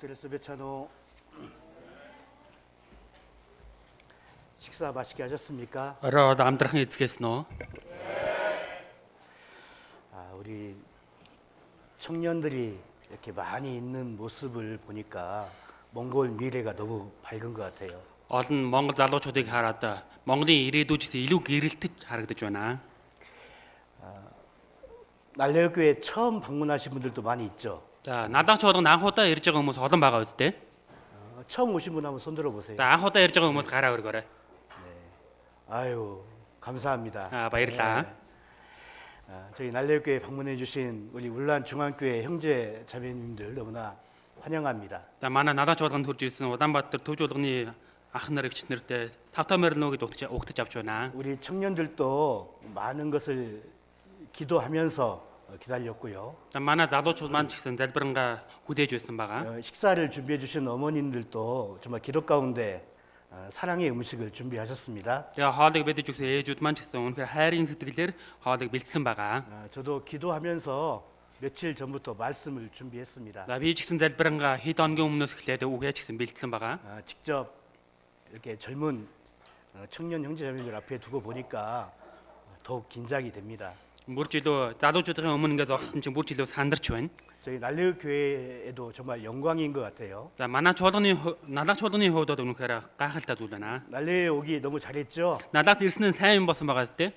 테레스 베차노 식사 맛있게 하셨습니까? Ороод амдрахын эзгээс нөө. 우리 청년들이 이렇게 많이 있는 모습을 보니까 몽골 미래가 너무 밝은 것 같아요. Олон Монгол залуучуудыг хараад Монголын ирээдүйд илүү гэрэлтэж харагдаж байна. 날레교회 처음 방문하신 분들도 많이 있죠. За, налаач болгонд анхудаа ирж байгаа хүмүүс олон байгаа үстэй. 처음 오신 분 한번 손들어 보세요. За, анхудаа ирж байгаа хүмүүс гараа өргөөрэй. 아유, 감사합니다. баярлаа. 저희 날레교회 방문해 주신 우리 울란 중앙교회 형제 자매님들 너무나 환영합니다. За, манай налаач болгонд хурж ирсэн Улаанбаатар төв жуулганы ах нар эгч нартай тавтамаар нөө гэж угтаж авч байна. 우리 청년들도 많은 것을 기도하면서 기다렸고요. За, манай залуучууд маань ч гэсэн залбирангаа хүлээж байсан байгаа. 식사를 준비해 주신 어머님들도 정말 기도 가운데 사랑의 음식을 준비하셨습니다. Тэгээ хоолыг бэдэж өгсөн ээжүүд маань ч гэсэн үнэхээр хайрын сэтгэлээр хоолыг бэлдсэн байгаа. 저도 기도하면서 며칠 전부터 말씀을 준비했습니다. За, би ч гэсэн залбирангаа хэд хоногийн өмнөөс эхлээд үгээ ч гэсэн бэлдсэн байгаа. 직접 이렇게 젊은 청년 형제자매들 앞에 두고 보니까 더욱 긴장이 됩니다. Бүр ч илүү залуучуудын өмнө ингээд зогссон чинь бүр ч илүү сандарч байна. 저희 날레 교회에도 정말 영광인 것 같아요. За, манай налаач чуулганы хувьд бол үнэхээр гайхалтай зүйл байна. 날레에 오기 너무 잘했죠. Налаад ирсэн нь сайн юм болсон байгаа зү.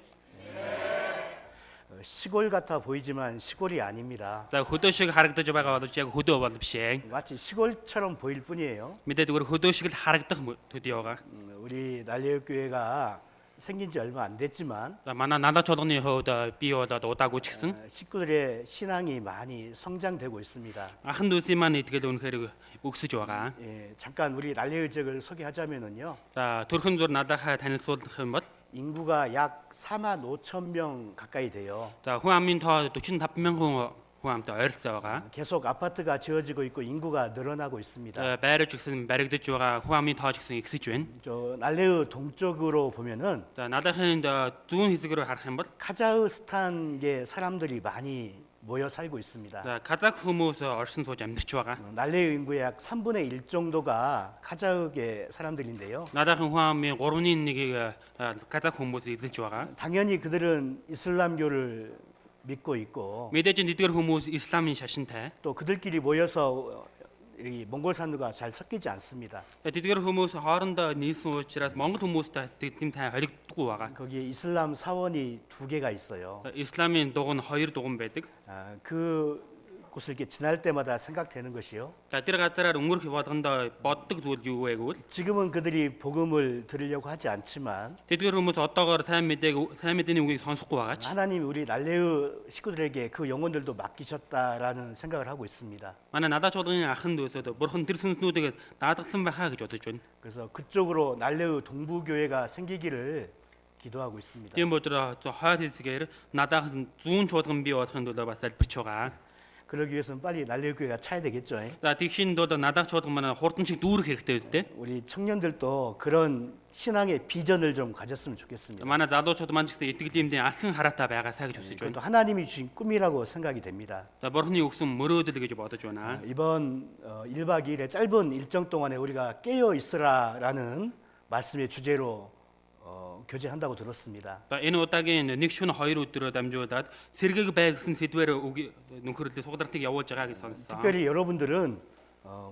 시골 같아 보이지만 시골이 아닙니다. За, хөдөө шиг харагдаж байгаа боловч яг хөдөө бол биш ээ. 마치 시골처럼 보일 뿐이에요. Мэдээд зүгээр хөдөө шиг л харагдах төдий байгаа. 우리 날레 교회가 생긴 지 얼마 안 됐지만 За, манай налаач чуулганы хувьд би болоод удаагүй ч гэсэн 식구들의 신앙이 많이 성장되고 있습니다. анхан дүүсийн маань итгэл үнэхээр өксөж байгаа. 잠깐 우리 날레의 지역을 소개하자면은요. За, төрхөн зур налаахаа танилцуулах юм бол 인구가 약 4만 5천 명 가까이 돼요. за, хүн амын тоо 45,000 хүн амтай ойролцоо байгаа. 계속 아파트가 지어지고 있고 인구가 늘어나고 있습니다. За, байраж гисэн баригдаж байгаа хүн амын тоо ч гэсэн ихсэж байна. 저 날레의 동쪽으로 보면은 За, налаахын зүүн хэсэг рүү харах юм бол 카자흐스탄계 사람들이 많이 모여 살고 있습니다. за, казак хүмүүс оршин сууж амьдарч байгаа. 날레의 인구의 약 3분의 1 정도가 카자흐계 사람들인데요. Налаахан хүн амын 3-ны 1-ийг казак хүмүүс эзэлж байгаа. 당연히 그들은 이슬람교를 믿고 있고 Мэдээж эдгээр хүмүүс исламын шашинтай. 또 그들끼리 모여서 이 몽골 사람들과 잘 섞이지 않습니다. Эдгээр хүмүүс хоорондоо нийлсэн учраас Монгол хүмүүстэй тийм тай холигддоггүй байгаа. 거기에 이슬람 사원이 2개가 있어요. Исламын дуг нь 2 дуган байдаг. 그 곳을 이렇게 지날 때마다 생각되는 것이요. За, тэр газараар өнгөрөх болгондоо боддог зүйл юу вэ гэвэл 지금은 그들이 복음을 들으려고 하지 않지만 тэдгээр хүмүүс одоогоор сайн мэдээний үгийг сонсохгүй байгаа ч 하나님이 우리 날레의 식구들에게 그 영혼들도 맡기셨다라는 생각을 하고 있습니다. манай надаач болгоны ахын дүүсэд бурхан тэр сүнснүүдийг даатгалсан байхаа гэж бодож байна. 그래서 그쪽으로 날레의 동부교회가 생기기를 기도하고 있습니다. Тийм учраас хойд хэсгээр надаас зүүн чуулган бий болохын төлөө бас залбирч байгаа. 그러기 위해서는 빨리 날레의 교회가 차야 되겠죠. За, тийхийн тулд надаач чуулган манай хурдан шиг дүүрэх хэрэгтэй үстэй. 우리 청년들도 그런 신앙의 비전을 좀 가졌으면 좋겠습니다. Манай залуучууд маань ч гэсэн итгэлийн алсын хараатай байгаасаа гэж хүсэж 그것도 байна. 하나님이 주신 꿈이라고 생각이 됩니다. За, бурхны өгсөн мөрөөдөл гэж бодож байна. 이번 1박 2일의 짧은 일정 동안에 우리가 깨어 있으라라는 말씀의 주제로 교제한다고 들었습니다. За, энэ удаагийн нэг шөнө 2 өдрөөр дамжуулаад сэргийг бай гэсэн сэдвээр нөхөрлөлт сугалралтыг явуулж байгаа гэж сонссон. 특별히 여러분들은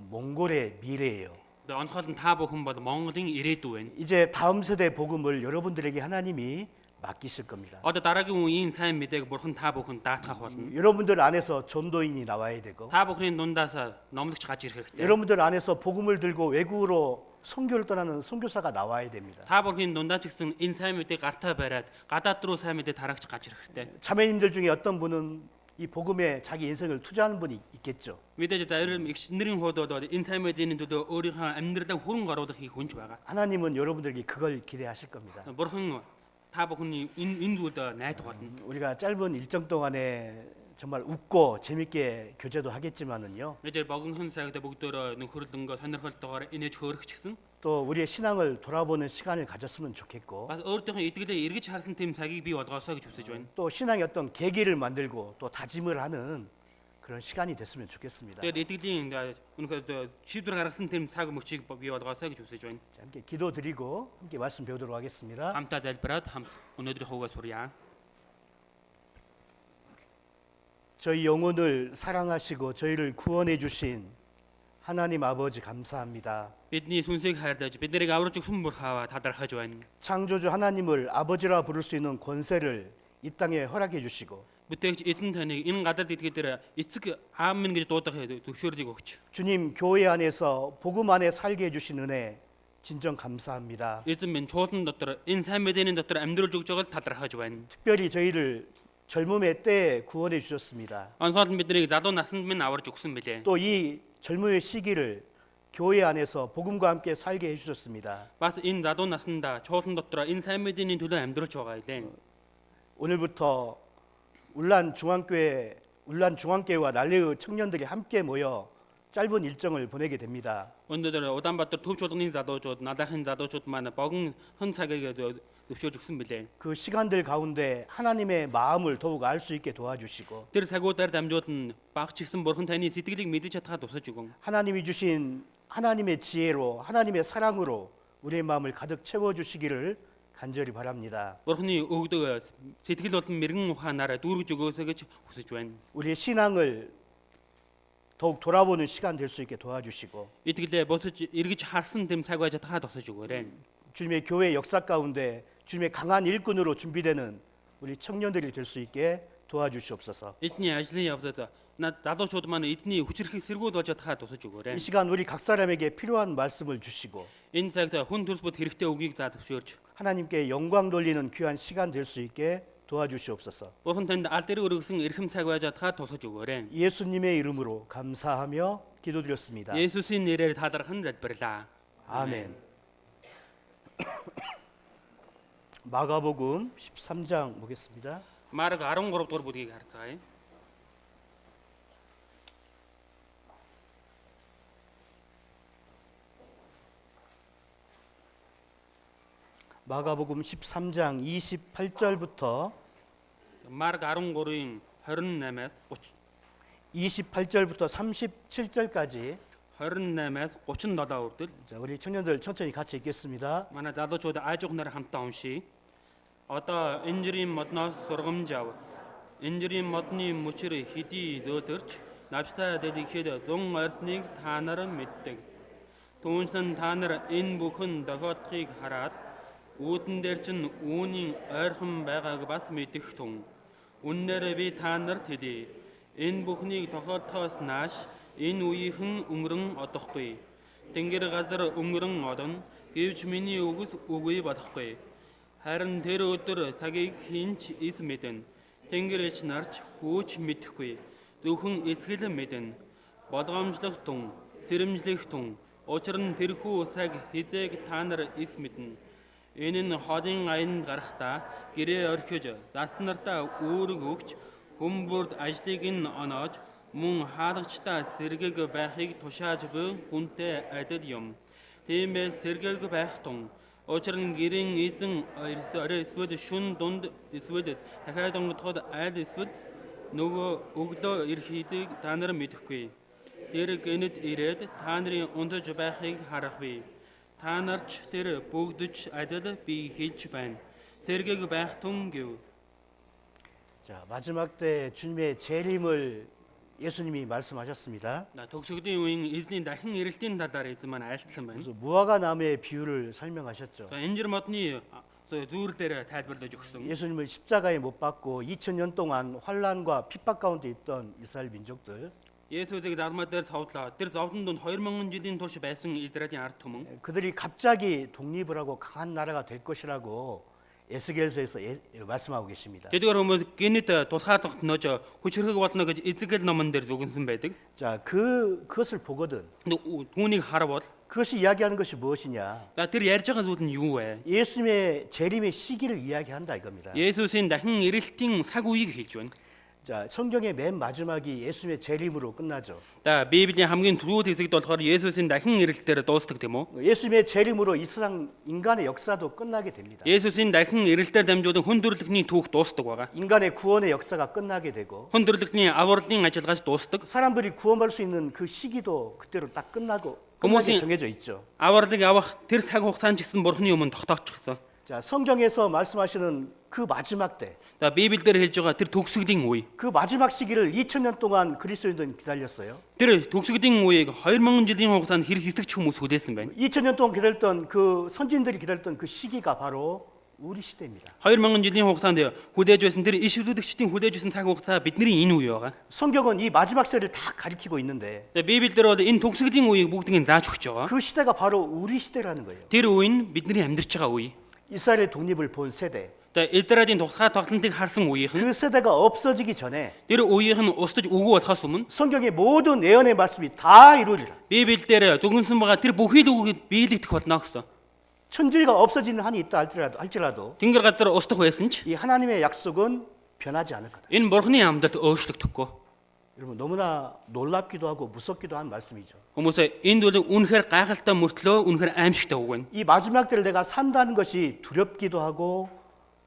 몽골의 미래예요. Онцгой нь та бүхэн бол Монголын ирээдүй байна. 이제 다음 세대 복음을 여러분들에게 하나님이 맡기실 겁니다. Одоо дараагийн үеийн сайн мэдээг бурхан та бүхэн даатгах болно. 여러분들 안에서 전도인이 나와야 되고 Та бүхний дундаас номлогч гарч ирэх хэрэгтэй. 여러분들 안에서 복음을 들고 외국으로 선교를 떠나는 선교사가 나와야 됩니다. Та бүхний дундаа ч гэсэн энэ сайн мэдээг гартаа бариад гадаад руу сайн мэдээ тараагч гарч ирэх хэрэгтэй. 자매님들 중에 어떤 분은 이 복음에 자기 인생을 투자하는 분이 있겠죠. Мэдээж зарим эгчнэрийн хувьд бол энэ сайн мэдээний төлөө өөрийнхөө амьдралаа хөрөнгө оруулах их хүнч байгаа. 하나님은 여러분들에게 그걸 기대하실 겁니다. Бурхан та бүхний энэ зүйлд найдах болно. 우리가 짧은 일정 동안에 정말 웃고 재밌게 교제도 하겠지만은요. Мэдээж богинохон цагт бүгдөө нөхөрлөнгөө сонирхолтойгоор инээж хөөрөх ч гэсэн 또 우리의 신앙을 돌아보는 시간을 가졌으면 좋겠고 бас өөртөөхөө итгэлээ эргэж харсан тийм цагийг бий болгоосоо гэж хүсэж байна. 또 신앙의 어떤 계기를 만들고 또 다짐을 하는 그런 시간이 됐으면 좋겠습니다. Тэгээд итгэлийн өнөхөр шийдвэр гаргасан тэм цаг мөчийг бий болгоосоо гэж хүсэж байна. 자, 함께 기도드리고 함께 말씀 배우도록 하겠습니다. Хамтаа залбираад хамт өнөөдрийн хуугаа сурья. 저희 영혼을 사랑하시고 저희를 구원해 주신 하나님 아버지 감사합니다. Бидний сүнсийг хайрлаж биднийг аварж өгсөн бүр хаава талархаж байна. 창조주 하나님을 아버지라 부를 수 있는 권세를 이 땅에 허락해 주시고 Бүтээгч эзэн таныг энэ гадаад итгэдээр эцэг аав минь гэж дуудах төвшөөрлийг өгч. 주님 교회 안에서 복음 안에 살게 해 주신 은혜 진정 감사합니다. Эзэн минь чуулган дотор энэ сайн мэдээний дотор амьдруулж өгж байгааг талархаж байна. 특별히 저희를 젊음의 때에 구원해 주셨습니다. Онцгой нь биднийг залуу наснд минь аварж өгсөн билээ. 또 이 젊음의 시기를 교회 안에서 복음과 함께 살게 해 주셨습니다. Бас энэ залуу наснда чуулган дотор энэ сайн мэдээний төлөө амьдруулж байгаа илээ. 오늘부터 울란 중앙교회와 난레의 청년들이 함께 모여 짧은 일정을 보내게 됩니다. Өнөөдөр Улаанбаатар төв чуулганы залуучууд, надаахын залуучууд маань богино хон цагийг өвчөөж өгсөн билээ. 그 시간들 가운데 하나님의 마음을 더욱 알 수 있게 도와주시고 Тэр цагуудаар дамжуулан багч гисэн бурхан таны сэтгэлийг мэдэж чадхаа тусаж өгөн. 하나님이 주신 하나님의 지혜로 하나님의 사랑으로 우리의 마음을 가득 채워주시기를 간절히 바랍니다. Бурханы өгдөг сэтгэл болон мэрэгэн ухаанаараа дүүргэж өгөөсэй гэж хүсэж байна. 우리의 신앙을 더욱 돌아보는 시간 될 수 있게 도와주시고 Итгэлээ босож эргэж харсан тэм цаг байж чадхаа тусаж өгөөрэй. 주님의 교회 역사 가운데 주님의 강한 일꾼으로 준비되는 우리 청년들이 될 수 있게 도와주시옵소서. Эзний ажлын явцад над залуучууд маань эзний хүчрхийг сэргүүл болж чадхаа тусаж өгөөрэй. 이 시간 우리 각 사람에게 필요한 말씀을 주시고 Энэ цагт хүн төрс бод хэрэгтэй үгийг заа төвшөөрч. 하나님께 영광 돌리는 귀한 시간 될 수 있게 도와주시옵소서. Бурхан танд аль дээр өргөсөн эрхэм цаг байж чадхаа тусаж өгөөрэй. 예수님의 이름으로 감사하며 기도드렸습니다. Есүсийн нэрээр талархан залбирлаа. 아멘. 마가복음 13장 보겠습니다. Марк 13 дугаар бүлгийг харцгаая. 마가복음 13장 28절부터 Марк 13-ийн 28-аас 30 28절부터 37절까지 28-аас 37 хүртэл 자, 우리 청년들 천천히 같이 읽겠습니다. манай залуучууд аажуухнаар хамтаа уншия. Одоо инжирийн модноос сургамж ав. Инжирийн модны мөчөр хэдий зөөтөрч навчтай дэлгэхэд зун ойрсныг та нар мэддэг. Түүнчлэн та нар энэ бүхэн тохиолдлыг хараад үүдэн дээр чинь үүний ойрхон байгааг бас мэдэх тун. Үннээр би та нарт хэлье. Энэ бүхнийг тохиолдохоос нааш энэ үеийнхэн өнгөрөн одохгүй. Тэнгэр газар өнгөрөн одон гэвч миний үгс үгүй болохгүй. Харин тэр өдөр цагийг хинч эс мэдэн. Тэнгэрч нарч хүүч мэдэхгүй. Зөвхөн эцгэл мэдэн. Болгоомжлох тун, сэрэмжлэх тун. Учир нь тэрхүү цаг хизээг та нар эс мэднэ. Энэ нь холын аянд гарахдаа гэрээ орхиж заснартаа үүрэг өгч хүмүүрд ажлыг нь оноож мөн хаалгачтай сэргэг байхыг тушааж буй хүнтэй адил юм. Тиймээс сэргэг байх тун. Учир нь гэрийн эзэн орой эсвэл шүн дунд эсвэл дахиад онгодоход айл эсвэл нөгөө өглөө ирэх хэдийг та нар мэдэхгүй. Тэр гэнэт ирээд та нарын унтаж байхыг харах бий. Та нарч тэр бүгдч адил би хэлж байна. Сэргэг байх тун гэв. 자, 마지막 때 주님의 재림을 예수님이 말씀하셨습니다. Төгсгөлийн үеийн эзний дахин ирэлтийн талаар эзэн маань айлтсан байна. 그래서 무화과 나무의 비유를 설명하셨죠. Инжир модны зүүрлэлээр тайлбарлаж өгсөн. 예수님을 십자가에 못 박고 2000년 동안 환란과 핍박 가운데 있던 이스라엘 민족들, Есүсийг залмаа дээр цовдлоо. Тэр зовлон донд 2000 жилийн турш байсан Израилийн ард түмэн 그들이 갑자기 독립을 하고 강한 나라가 될 것이라고 에스겔서에서 말씀하고 계십니다. тэдгээр хүмүүс гинэт тусгаарлахт нөөж хүчрхэг болно гэж Эзекиэл номон дээр зөвгөнсөн байдаг. 자, 그것을 보거든. Түүнийг харвал 그것이 이야기하는 것이 무엇이냐? тэр ярьж байгаа зүйл нь юу вэ? 예수님의 재림의 시기를 이야기한다 이겁니다. Есүсийн дахин ирэлтийн цаг үеийг хэлж байна. 자, 성경의 맨 마지막이 예수님의 재림으로 끝나죠. За Библийн хамгийн түрүү хэсэгт болохоор Есүсийн дахин ирэлтээр дуустдаг тийм үү? 예수님의 재림으로 이 세상 인간의 역사도 끝나게 됩니다. Есүсийн дахин ирэлтээр дамжуулан хүндрэлтний түүх дуустдаг байгаа. 인간의 구원의 역사가 끝나게 되고 хүндрэлтний авралын ажиллагааж дуустдаг. 사람들이 구원받을 수 있는 그 시기도 그때로 딱 끝나게 정해져 있죠. Авралыг авах тэр цаг хугацаанд ч гэсэн Бурхны өмнө тогтоочихсон. 자, 성경에서 말씀하시는 그 마지막 때, За Библиэлд хэлж байгаа тэр төгсгөлийн үе. 그 마지막 시기를 2000년 동안 그리스도인들은 기다렸어요. Тэр төгсгөлийн үеийг 2000 жилийн хугацаанд хэр итгэж хүмүүс хүлээсэн байна. 2000년 동안 기다렸던 그 선진들이 기다렸던 그 시기가 바로 우리 시대입니다. 2000 жилийн хугацаанд хүлээж байсан тэр иш үлдэгчдийн хүлээж байсан цаг хугацаа бидний энэ үе байгаа. 성경은 이 마지막 시대를 다 가리키고 있는데 За Библиэлд бол энэ төгсгөлийн үеийг бүгдийг зааж өгч байгаа. 그 시대가 바로 우리 시대라는 거예요. Тэр үе нь бидний амьдарч байгаа үе. 이스라엘의 독립을 본 세대. За Израилийн тусгай тоглолтыг харсан үеийнх нь 그 세대가 없어지기 전에 тэр үеийнх нь устж өгөө болохоос өмнө 성경의 모든 예언의 말씀이 다 이루리라. Библиэлд зөвгөнсөн байгаа тэр бүхий л үгийг биелэгдэх болно гэсэн. 천지가 없어지는 한이 있다 할지라도 Тэнгэр газар устдах байсан ч 이 하나님의 약속은 변하지 않을 거다. энэ Бурхны амьдарт өөрчлөгдөхгүй. 여러분 너무나 놀랍기도 하고 무섭기도 한 말씀이죠. Хүмүүсээ энд бол үнэхээр гайхалтай мөртлөө үнэхээр аимшигтай үг байна. 이 마지막 때를 내가 산다는 것이 두렵기도 하고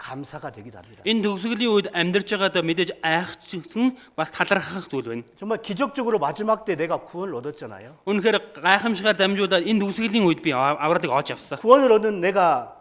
감사가 되기도 합니다. Энэ төгсгөлийн үед амьдарч байгаадаа мэдээж айхчихсан бас талархах зүйл байна. 정말 기적적으로 마지막 때 내가 구원을 얻었잖아요. Үнэхээр гайхамшигаар дамжуулаад энэ төгсгөлийн үед би авралыг олж авсан. 구원을 얻은 내가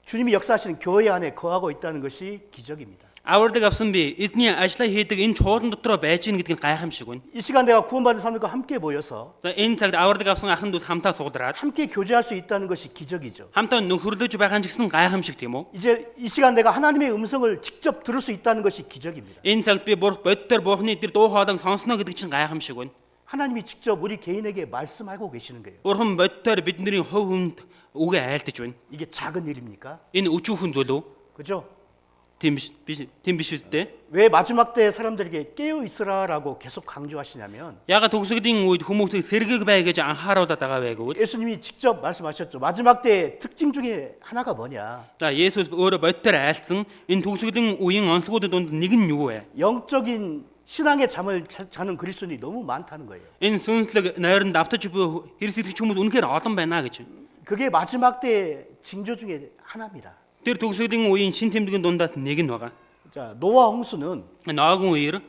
주님이 역사하시는 교회 안에 거하고 있다는 것이 기적입니다. Авралыг авсан би эзний ажлаа хийдэг энэ чуулган дотроо байж гин гэдгийг гайхамшиг байна. 이 시간 내가 구원받은 사람들과 함께 모여서 За энэ цагт авралыг авсан ахын дүүс хамтаа суудраад 함께 교제할 수 있다는 것이 기적이죠. хамтаа нөхөрлөж байгаа нь ч гэсэн гайхамшиг тийм үү? 이제 이 시간 내가 하나님의 음성을 직접 들을 수 있다는 것이 기적입니다. Энэ цагт би боддоор Бурхны тэр дуу хоолойг сонсноо гэдэг чинь гайхамшиг байна. 하나님이 직접 우리 개인에게 말씀하고 계시는 거예요. Бурхан боддоор бидний хувь хүнд үгээ айлдаж байна. 이게 작은 일입니까? Энэ өчүүхэн зүйл үү? 그죠? Тийм биш үстэй. 왜 마지막 때 사람들에게 깨어 있으라라고 계속 강조하시냐면 Яга төгсгөлийн үед хүмүүсийг сэргийг бай гэж анхааруулад байгаа вэ гэвэл 예수님이 직접 말씀하셨죠. 마지막 때 특징 중에 하나가 뭐냐? за Есүс өөрөө боддоор айлцсан энэ төгсгөлийн үеийн онцлогуудын дунд нэг нь юу вэ? 영적인 신앙의 잠을 자는 그리스도인이 너무 많다는 거예요. Энэ сүнслэг нойронд автаж буй Христ итгэж хүмүүс үнэхээр олон байна гэж. 그게 마지막 때 징조 중에 하나입니다. Тэр төгсгөлийн үеийн шин тэмдгийн дундаас нэг нь байгаа. 자, 노아 홍수는 Ноогон үеэр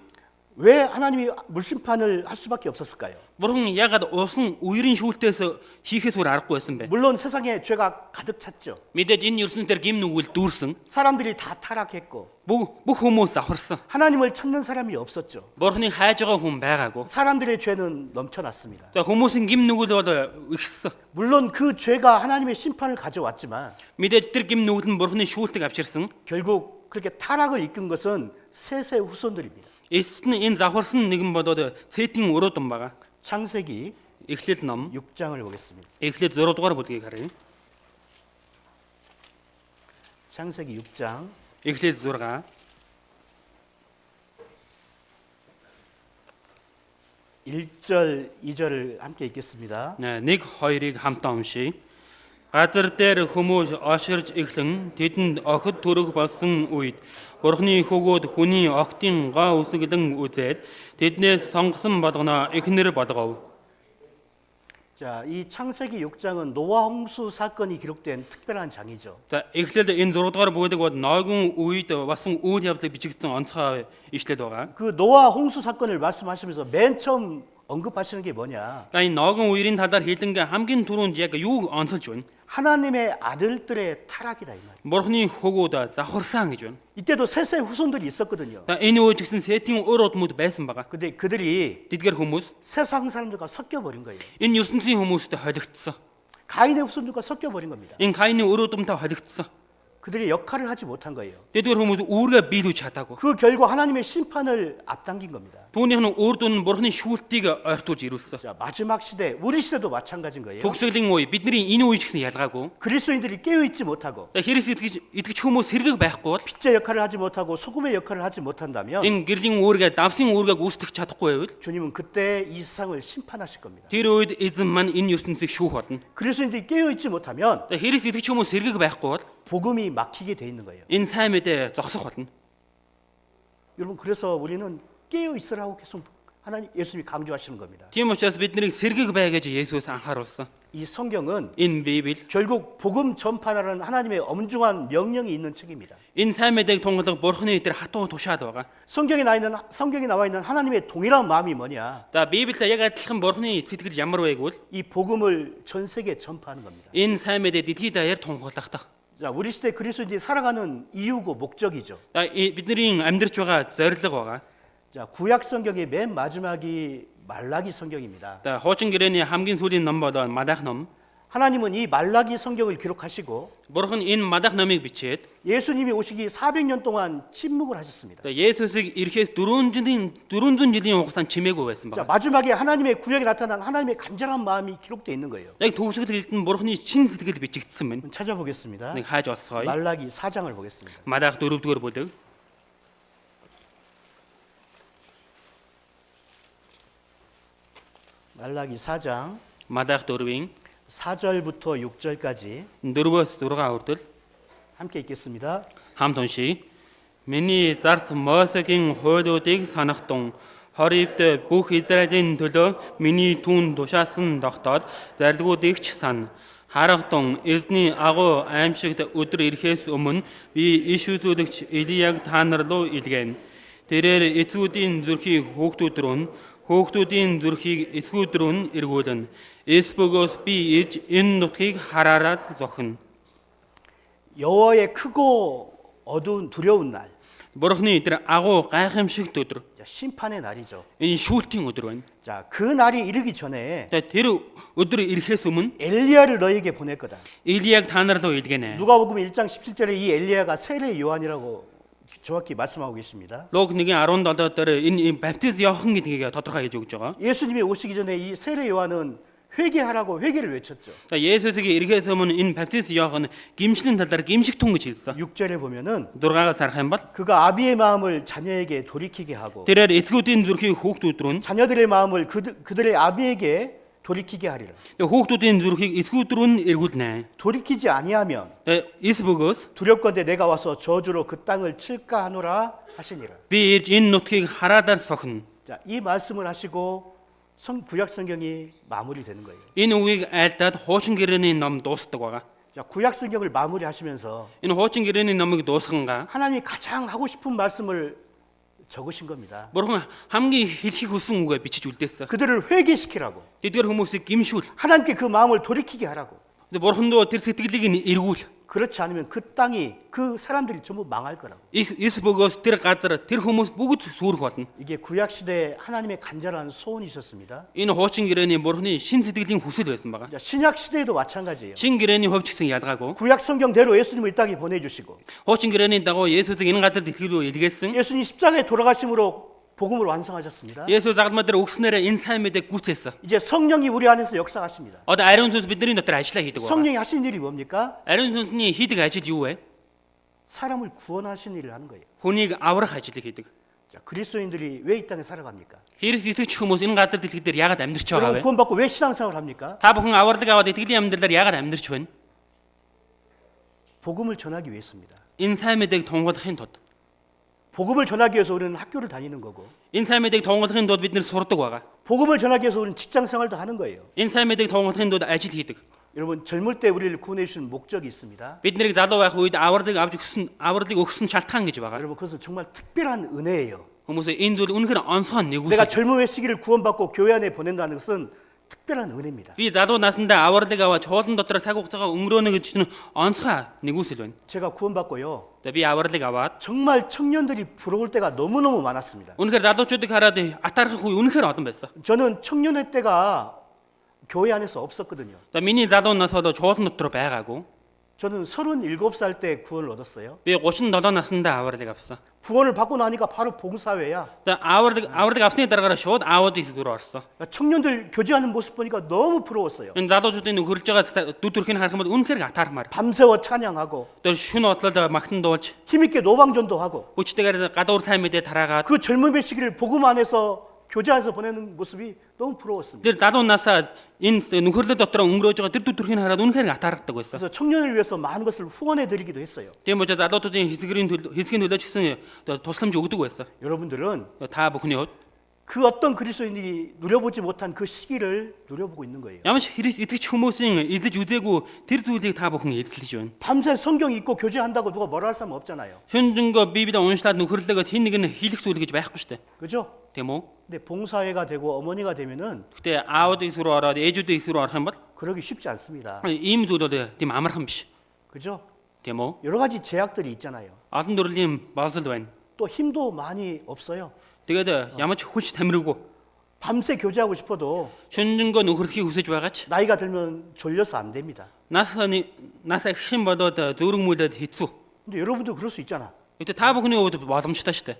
왜 하나님이 물심판을 할 수밖에 없었을까요? Бурхан ягаад усан үерийн шүүлтээс хийхээс өөр аргагүй байсан бэ? 물론 세상에 죄가 가득 찼죠. Мэдээж энэ ертөнцийн гим нүгэл дүүрсэн. 사람들이 다 타락했고 Бүх хүмүүс аварсан. 하나님을 찾는 사람이 없었죠. Бурханыг хайж байгаа хүн байгаагүй. 사람들의 죄는 넘쳐났습니다. За хүмүүсийн гим нүгэл бол ихсэн. 물론 그 죄가 하나님의 심판을 가져왔지만 Мэдээж тэр гим нүгэл нь Бурханы шүүлтийг авчирсан. 결국 그렇게 타락을 이끈 것은 셋의 후손들입니다. Эцэст нь энэ завхарсан нэгэн бодоод Сетийн өрөөдөн байгаа. 창세기 Эхлэл ном 6장을 보겠습니다. Эхлэл 6 дугаар бүлгийг харъя. 창세기 6장 Эхлэл 6 1절, 2절을 함께 읽겠습니다. 1 2-ыг хамтаа уншийе. Газар дээр хүмүүс оширж эхлэн тэдэнд охид төрөх болсон үед Бурхны хөгөөд хүний охтын гаа үсгэлэн үзээд тэднээс сонгосон болгоно эхнэр болгов. 자, 이 창세기 6장은 노아 홍수 사건이 기록된 특별한 장이죠. За эхлээд энэ 6 дугаар бүлэг бол Ноогон үед болсон үйл явдлыг бичигдсэн онцгой ишлэл байгаа. 그 노아 홍수 사건을 말씀하시면서 맨 처음 언급하시는 게 뭐냐? За энэ Ноогон үерийн талаар хэлэн хамгийн түрүүнд яг юу онцолж байна? 하나님의 아들들의 타락이다 이 말이에요. Бурхны хөгөөд завхарсан гэж байна. 이때도 셋의 후손들이 있었거든요. За энэ үед гэсэн Сетийн өөр удмууд байсан байгаа. 근데 그들이 Тэдгээр хүмүүс 세상 사람들과 섞여 버린 거예요. энэ ертөнцийн хүмүүстэй холигдсон. 가인의 후손들과 섞여 버린 겁니다. Энэ Каины өөр удмтай холигдсон. 그들이 역할을 하지 못한 거예요. Тэдгээр хүмүүс үүргээ биелүүлж чадаагүй. 그 결과 하나님의 심판을 앞당긴 겁니다. Түүнийх нь үр дүн нь Бурхны шүүлтгийг ойртуулж ирүүлсэн. 자, 마지막 시대, 우리 시대도 마찬가지인 거예요. Төгсгөлийн үе бидний энэ үе ч гэсэн ялгаагүй. 그리스도인들이 깨어 있지 못하고 Христ итгэж хүмүүс сэргийг байхгүй бол 빛의 역할을 하지 못하고 소금의 역할을 하지 못한다면 энэ гэрлийн үүргээ давсын үүргээг үүсгэх чадахгүй байвал 주님은 그때 이 세상을 심판하실 겁니다. тэр үед эзэн маань энэ ертөнцийг шүүх болно. 그리스도인들이 깨어 있지 못하면 Христ итгэж хүмүүс сэргийг байхгүй бол 복음이 막히게 돼 있는 거예요. энэ сайн мэдээ зогсох болно. 여러분 그래서 우리는 깨어 있으라고 계속 하나님 예수님이 강조하시는 겁니다. Тийм учраас биднийг сэргэг бай гэж Есүс анхааруулсан. 이 성경은 Энэ Библи 결국 복음 전파라는 하나님의 엄중한 명령이 있는 책입니다. энэ сайн мэдээг тунгалах Бурхны өдөр хатуу тушаад байгаа. 성경에 나와 있는 하나님의 동일한 마음이 뭐냐? За Библиэд яг адилхан Бурхны сэтгэл ямар вэ гэвэл 이 복음을 전 세계에 전파하는 겁니다. энэ сайн мэдээ дэлхийд даяар тунгалах та. 자, 우리 시대 그리스도인들이 살아가는 이유고 목적이죠. За бидний амьдарч байгаа зорилго байгаа. 자, 구약 성경의 맨 마지막이 말라기 성경입니다. За хуучин гэрээний хамгийн сүүлийн ном бол Малах ном. 하나님은 이 말라기 성경을 기록하시고 Бурхан энэ Малах номыг бичээд 예수님이 오시기 400년 동안 침묵을 하셨습니다. Есүсийг ирэхээс 400 жилийн хугацаанд чимээгүй байсан 자, байна. 마지막에 하나님의 구약에 나타난 하나님의 간절한 마음이 기록되어 있는 거예요. Яг төвсгөл хэлтэн Бурханы чин сэтгэл бичигдсэн байна. 찾아보겠습니다. Нэг хааж олсгоё. 말라기 4장을 보겠습니다. Малах 4-р бүлэг. 말라기 4장 Малах 4-ийн 4절부터 6절까지 4-өөс 6 хүртэл 함께 읽겠습니다. хамт уншия. Миний зарц Мосегийн хуулиудыг санахтун Хорибд бүх Израилийн төлөө миний түүн тушаасан тогтоод зарилгуудыг ч сан. Харахтун эзний агуу аимшигт өдөр ирэхээс өмнө би иш үзүүлэгч Илияг та нар руу илгээн. Тэрээр эцгүүдийн зүрхийг хүүхдүүд рүү хүүхдүүдийн зүрхийг эцгүүд рүү эргүүлнэ. Эсбөгөөс би иж энэ нутгийг хараарад зохино. 여호와의 크고 어두운 두려운 날, Бурхны тэр агуу гайхамшигт өдөр. 자, 심판의 날이죠. Энэ шүүлтийн өдөр байна. 자, 그 날이 이르기 전에 Тэгээ тэр өдөр ирэхээс өмнө 엘리야를 너에게 보낼 거다. Илияг та нар руу илгэнэ. 누가복음 1장 17절에 이 엘리야가 세례 요한이라고 정확히 말씀하고 계십니다. Луг 1:17 дээр энэ баптист Иохан гэдгийг тодорхой хийж өгж байгаа. 예수님이 오시기 전에 이 세례 요한은 회개하라고 회개를 외쳤죠. За Есүсийг ирэхээс өмнө энэ баптист Иохан гимшлийн талаар гимшиг тун гэж хэлсэн. 6절에 보면은 6-аас харах юм бол 그가 아비의 마음을 자녀에게 돌이키게 하고 тэрээр эцгүүдийн зүрхийг хүүхдүүд рүү 자녀들의 마음을 그들의 아비에게 돌이키게 하리라. хүүхдүүдийн зүрхийг эцгүүд рүү эргүүлнэ. 돌이키지 아니하면 Эсбөгөөс 두렵건대 내가 와서 저주로 그 땅을 칠까 하노라 하시니라. би ирж энэ нутгийг хараадаар сохно. 자, 이 말씀을 하시고 구약 성경이 마무리되는 거예요. Энэ үгийг айлдаад хуучин гэрээний ном дуустдаг байгаа. 자, 구약 성경을 마무리하시면서 Энэ хуучин гэрээний номыг дуусгангаа 하나님이 가장 하고 싶은 말씀을 적으신 겁니다. Бурхан хамгийн хэлхийг хүсэн үгээ бичиж үлдээсэн. 그들을 회개시키라고. Тэдгээр хүмүүсийг гимшүүл. 하나님께 그 마음을 돌이키게 하라고. Бурхандоо тэр сэтгэлийг нь эргүүл. 그렇지 않으면 그 땅이 그 사람들이 전부 망할 거라고. Эсбөгөөс тэр газар тэр хүмүүс бүгд сүрэх болно. 이게 구약 시대에 하나님의 간절한 소원이셨습니다. Энэ хуучин гэрээний Бурханы шин сэтгэлийн хүсэл байсан байгаа. 자, 신약 시대에도 마찬가지예요. Шин гэрээний хувьд ч гэсэн ялгаагүй. 구약 성경대로 예수님을 이 땅에 보내주시고 Хуучин гэрээний дагуу Есүсийг энэ газар дэлхий рүү илгээсэн. 예수님 십자가에 돌아가심으로 복음을 완성하셨습니다. Есүс загламаа дээр өгснээр энэ сайн мэдээг гүйцээсэн. 이제 성령이 우리 안에서 역사하십니다. Одоо ариун сүнс бидний дотор ажиллаа хийдэг байна. 성령이 하신 일이 뭡니까? Ариун сүнсний хийдэг ажил юу вэ? 사람을 구원하신 일을 하는 거예요. Хүнийг аврах ажлыг хийдэг. 자, 그리스도인들이 왜 이 땅에 살아갑니까? Христ итгэж хүмүүс энэ газар дэлхий дээр яагаад амьдарч байгаа 여러분 вэ? 구원받고 왜 신앙생활을 합니까? Та бүхэн авралыг аваад итгэлийн амьдралаар яагаад амьдарч байна? 복음을 전하기 위해서입니다. Энэ сайн мэдээг тунгалахын тулд. 복음을 전하기 위해서 우리는 학교를 다니는 거고, Энэ сайн мэдээг тунгалахын тулд бид нэр сурдаг байгаа. 복음을 전하기 위해서 우리는 직장 생활도 하는 거예요. Энэ сайн мэдээг тунгалахын тулд ажил хийдэг. 여러분 젊을 때 우리를 구원해 주신 목적이 있습니다. Бид нэрийг залуу байх үед авралыг өгсөн шалтгаан гэж байгаа. 여러분 그것은 정말 특별한 은혜예요. Хүмүүсээ энэ зүйл үнэхээр онцгой 내가 нэгүсэл. 젊음의 시기를 구원받고 교회 안에 보낸다는 것은 특별한 은혜입니다. Би залуу наснда авралыг аваад чуулган дотор цаг хугацаагаа өнгөрөөнө гэж чинь онцгой нэгүсэл байна. 제가 구원받고요. За би авралыг аваад 정말 청년들이 부러울 때가 너무너무 많았습니다. үнэхээр залуучуудыг хараад атаархах үе үнэхээр олон байсан. 저는 청년의 때가 교회 안에서 없었거든요. За миний залуу нас бол чуулган дотор байгаагүй. 저는 37살 때 구원을 얻었어요. Би 37 наснда авралыг авсан. 구원을 받고 나니까 바로 봉사회야. За авралыг авсны дараагаар шууд аудит зүрх орсон. 청년들 교제하는 모습 보니까 너무 부러웠어요. Энэ залуучуудын хөрж байгаа дүр төрхийг харах юм бол үнэхээр атаармаар. 밤새워 찬양하고 Тэр шүн бодлоо магтан дуулж 힘있게 노방전도 하고 хүчтэйгээр гадуур сайн мэдээ тараагаад 그 젊음의 시기를 복음 안에서 교제해서 보내는 모습이 너무 부러웠습니다. Тэр залуу насаа энэ нөхөрлөд дотор өнгөрөөж байгаа тэр төдөрхийг хараад үнэхээр атаардаг байсан. 그래서 청년을 위해서 많은 것을 후원해 드리기도 했어요. Тийм учраас залуучуудын хэсгийн төлөө ч гэсэн тусламж өгдөг байсан. 여러분들은 Та бүхний хувьд 그 어떤 그리스도인이 누려보지 못한 그 시기를 누려보고 있는 거예요. ямар ч Христ итгэж хүмүүсийн эзэж үзээгүй тэр зүйлийг та бүхэн эзлэж байна. 밤새 성경 읽고 교제한다고 누가 뭐라 할 사람 없잖아요. Шүнжэнгөө Библийг уншлаад нөхөрлөгөө хин нэг нь хийх зүйл гэж байхгүй шүү дээ. 그죠? Тийм үү? 근데 봉사회가 되고 어머니가 되면은 Гэтэ аавуудын эсрэг ороод ээжүүдийн эсрэг орох юм бол 그러기 쉽지 않습니다. ийм зүйл бол тийм амархан биш. 그죠? Тийм үү? 여러 가지 제약들이 있잖아요. Олон төрлийн болзол байна. 또 힘도 많이 없어요. Тэгээд ямар ч хүч тамиргүй. 밤새 교제하고 싶어도 Шүнжэнгөө нөхөрлөхийг хүсэж байгаа ч 나이가 들면 졸려서 안 됩니다. насаа хэн болоод зөрөг мүлээд хэцүү. 근데 여러분도 그럴 수 있잖아. Гэтэ та бүхний хувьд боломжтой шүү дээ.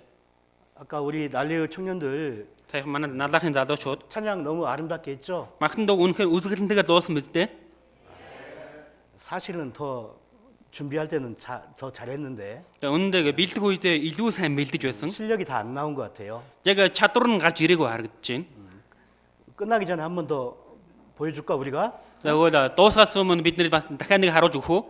아까 우리 날레의 청년들 Саяхан манай налахын залуучууд 찬양 너무 아름답게 했죠. магтандаг үнэхээр үзгэлэнтэйгээр дуусан биз дээ. 사실은 더 준비할 때는 더 잘했는데 Тэгээ үнэндээ бэлдэх үедээ илүү сайн бэлдэж байсан. 실력이 다 안 나온 것 같아요. Яг чадвар нь гарч ирээгүй харагдаж байна. 끝나기 전에 한 번 더 보여줄까 우리가? За өгөөл дуусгаас өмнө бид нэр бас дахиад нэг харуулж өгөх үү?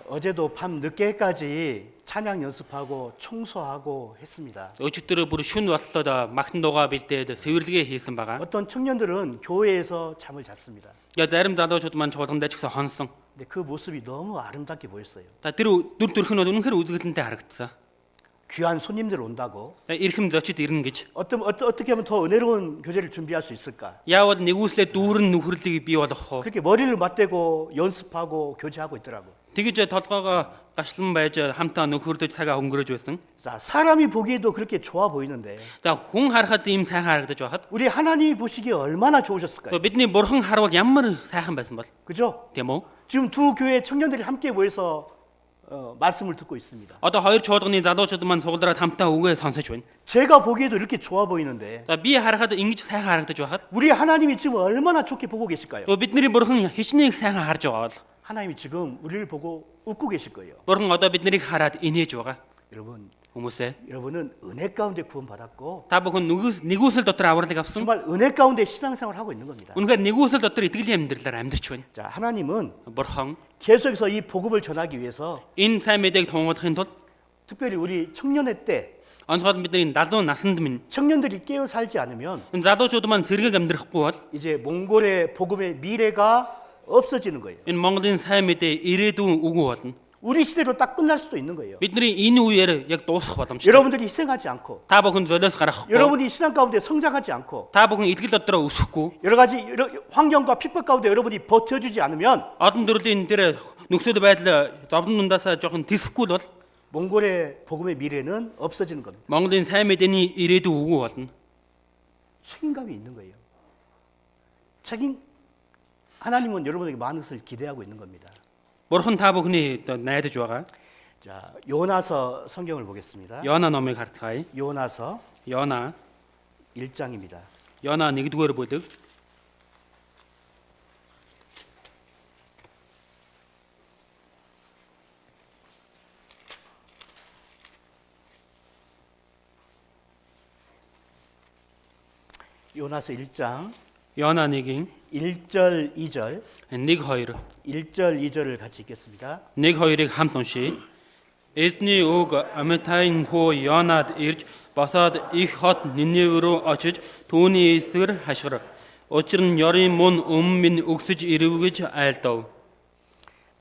어제도 밤 늦게까지 찬양 연습하고 청소하고 했습니다. Өчигдөр бүр шүн боллоо магтан дуугаа бэлдээд сэвэрлэгээ хийсэн байгаа. 어떤 청년들은 교회에서 잠을 잤습니다. Яг зарим залуучууд маань чуулгандаа ч гэсэн хонсон. 근데 그 모습이 너무 아름답게 보였어요. За тэр дүр төрх нь үнэхээр үзгэлэнтэй харагдсан. 귀한 손님들 온다고. Ирхэм зочид ирнэ гэж. 어떻게 하면 더 은혜로운 교제를 준비할 수 있을까? Яавал нэгүслээ дүүрэн нөхөрлөлийг бий болгох уу? 그렇게 머리를 맞대고 연습하고 교제하고 있더라고. Тэгэж толгоогоо гашлан байж хамтаа нөхөрлөж цагаа өнгөрөөж байсан. 자, 사람이 보기에도 그렇게 좋아 보이는데 За хүн харахад ийм сайхан харагдаж байхад 우리 하나님이 보시기에 얼마나 좋으셨을까요? бидний бурхан харвал ямар сайхан байсан бол 그죠? тийм үү? 지금 두 교회 청년들이 함께 모여서 말씀을 듣고 있습니다. Одоо хоёр чуулганы залуучууд маань сугалраад хамтаа үгээ сонсож байна. 제가 보기에도 이렇게 좋아 보이는데 За би харахад ингэж сайхан харагдаж байхад 우리 하나님이 지금 얼마나 좋게 보고 계실까요? бидний бурхан хичнээн сайхан харж байгаа бол 하나님이 지금 우리를 보고 웃고 계실 거예요. бурхан одоо биднийг хараад инээж байгаа. 여러분, Хүмүүсээ 여러분은 은혜 가운데 구원받았고 та бүхэн нэгүсэл дотор авралыг авсан. 정말 은혜 가운데 신앙생활을 하고 있는 겁니다. Үнэхээр нэгүсэл дотор итгэлийн амьдралаар амьдарч байна. 자, 하나님은 Бурхан 계속해서 이 복음을 전하기 위해서 энэ сайн мэдээг тунгаахын тулд 특별히 우리 청년의 때 онцгой бидний залуу насанд минь 청년들이 깨어 살지 않으면 энэ залуучууд маань сэргийг амьдрахгүй бол 이제 몽골의 복음의 미래가 없어지는 거예요. энэ Монголын сайн мэдээ ирээдүйн үгүй болно. 우리 시대로 딱 끝날 수도 있는 거예요. бидний энэ үеэр яг дуусах боломжтой. 여러분들이 희생하지 않고 Та бүхэн золиос гарахгүй. 여러분이 신앙 가운데 성장하지 않고 Та бүхэн итгэл дотроо өсөхгүй. 여러 가지 환경과 핍박 가운데 여러분이 버텨주지 않으면 Одон төрлийн тэр нөхцөл байдал зовлон нундаасаа жоохон тэсэхгүй бол 몽골의 복음의 미래는 없어지는 겁니다. Монголын сайн мэдээний ирээдүй үгүй болно. 책임감이 있는 거예요. 하나님은 여러분에게 많은 것을 기대하고 있는 겁니다. Бурхан та бүхний найдаж байгаа. 자, 요나서 성경을 보겠습니다. Йона номыг харцгаая. 요나서 Йона 1장입니다. Йона 1-р бүлэг. 요나서 1장 Йона 1-ийн 1절 2절 1-2 1절 2절을 같이 읽겠습니다. 1-2-ыг хамт уншийе. Эзний үг Амитайн хүү Йонад ирж босоод их хот Ниневе рүү очиж түүний эсгэр хашгир. Учир нь ёрын мөн өмнө минь өгсөж ирэв гэж айлдав.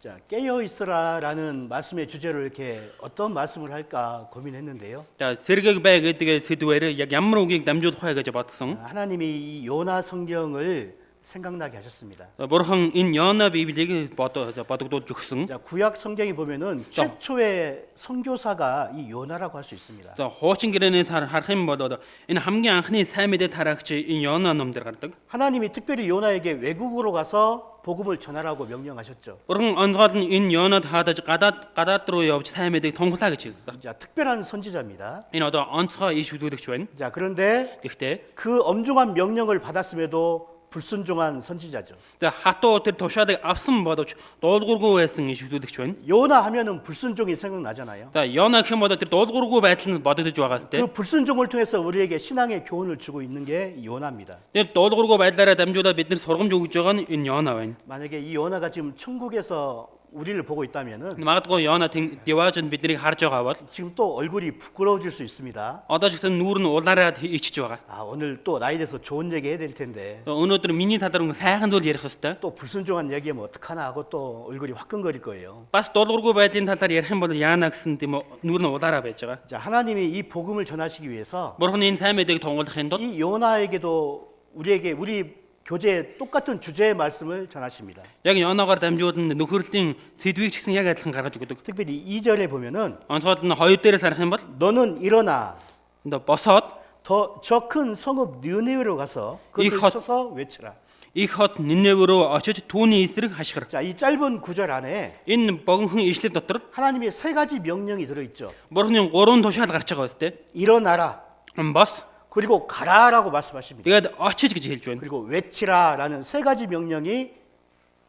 자, 깨어 있으라라는 말씀의 주제로 이렇게 어떤 말씀을 할까 고민했는데요. За сэргийг бай гэдэг сэдвээр яг ямар үгийг дамжуулах вэ гэж бодсон. 하나님이 이 요나 성경을 생각나게 하셨습니다. Бурхан энэ Йона Библийг бодогдуулж өгсөн. 자, 구약 성경에 보면은 최초의 선교사가 이 요나라고 할 수 있습니다. За хуучин гэрээнээс харах юм бол энэ хамгийн анхны сайн мэдээ тараагч энэ Йона ном дээр гардаг. 하나님이 특별히 요나에게 외국으로 가서 복음을 전하라고 명령하셨죠. Бурхан онцгой нь энэ Йонад хаадаж гадаад руу явж сайн мэдээг тунгалаа гэж хэлсэн. 자, 특별한 선지자입니다. Энэ одоо онцгой иш үлгэрэгч байна. 자, 그런데 Гэхдээ 그 엄중한 명령을 받았음에도 불순종한 선지자죠. Тэгээ хатуу тэр тушаалыг авсан боловч дуулуургүй байсан иш үзүүлэгч байна. 요나 하면은 불순종이 생각나잖아요. За Йона гэх юм бол тэр дуулуургүй байдал нь бодогдож байгаа сте. 그 불순종을 통해서 우리에게 신앙의 교훈을 주고 있는 게 요나입니다. Тэр дуулуургүй байдлаараа дамжуулаад бид нар сургамж өгж байгаа нь энэ Йона байна. 만약에 이 요나가 지금 천국에서 우리를 보고 있다면은 Магадгүй Йона диваажнд биднийг харж байгаа бол 지금 또 얼굴이 부끄러워질 수 있습니다. одоо ч гэсэн нүүр нь улаараад ичж байгаа. 아, 오늘 또 나에 대해서 좋은 얘기 해야 될 텐데 Өнөөдөр миний талаар сайхан зүйл ярих хэвээр. 또 불순종한 얘기하면 어떡하나 하고 또 얼굴이 화끈거릴 거예요. Бас дуулуургүй байдлын талаар ярих юм бол яана гэсэн тийм нүүр нь улаараа байж байгаа. 자, 하나님이 이 복음을 전하시기 위해서 Бурхан энэ сайн мэдээг тунгалахын тулд 이 요나에게도 우리에게 우리 교재 똑같은 주제의 말씀을 전하십니다. яг Йоноогоор дамжуулан нөхөрлийн сэдвийг ч гэсэн яг адилхан гаргаж өгдөг. 특별히 2절에 보면은 Онцгой нь 2 дээрээс харах юм бол 너는 일어나 босоод 저 큰 성읍 느네웨로 가서 이 그것을 헛- 쳐서 외치라. их хот Ниневрөө очиж түүний эсрэг хашгир. 자, 이 짧은 구절 안에 Энэ богинохон ишлэл дотор 하나님의 세 가지 명령이 들어 있죠. Бурхны 3 тушаал гарч байгаа үстэй. 일어나라. Бос 그리고 가라라고 말씀하십니다. тэгээд очиж гэж хэлж байна. 그리고 외치라라는 세 가지 명령이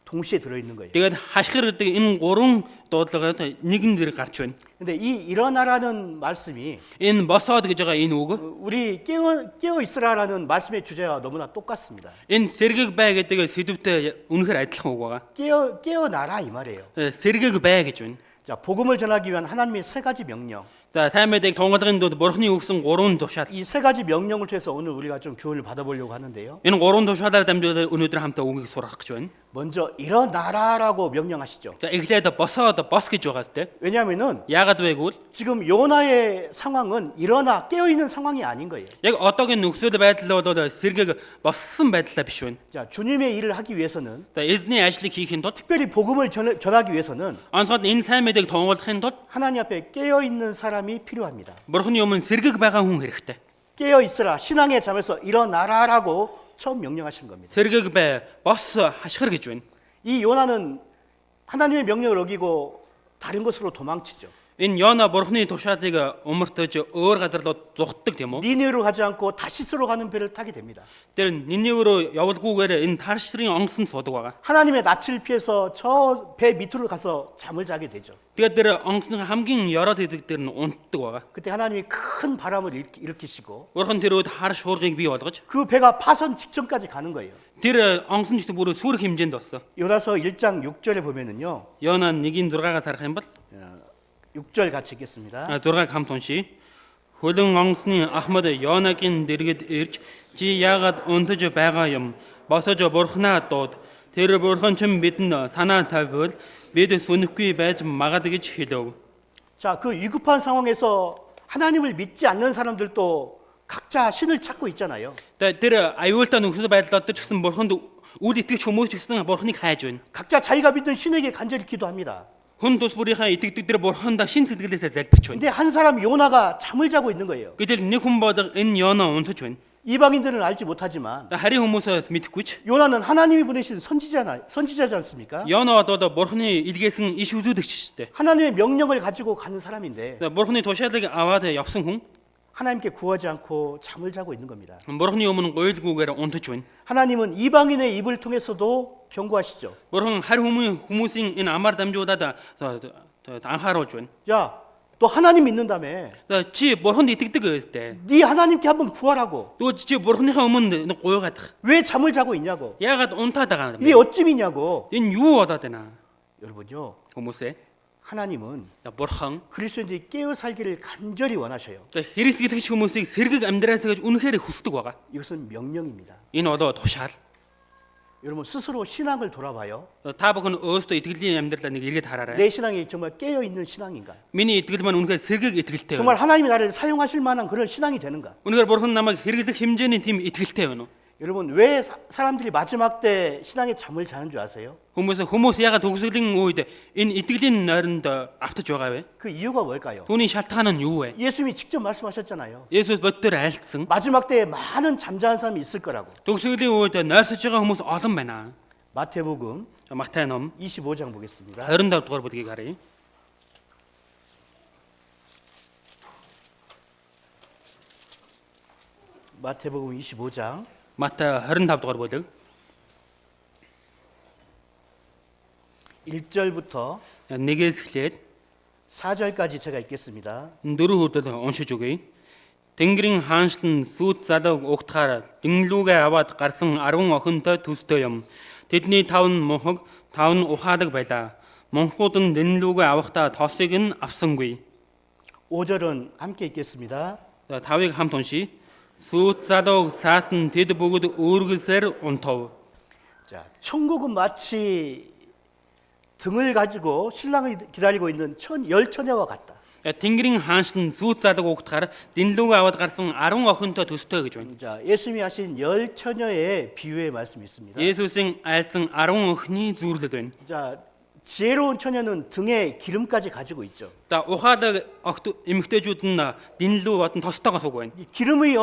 동시에 들어 있는 거예요. Тэгээд хашгир гэдэг энэ 3 дуудлагад нэгэн дээр гарч байна. 근데 이 일어나라는 말씀이 Энэ босоод гэж байгаа энэ үг 우리 깨어 있으라라는 말씀의 주제와 너무나 똑같습니다. энэ сэргэг бай гэдэг сэдвтэй үнэхээр адилхан үг байгаа. 깨어나라 이 말이에요. Сэргэг бай гэж байна. 자, 복음을 전하기 위한 하나님의 세 가지 명령. За сайн мэдээг тунгалгын дунд Бурхны өгсөн 3 тушаал. 이 세 가지 명령을 통해서 오늘 우리가 좀 교훈을 받아보려고 하는데요. Энэ 3 тушаалаар дамжуулаад өнөөдөр хамтаа үгийг сурах гэж байна. 먼저 일어나라라고 명령하시죠. За эхлээд босоод бос гэж байгаа сте. 왜냐하면은 Яагаад вэ гэвэл 지금 요나의 상황은 일어나 깨어 있는 상황이 아닌 거예요. яг одоогийн нөхцөл байдал бол сэргэг боссон байдлаа биш байна. 자, 주님의 일을 하기 위해서는 За эзний ажлыг хийхин тулд 특별히 복음을 전하기 위해서는 онцгой энэ сайн мэдээг тунгалахын тулд 하나님 앞에 깨어 있는 사람이 필요합니다. Бурхны өмнө сэргэг байгаа хүн хэрэгтэй. 깨어 있으라 신앙의 잠에서 일어나라라고 처음 명령하신 겁니다. Сэргэг бай, бос хашгир гэж байна. 이 요나는 하나님의 명령을 어기고 다른 곳으로 도망치죠. Энэ Йона Бурхны тушаалыг умартаж өөр газар руу зүхтдэг тийм үү? 니느웨로 가지 않고 다시스로 가는 배를 타게 됩니다. Тэр Ниневрөө явуулгүйгээр энэ Таршрын онгоцонд суудаг байгаа. 하나님의 낯을 피해서 저 배 밑으로 가서 잠을 자게 되죠. Тэгээд тэр онгоцны хамгийн 열оод идэг дээр нь унтдаг байгаа. 그때 하나님이 큰 바람을 일으키시고 Бурхан тэр үед хар шуургыг бий болгож 그 배가 파선 직전까지 가는 거예요. тэр онгоцон ч бүр сүрх хэмжээнд болсон. 요나서 1장 6절에 보면은요. Йона 1:6-аас харах юм бол 6절 같이 읽겠습니다. 6-ыг хамт уншия. Хөлөн онгоцны Ахмад Йонагийн дэргэд ирж чи яагаад унтаж байгаа юм? Босож Бурхнаа дууд. Тэр Бурхан ч бидэнд санаа тавьвал бид сүнхгүй байж магад гэж хэлв. 자, 그 위급한 상황에서 하나님을 믿지 않는 사람들도 각자 신을 찾고 있잖아요. Тэр аюултай нөхцөл байдал дотор ч гэсэн Бурханд үл итгэж хүмүүс ч гэсэн Бурханыг хайж байна. 각자 자기가 믿는 신에게 간절히 기도합니다. Хүн тус бүрийнхаа итгэдэг тэр Бурханд шин сэтгэлээсээ залбирч байна. 근데 한 사람 요나가 잠을 자고 있는 거예요. Гэтэл нэг хүн бодог энэ Йона унтаж байна. 이방인들은 알지 못하지만 Харин хүмүүсээс мэдэхгүй ч 요나는 하나님이 보내신 선지자지 않습니까? Йона одоо Бурханы илгээсэн иш үзүүлэгч шүү дээ. 하나님의 명령을 가지고 가는 사람인데 Бурханы тушаалыг аваад явсан хүн 하나님께 구하지 않고 잠을 자고 있는 겁니다. Бурханы өмнө гойлгүйгээр унтаж байна. 하나님은 이방인의 입을 통해서도 경고하시죠. Бурхан харь хүмүүсийн энэ амар дамжуулаад анхааруулж байна. 야, 너 하나님 믿는다며. Чи Бурханд итгэдэг гэжтэй. 네 하나님께 한번 구하라고. Тэгвэл чи Бурханыхаа өмнө гуйгаадах. 왜 잠을 자고 있냐고. Яагаад унтаад байгаа юм 이게 бэ? 어찌미냐고. Энэ юу болоод байна? 여러분요, Хүмүүсээ. 하나님은 Бурхан 그리스도인들이 깨어 살기를 간절히 원하셔요. Христ итгэж хүмүүсийг сэргэг амьдраасаа гэж үнэхээр хүсдэг байгаа. 이것은 명령입니다. Энэ одоо тушаал. 여러분 스스로 신앙을 돌아봐요. Та бүхэн өөрсдөө итгэлийн амьдралаа нэг эргээд хараарай. 내 신앙이 정말 깨어 있는 신앙인가? Миний итгэл маань үнэхээр сэргэг итгэлтэй 정말 байна. 하나님이 나를 사용하실 만한 그런 신앙이 되는가? Үнэхээр Бурхан намайг хэрэглэх хэмжээний тийм итгэлтэй байна уу? 여러분 왜 사람들이 마지막 때 신앙에 잠을 자는 줄 아세요? Хүмүүс ягаад төгсгөлийн үед энэ итгэлийн нойронд автаж байгаа вэ? 그 이유가 뭘까요? Түүний шалтгаан нь юу вэ? 예수님이 직접 말씀하셨잖아요. Есүс бодтоор айлтсан. 마지막 때에 많은 잠자는 사람이 있을 거라고. Төгсгөлийн үед нойрсож байгаа хүмүүс олон байна. 마태복음 Матай ном 25장 보겠습니다. 25 дугаар бүлгийг харъя. 마태복음 25장 Матай 25 дугаар бүлэг 1절부터 1-ээс эхлээд 4절까지 제가 읽겠습니다. 4 хүртэл уншиж өгье. Тэнгэрийн хаанчлан сүйт залууг угтахаар дэнглүүгээ аваад гарсан 10 охинтой төстэй юм. Тэдний 5 нь мунхаг, 5 нь ухаалаг байлаа. Мунхууд нь дэнглүүгээ авахдаа тосыг нь авсангүй. 5절은 함께 읽겠습니다. За 5-ыг хамт уншийе. Сүйт залууг саасан тэд бүгд өөргөлсээр унтов. 자, 천국은 마치 등을 가지고 신랑을 기다리고 있는 열 처녀와 같다. Тэнгэрийн хаанчлан сүйт залууг угтахаар дэнглүүгээ аваад гарсан 10 охинтой төстэй гэж байна. 자, 예수님이 하신 열 처녀의 비유의 말씀이 있습니다. Есүсийн айлцсан 10 охины зүйрлэл байна. 자, 지혜로운 처녀는 등에 기름까지 가지고 있죠. За ухаалаг огт эмэгтэйчүүд нь дэнлүү батан тостойгоо сууг байна. 이 기름이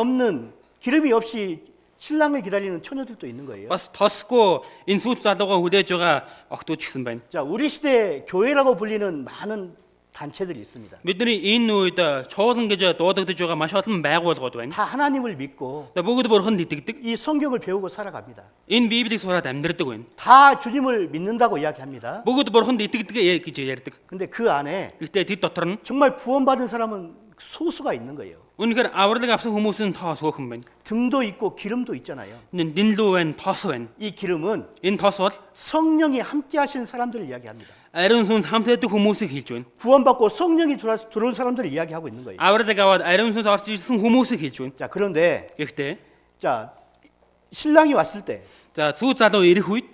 없이 신랑을 기다리는 처녀들도 있는 거예요. Бас тосгүй энэ сүйт залуугаа хүлээж байгаа охтууд ч гэсэн байна. 자, 우리 시대 교회라고 불리는 많은 단체들이 있습니다. Бидний энэ үед чуулган гэж дуудагдж байгаа маш олон байгууллагууд байна. 다 하나님을 믿고 Бүгд бурханд итгэдэг. 이 성경을 배우고 살아갑니다. Энэ Библийг сураад амьдрдаг байна. 다 주님을 믿는다고 이야기합니다. Бүгд бурханд итгэдэг гэж ярьдаг. 근데 그 안에 Гэхдээ тэд дотор нь 정말 구원받은 사람은 소수가 있는 거예요. үнэхээр авралыг авсан хүмүүсийн тоо сөөхөн байна. 등도 있고 기름도 있잖아요. Дэнлүү байна, тос байна. 이 기름은 Энэ тос бол 성령이 함께 하신 사람들을 이야기합니다. ариун сүнс хамт байдаг хүмүүсийг хэлж байна. 구원받고 성령이 들어온 사람들을 이야기하고 있는 거예요. Авралыг аваад ариун сүнс орж ирсэн хүмүүсийг хэлж байна. 자, 그런데 Гэхдээ 자, 신랑이 왔을 때 이 за зүү залуу ирэх үед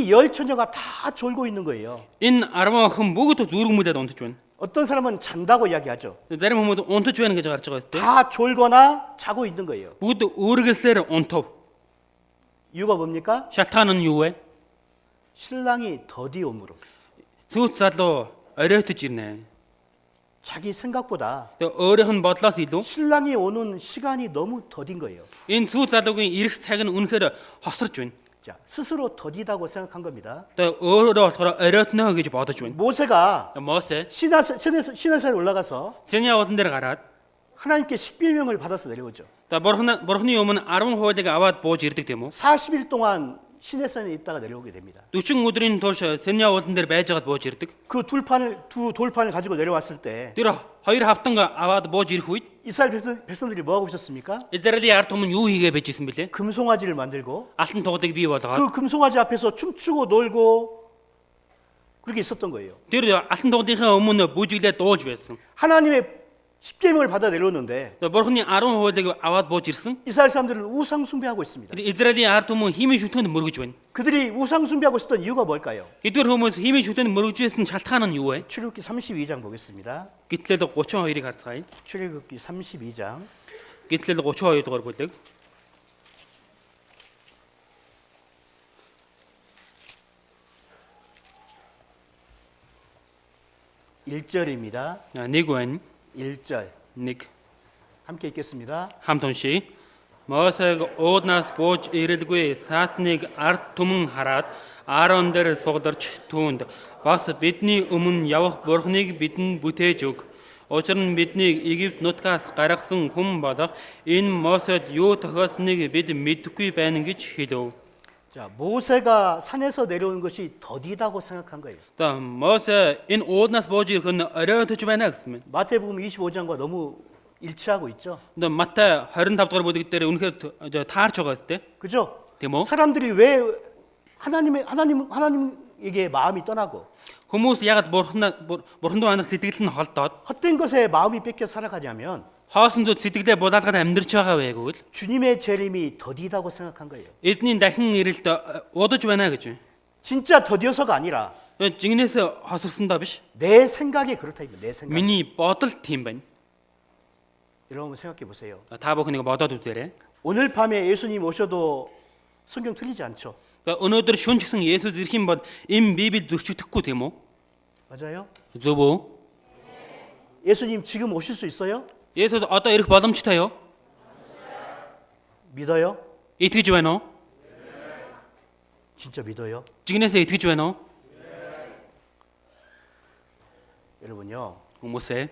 열 처녀가 다 졸고 있는 거예요. энэ 10 охин бүгд зүргмүлээд унтж байна. 어떤 사람은 잔다고 이야기하죠. Зарим хүмүүс унтж байна гэж гарч байгаа өстэй. 다 졸거나 자고 있는 거예요. Бүгд өөргөлсээр унтав. 이유가 뭡니까? Шалтгаан нь юу вэ? 신랑이 더디옴으로. Сүүт залуу оройтож ирнэ. 자기 생각보다 Тэгээ өөрийнх нь бодлоос илүү 신랑이 오는 시간이 너무 더딘 거예요. энэ сүүт залуугийн ирэх цаг нь үнэхээр хосорч байна. 자, 스스로 더디다고 생각한 겁니다. Тэгээ өөрөө болохоор оройтно гэж бодож байна. 모세가 Мосе 시내산에 올라가서 Синий уулан дээр гараад 하나님께 식비명을 받아서 내려오죠. бурхны өмнө 10 хуулийг аваад бууж ирдэг тийм үү? 40일 동안 시내산에 있다가 내려오게 됩니다. 40 өдрийн турш Синий уулан дээр байж байгаад бууж ирдэг. 그 두 돌판을 가지고 내려왔을 때 Тэр хоёр хавтан аваад бууж ирэх үед 이스라엘 백성들이 뭐 하고 있었습니까? Израилийн ард түмэн юу хийгээ байжсэн бэлээ? 금송아지를 만들고 Алтан тугадыг бий болгоод 그 금송아지 앞에서 춤추고 놀고 그렇게 있었던 거예요. тэр алтан тугадынхаа өмнө бүжиглээ дууж байсан. 하나님의 십계명을 받아 내려오는데 Бурхны 10 хуулийг аваад бууж ирсэн. 이스라엘 사람들은 우상 숭배하고 있습니다. Израилийн ард түмэн химийн шүтэнд мөргөж байна. 그들이 우상 숭배하고 있었던 이유가 뭘까요? Эдгээр хүмүүс химийн шүтэнд мөргөж байсан шалтгаан нь юу вэ? 출애굽기 32장 보겠습니다. Гитлэл 32-ыг харцгаая. 출애굽기 32장 Гитлэл 32 дугаар бүлэг. 1절입니다. Нэг байна. 1절 Нэг 함께 읽겠습니다. хамт уншия. Мосег ууднаас бууж ирэлгүй саасныг ард түмэн хараад Аарон дээр сугаларч түүнд бас бидний өмнө явах Бурхныг бидэнд бүтээж өг. Учир нь биднийг Египт нутгаас гаргасан хүн болох энэ Мосед юу тохиолсныг бид мэдэхгүй байна гэж хэлв. 자, 모세가 산에서 내려오는 것이 더디다고 생각한 거예요. За Мосе энэ ууднаас бууж ирэх нь оройтож байна гэсэн мэт. 마태복음 25장과 너무 일치하고 있죠. 근데 Матай 25 дугаар бүлэг дээр үнэхээр таарч байгаа үстэй. 그죠? Тийм үү? 사람들이 왜 하나님에게 마음이 떠나고 Хүмүүс ягаад бурханд хандах сэтгэл нь холдоод 헛된 것에 마음이 뺏겨 살아가냐면 хоосон зүд сэтгэлээ булаалгаад амьдрч байгаа вэ гэвэл 주님의 재림이 더디다고 생각한 거예요. эдний дахин ирэлт удаж байна гэж байна. 진짜 더디어서가 아니라 Жигнээс хосорсондоо биш. 내 생각이 그렇다 이거 내 생각. Миний бодол тийм байна. 여러분 생각해 보세요. Та бүхэн нэг бодоод үзээрэй. 오늘 밤에 예수님 오셔도 성경 틀리지 않죠? Өнөөдөр шүн ч гэсэн Есүс ирэх юм бол энэ Библи зөрчигдөхгүй тийм үү? 맞아요? Зөв үү? 예수님 지금 오실 수 있어요? Есүс одоо ирэх боломжтой юу? 믿어요? Итгэж байна уу? 진짜 믿어요? Жигнээсээ итгэж байна уу? 여러분요. Хүмүүсээ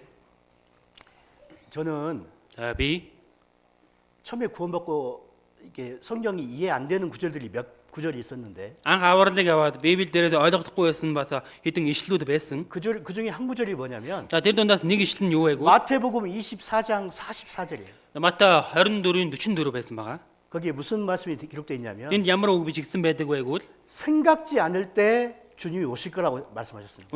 저는 би 처음에 구원받고 이게 성경이 이해 안 되는 구절들이 몇 구절이 있었는데 Анх авралыг аваад Библи дээрээс ойлгохгүй байсан бас хэдэн ишлүүд байсан. 그 중에 한 구절이 뭐냐면 За тэр дундаас нэг ишлэл нь юу вэ гэвэл 마태복음 24장 44절이에요. Матай 24-ийн 44 байсан байгаа. 거기에 무슨 말씀이 기록되어 있냐면 Тэнд ямар үг бичигдсэн байдаг вэ гэвэл 생각지 않을 때 주님이 오실 거라고 말씀하셨습니다.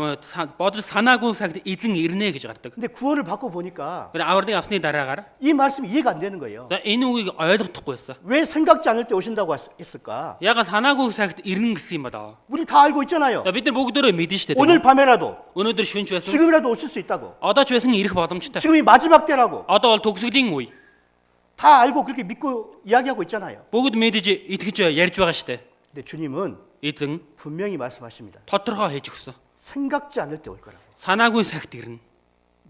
бодож санаагүй цагт эзэн ирнэ гэж гардаг. 근데 구원을 받고 보니까 Тэр авралыг авсны дараагаар 이 말씀이 이해가 안 되는 거예요. за энэ үгийг ойлгохдохгүй байсан. 왜 생각지 않을 때 오신다고 했을까? Яга санаагүй цагт ирнэ гэсэн юм ба даа. 우리 다 알고 있잖아요. Бид нар бүгдөө мэдэн штэ. 오늘 밤에라도 Өнөөдөр шөнч байсан. 지금이라도 오실 수 있다고. Одоо ч байсан ирэх боломжтой. 지금이 마지막 때라고 Одоо бол төгсгөлийн үе. 다 알고 그렇게 믿고 이야기하고 있잖아요. Бүгд мэдэж итгэж ярьж байгаа штэ. 근데 주님은 Эзэн 분명히 말씀하십니다. тодорхой хийж өгсөн. 생각지 않을 때 올 거라고. Санаагүй цагт ирнэ.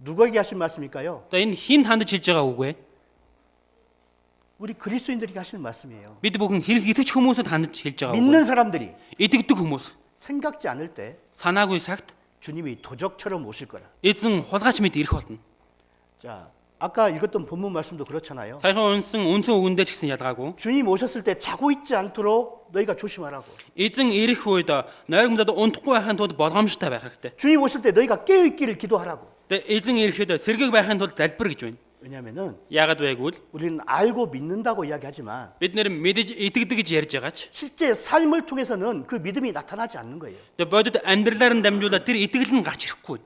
누구에게 하신 말씀일까요? За энэ хин хандж хэлж байгаа үг вэ? 우리 그리스도인들에게 하시는 말씀이에요. Бид бүхэн Христ итгэж хүмүүсэд хандж хэлж байгаа үг. 믿는 사람들이 Итгэдэг хүмүүс 생각지 않을 때 санаагүй цагт 주님이 도적처럼 오실 거라. эзэн хулгайч мэд ирэх болно. 자, 아까 읽었던 본문 말씀도 그렇잖아요. Саяхан унсан үндсэн үгэндээ ч гэсэн ялгаагүй. 주님 오셨을 때 자고 있지 않도록 너희가 조심하라고. Эзэн ирэх үед нойрмодод унтахгүй байхын тулд болгоомжтой байх хэрэгтэй. 주님 오실 때 너희가 깨어 있기를 기도하라고. Тэгээ эзэн ирэхэд сэргийг байхын тулд залбир гэж байна. 왜냐하면은 Яагаад вэ гэвэл 우리는 알고 믿는다고 이야기하지만 бид нэр мэдэж итгэдэг гэж ярьж байгаач. 실제 삶을 통해서는 그 믿음이 나타나지 않는 거예요. Тэгээ бодит амьдралаар нь дамжуулаад тэр итгэл нь гарч ирэхгүй.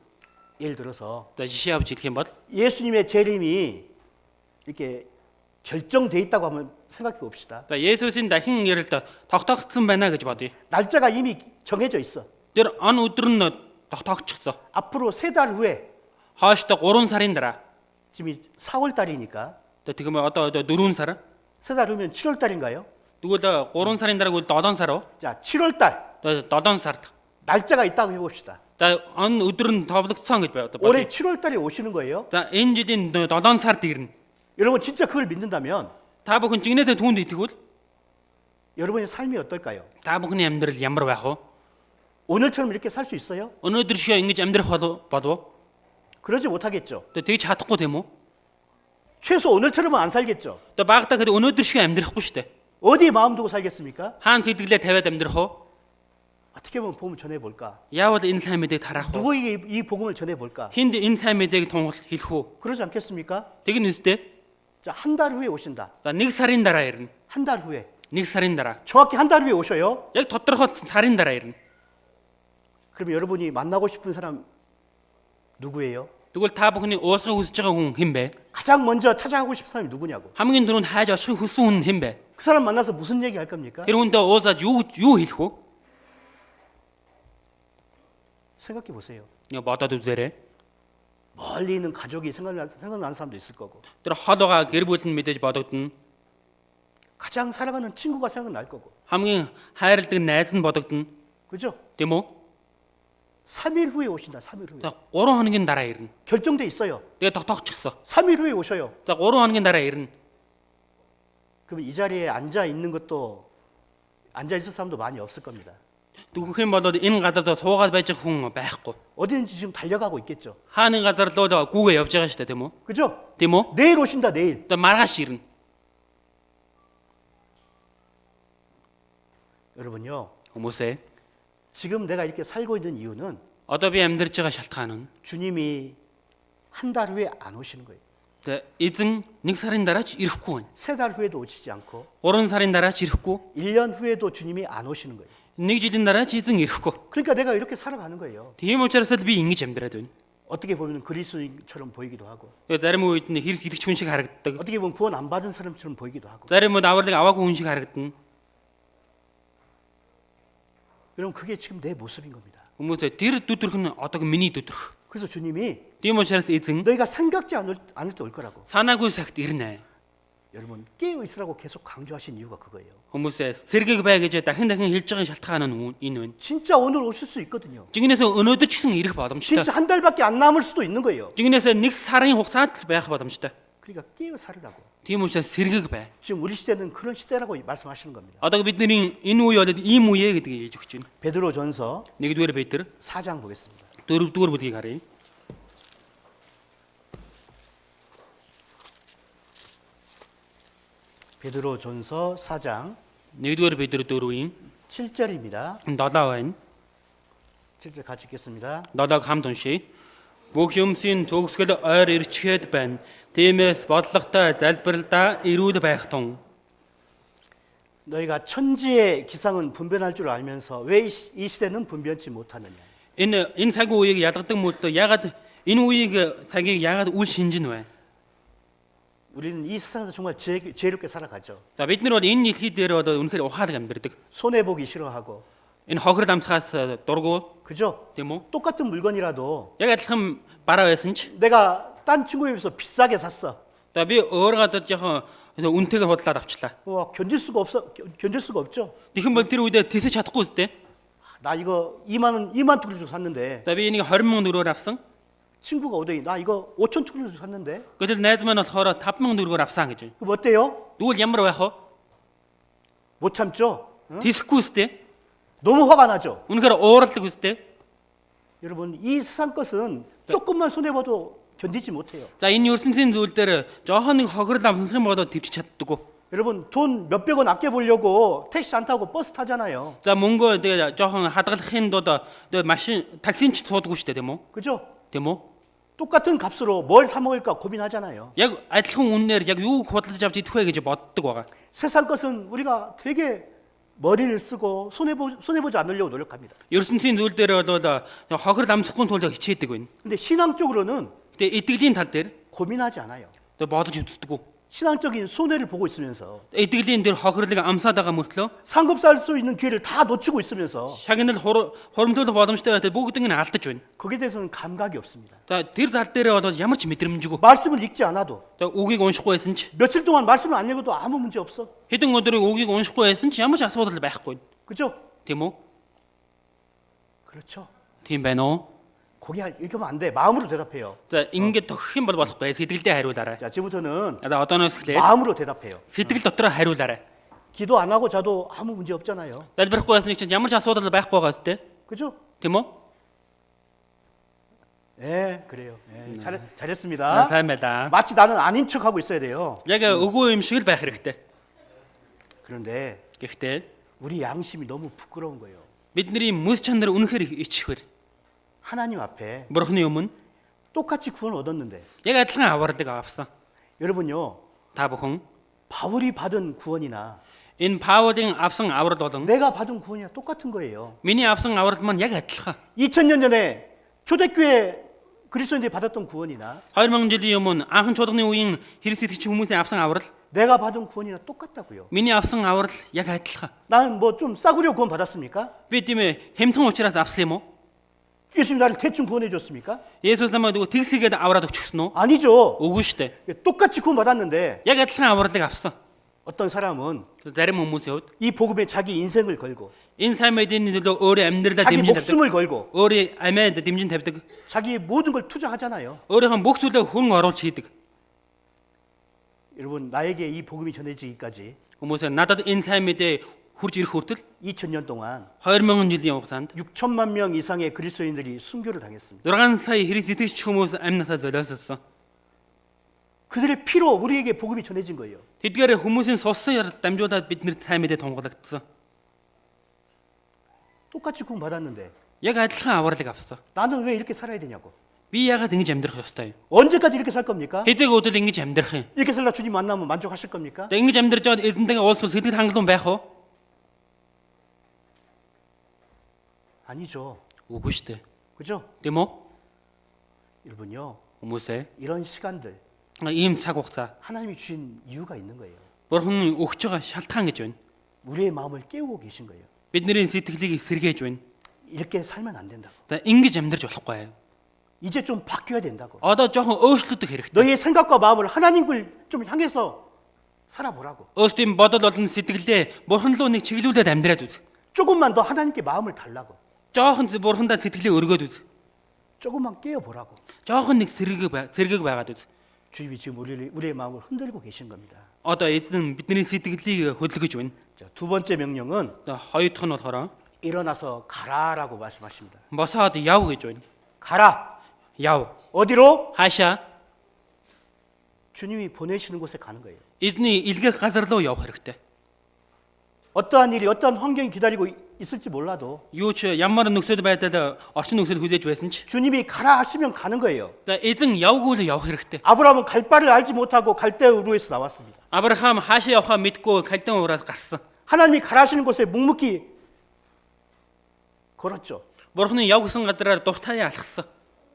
예를 들어서 За жишээ авч хэлэх юм бол 예수님의 재림이 이렇게 결정돼 있다고 한번 생각해 봅시다. за Есүсийн дахин ирэлт тогтоогдсон байна гэж бодъё. 날짜가 이미 정해져 있어. Тэр он өдөр нь тогтоогдчихсон. 앞으로 3달 후에 Хойштой 3 сарын дараа. 지금 4월 달이니까 Тэгээ одоо 4 сар. 3달 후면 7월 달인가요? Тэгвэл 3 сарын дараа бол 7 сар. 자, 7월 달 7 сард. 날짜가 있다고 해봅시다. За он өдөр нь товлогдсон гэж бодъё. 올해 7월 달에 오시는 거예요. За энэ жилийн 7 сард ирнэ. 여러분 진짜 그걸 믿는다면 Та бүхэн жигнэсээ түүнд итгэвэл 여러분의 삶이 어떨까요? та бүхний амьдрал ямар байх вэ? 오늘처럼 이렇게 살 수 있어요? Өнөөдөр шиг ингэж амьдрах болов? 그러지 못하겠죠. Тэгж чадахгүй тийм үү? 최소 오늘처럼은 안 살겠죠. Тэгээ багтаа хэд өнөөдөр шиг амьдрахгүй шүү дээ. 어디에 마음 두고 살겠습니까? Хаан сэтгэлээ тавиад амьдрах уу? 어떻게 보면 복음을 전해볼까? Яавал энэ сайн мэдээг тарах уу? 누구에게 이 복음을 전해볼까? Хинд энэ сайн мэдээг тунхал хэлэх үү? 그러지 않겠습니까? Тэгнэ үстэй. 자, 한 달 후에 오신다. За 1 сарын дараа ирнэ. 한 달 후에. 1 сарын дараа. 정확히 한 달 후에 오셔요. Яг тодорхой сарын дараа ирнэ. 그럼 여러분이 만나고 싶은 사람 누구예요? Тэгвэл та бүхний уусгах хүсэж байгаа хүн хэн бэ? 가장 먼저 찾아가고 싶은 사람이 누구냐고. Хамгийн түрүүнд хайж очих хүссэн хүн хэн бэ? 그 사람 만나서 무슨 얘기 할 겁니까? Тэр хүнтэй уулзаад юу хэлэх вэ? 생각해 보세요. Бодоод үзээрэй. 멀리 있는 가족이 생각나는 사람도 있을 거고 Тэр хол байгаа гэр бүл нь мэдээж бодогдно. 가장 사랑하는 친구가 생각날 거고 Хамгийн хайрладаг найз нь бодогдно. 그죠? Тийм үү? 3일 후에 오신다. 3일 후에. За 3 хоногийн дараа ирнэ. 결정돼 있어요. Тэгээ тогтоогчихсон. 3일 후에 오셔요. За 3 хоногийн дараа ирнэ. 그럼 이 자리에 앉아 있는 것도 앉아 있을 사람도 많이 없을 겁니다. Тэгэх юм бол энэ газарт суугаад байж байгаа хүн байхгүй. 어디든지 지금 달려가고 있겠죠. Хааны газар руу гүүгээ явж байгаа шүү дээ, тийм үү? 그죠? Тийм үү? 내일 오신다. 내일. Тэгээ маргааш ирнэ. 여러분요. Хүмүүсээ 지금 내가 이렇게 살고 있는 이유는 одоо би амьдарч байгаа шалтгаан нь 주님이 한 달 후에 안 오시는 거예요. тэгээ эзэн 1 сарын дараа ч ирэхгүй байна. 3달 후에도 오시지 않고 3 сарын дараа ч ирэхгүй. 1년 후에도 주님이 안 오시는 거예요. 1 жилийн дараа ч эзэн ирэхгүй. 그러니까 내가 이렇게 살아가는 거예요. Тийм учраас л би ингэж амьдраад байна. 어떻게 보면 그리스도인처럼 보이기도 하고 Тэгээ зарим үед нь Христ итгэж хүн шиг харагддаг. 어떻게 보면 구원 안 받은 사람처럼 보이기도 하고 Зарим үед авралыг аваагүй хүн шиг харагдана. 여러분 그게 지금 내 모습인 겁니다. Хүмүүсээ тэр дүрх нь одоогийн миний дүрх. 그래서 주님이 Тийм учраас эзэн 너희가 생각지 않을 때 올 거라고. санаагүй цагт ирнэ. 여러분 깨어 있으라고 계속 강조하신 이유가 그거예요. Хүмүүсээ сэргийг бай гэж дахин хэлж байгаа шалтгаан нь энэ байна. 진짜 오늘 오실 수 있거든요. Жигнэсээ өнөөдөр ч гэсэн ирэх боломжтой. 진짜 한 달밖에 안 남을 수도 있는 거예요. Жигнэсээ 1 сарын хугацаанд л байх боломжтой. 그러니까 깨어 살으라고. Тийм учраас сэргийг бай. 지금 우리 시대는 그런 시대라고 말씀하시는 겁니다. Одоо бидний энэ үе бол ийм үе гэдгийг хэлж өгч байна. 베드로전서 1-р Петр 4장 보겠습니다. 4-р бүлгийг харъя. 베드로전서 4장 1-р Петр 4-ийн 7절입니다. 7 байна. 7절 같이 읽겠습니다. 7-г хамт уншия. Бүх юмсийн төгсгөл ойр ирчгээд байна. Тиймээс бодлоготой залбиралдаа эрүүл байх тун. 너희가 천지의 기상은 분변할 줄 알면서 왜 이 시대는 분변치 못하느냐. Энэ цаг үеийг ялгадаг мөртөө ягаад энэ үеийг цагийг ягаад үл шинжин вэ? 우리는 이 세상에서 정말 지혜롭게 살아가죠. За бид нар бол энэ дэлхий дээр бол үнэхээр ухаалаг амьдардаг. 손해 보기 싫어하고, Энэ хохирол амсгаас дургу 그죠? тийм үү? 똑같은 물건이라도 Яг адилхан бараа байсан ч 내가 딴 친구에 비해서 비싸게 샀어. за би өөргөө жоохон үнэтэйгээр худлаад авчлаа. 견딜 수가 없죠. Тэгэх бол тэр үедээ тэсэж чадахгүй үстэй. 나 이거 2만 투를 주고 샀는데 За би энийг 20,000 төгрөгөөр авсан. 친구가 오더니 나 이거 5천 투를 주고 샀는데 Гэтэл найз маань болохоор 5,000 төгрөгөөр авсан гэж байна. 그럼 어때요? Тэгвэл ямар байх вэ? 못 참죠. Тэсэхгүй үстэй. 너무 화가 나죠. Үнэхээр ууралдаг үстэй. 여러분 이 세상 것은 조금만 손해 봐도 견디지 못해요. За энэ ертөнцийн зүйл дээр жоохон нэг хохирол амсах юм бол төвч чаддаггүй. 여러분 돈 몇백 원 아껴 보려고 택시 안 타고 버스 타잖아요. За мөнгөө тэгээ жоохон хадгалахын тулд тэгээ машин таксинч суудаггүй шүү дээ тийм үү? 그죠? Тийм үү? 똑같은 값으로 뭘 사 먹을까 고민하잖아요. Яг адилхан үнээр яг юу худалдаж авч идэх вэ гэж боддог байгаа. 세상 것은 우리가 되게 머리를 쓰고 손해 보지 않으려고 노력합니다. ертөнцийн зүйл дээр бол хохирол амсахгүй тулд хичээдэг байна. 근데 신앙 쪽으로는 Тэгээ итгэлийн тал дээр 고민하지 않아요. тэгээ бодож үздэг. 신앙적인 손해를 보고 있으면서 Итгэлийн дээр хохирлыг амсаад байгаа мөртлөө 상급살 수 있는 기회를 다 놓치고 있으면서 шагнал хуримтлуулах боломжтой байдаг бүгдийг нь алдаж байна. 거기에 대해서는 감각이 없습니다. За тэр зал дээр бол ямар ч мэдрэмжгүй. 말씀을 읽지 않아도 За үгийг уншихгүй байсан ч 며칠 동안 말씀을 안 읽어도 아무 문제 없어. хэдэн өдрийг үгийг уншихгүй байсан ч ямар ч асуудал байхгүй. 그죠? Тийм үү? 그렇죠. Тийм байна уу? 거기 읽으면 안 돼. 마음으로 대답해요. За ингээд тохих юм бол болохгүй. Сэтгэлдээ хариулаарай. 자, 지금부터는 За одооноос эхлээд 마음으로 대답해요. сэтгэл дотроо хариулаарай. 기도 안 하고 자도 아무 문제 없잖아요. Залбирахгүй байсныг чинь ямар ч асуудал байхгүй байгаа зү? 그죠? Тийм үү? 예, 그래요. 예, 잘했습니다. сайн байлаа. 마치 나는 아닌 척하고 있어야 돼요. Яг өгөө юм шиг л байх хэрэгтэй. 그런데 Гэхдээ 우리 양심이 너무 부끄러운 거예요. бидний мэс чанар үнэхээр ичхвэр. 하나님 앞에 Бурхны өмнө 똑같이 구원 얻었는데 яг адилхан авралыг авсан. 여러분요, Та бүхэн 바울이 받은 구원이나 энэ Паулын авсан аврал болон 내가 받은 구원이나 똑같은 거예요. миний авсан аврал маань яг адилхан. 2000년 전에 초대교회 그리스도인들이 받았던 구원이나 2000 жилийн өмнө анхан чуулганы үеийн христиан хүмүүсийн авсан аврал 내가 받은 구원이나 똑같다고요. миний авсан аврал яг адилхан. 나는 뭐 좀 싸구려 구원 받았습니까? Би тийм ээ хэмтэн учраас авсан юм уу? 예수님 나를 대충 구원해 줬습니까? Есүс намайг нөгөө тэгсгээд аваад өгчихсөн үү? 아니죠. Үгүй шүү дээ. 똑같이 구원 받았는데 Яг адилхан авралыг авсан. 어떤 사람은 Зарим хүмүүсийн хувьд 이 복음에 자기 인생을 걸고 энэ сайн мэдээний төлөө өөрийн амьдралаа 자기 дэмжин тавьдаг. 목숨을 걸고 Өөрийн амиад дэмжин тавьдаг. 자기 모든 걸 투자하잖아요. Өөрийнхөө бүх зүйлээ хүн оруулж хийдэг. 여러분 나에게 이 복음이 전해지기까지 Хүмүүс надад энэ сайн мэдээ хурж ирэх хүртэл 2000년 동안 2000 жилийн хугацаанд 6천만 명 이상의 그리스도인들이 순교를 당했습니다. 6 сая христиан хүмүүс амнасаа золиоссон. 그들의 피로 우리에게 복음이 전해진 거예요. Тэдгээр хүмүүсийн сулсан дамжуулаад биднэрт сайн мэдээ тунгалагдсан. 똑같이 구원 받았는데 Яг адилхан авралыг авсан. 나는 왜 이렇게 살아야 되냐고. Би яагаад ингэж амьдрах ёстой юм? 언제까지 이렇게 살 겁니까? Хэзээ өдөр ингэж амьдрах юм? 이렇게 살다 주님 만나면 만족하실 겁니까? За ингэж амьдрж байгаад эзэнтэйгээ уулзах сэтгэл хангалуун байх уу? 아니죠. Үгүй шүү дээ. 그죠? Тийм үү? 여러분요. Хүмүүсээ 이런 시간들 ийм цаг хугацаа 하나님이 주신 이유가 있는 거예요. Бурхан өгч байгаа шалтгаан гэж байна. 우리의 마음을 깨우고 계신 거예요. Бидний сэтгэлийг сэргээж байна. 이렇게 살면 안 된다고. За ингэж амьдрж болохгүй. 이제 좀 바뀌어야 된다고. Одоо жоохон өөрчлөгдөх хэрэгтэй. 너희의 생각과 마음을 하나님을 좀 향해서 살아보라고. Өөрсдийн бодол болон сэтгэлээ Бурхан руу нэг чиглүүлээд амьдраад үз. 조금만 더 하나님께 마음을 달라고. Жоохон Бурхандаа сэтгэлээ өргөөд үз. 조금만 깨어보라고. Жоохон нэг сэргийг байгаад үз. 주님이 지금 우리의 마음을 흔들고 계신 겁니다. Одоо эзэн бидний сэтгэлийг хөдөлгөж байна. 자, 두 번째 명령은 За хоёр дахь нь болохоор 일어나서 가라라고 말씀하십니다. босоод яв гэж байна. 가라. Яв. 어디로? Хаашаа? 주님이 보내시는 곳에 가는 거예요. Эзний илгээх газар руу явах хэрэгтэй. 어떠한 일이 어떠한 환경이 기다리고 있을지 몰라도 Юу ч ямар нөхцөл байдал орчин нөхцөл хүлээж байсан ч 주님이 가라 하시면 가는 거예요. за эзэн явгүй л явах хэрэгтэй. 아브라함은 갈 바를 알지 못하고 갈대 우르에서 나왔습니다. Авраам хаашаа явахаа мэдгүй Калдын уураас гарсан. 하나님이 가라 하시는 곳에 묵묵히 걸었죠. Бурхны яв гэсэн газараар дуртай алхсан.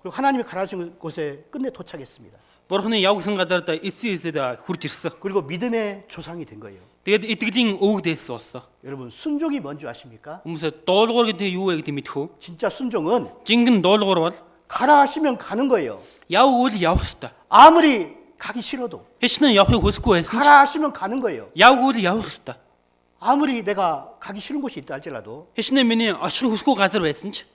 그리고 하나님이 가라 하시는 곳에 끝내 도착했습니다. Бурхны яв гэсэн газарт эцсийн хурж ирсэн. 그리고 믿음의 조상이 된 거예요. Тэгээд итгэлийн өвөг дээсэн болсон. 여러분 순종이 뭔지 아십니까? Хүмүүсээ дуулуур гэдэг юу вэ гэдэг мэдхүү. 진짜 순종은 Жингэн дуулуур бол 가라 하시면 가는 거예요. явгүй л явах ёстой. 아무리 가기 싫어도 Хэчнэн явахыг хүсэхгүй байсан ч 가라 하시면 가는 거예요. явгүй л явах ёстой. 아무리 내가 가기 싫은 곳이 있다 할지라도 Хэчнэн миний очих хүсэхгүй газар байсан ч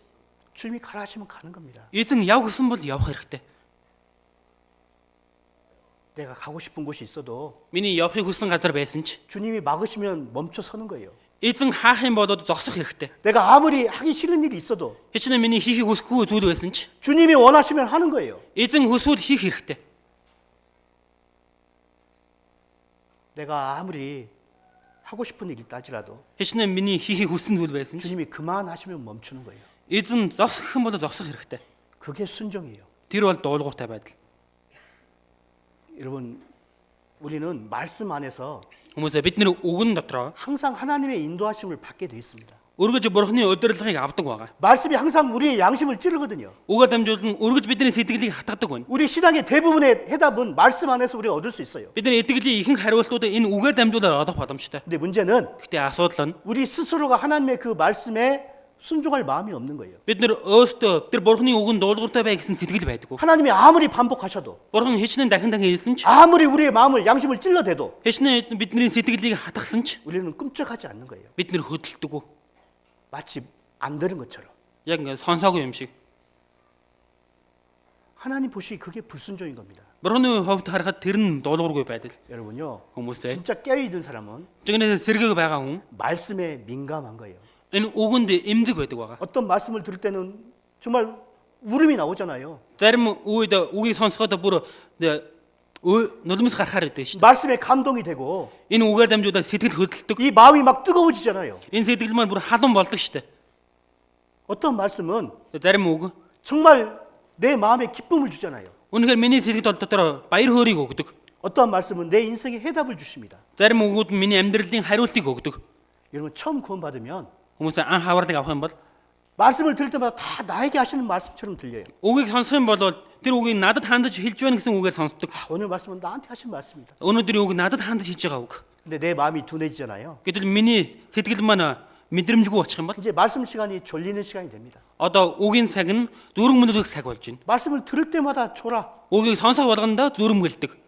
주님이 가라 하시면 가는 겁니다. эзэн яв гэсэн бол явах хэрэгтэй. 내가 가고 싶은 곳이 있어도 Миний явахыг хүссэн газар байсан ч 주님이 막으시면 멈춰 서는 거예요. эзэн хаах юм болоод зогсох хэрэгтэй. 내가 아무리 하기 싫은 일이 있어도 Хэчнэн миний хийхийг хүсэхгүй зүйл байсан ч 주님이 원하시면 하는 거예요. эзэн хүсвэл хийх хэрэгтэй. 내가 아무리 하고 싶은 일이 있다 할지라도 Хэчнэн миний хийхийг хүссэн зүйл байсан ч 주님이 그만하시면 멈추는 거예요. эзэн зогсох юм бол зогсох хэрэгтэй. 그게 순종이에요. Тэр бол дуулууртай байдал. 여러분 우리는 말씀 안에서 Хүмүүсээ бид нэр үгэн дотроо 항상 하나님의 인도하심을 받게 돼 있습니다. өргөж бурхны удирдлагыг авдаг байгаа. 말씀이 항상 우리의 양심을 찌르거든요. Үгээр дамжуулан өргөж бидний сэтгэлийг хатгадаг байна. 우리 신앙의 대부분의 해답은 말씀 안에서 우리가 얻을 수 있어요. Бидний итгэлийн ихэнх хариултуудыг энэ үгээр дамжуулаад олох боломжтой. 근데 문제는 Гэхдээ асуудал нь 우리 스스로가 하나님의 그 말씀에 순종할 마음이 없는 거예요. бид нэр өөстөө тэр бурхны үгэн дуулууртай бай гэсэн сэтгэл байдаггүй. 하나님이 아무리 반복하셔도 Бурхан хичнээн дахин хэлсэн ч 아무리 우리의 마음을 양심을 찔러대도 хичнээн бидний сэтгэлийг хатгасан ч 우리는 꿈쩍하지 않는 거예요. бид нэр хөдөлдөггүй. 마치 안 들은 것처럼. Яг ингээ сонсоогүй юм шиг. 하나님 보시기 그게 불순종인 겁니다. Бурхны хувьд харахад тэр нь дуулуургүй байдал. 여러분요. Хүмүүсээ 진짜 깨어있는 사람은 жигнээс сэргээг байгаа хүн 말씀에 민감한 거예요. энэ үгэнд эмзэг байдаг байгаа. 어떤 말씀을 들을 때는 정말 울음이 나오잖아요. Зарим үед үгийг сонсоход бүр нулимс гарахаар идэв шүү дээ. 말씀에 감동이 되고 Энэ үгээр дамжуулаад сэтгэл хөдлөлдөг. 이 마음이 막 뜨거워지잖아요. Энэ сэтгэл маань бүр халуун болдог шүү дээ. 어떤 말씀은 Зарим үг 정말 내 마음에 기쁨을 주잖아요. үнэхээр миний сэтгэл дотор баяр хөөргийг өгдөг. 어떤 말씀은 내 인생에 해답을 주십니다. Зарим үгүүд нь миний амьдралын хариултыг өгдөг. 여러분 처음 구원받으면 Хүмүүс анх хаваарлыг авах юм бол 말씀을 들을 때마다 다 나에게 하시는 말씀처럼 들려요. үгийг сонсох юм бол тэр үгийг надад хандаж хэлж байна гэсэн үгээр сонсдог. 오늘 말씀은 나한테 하신 말씀이다. Өнөөдрийн үг надад хандаж хэлж байгаа үг. 근데 내 마음이 둔해지잖아요. Гэтэл миний сэтгэл маань мэдрэмжгүй очих юм бол 이제 말씀 시간이 졸리는 시간이 됩니다. одоо үгийн цаг нь зүрхмөлөх цаг болж байна. 말씀을 들을 때마다 졸아. Үгийг сонсох болгондоо зүрхмгэлдэг.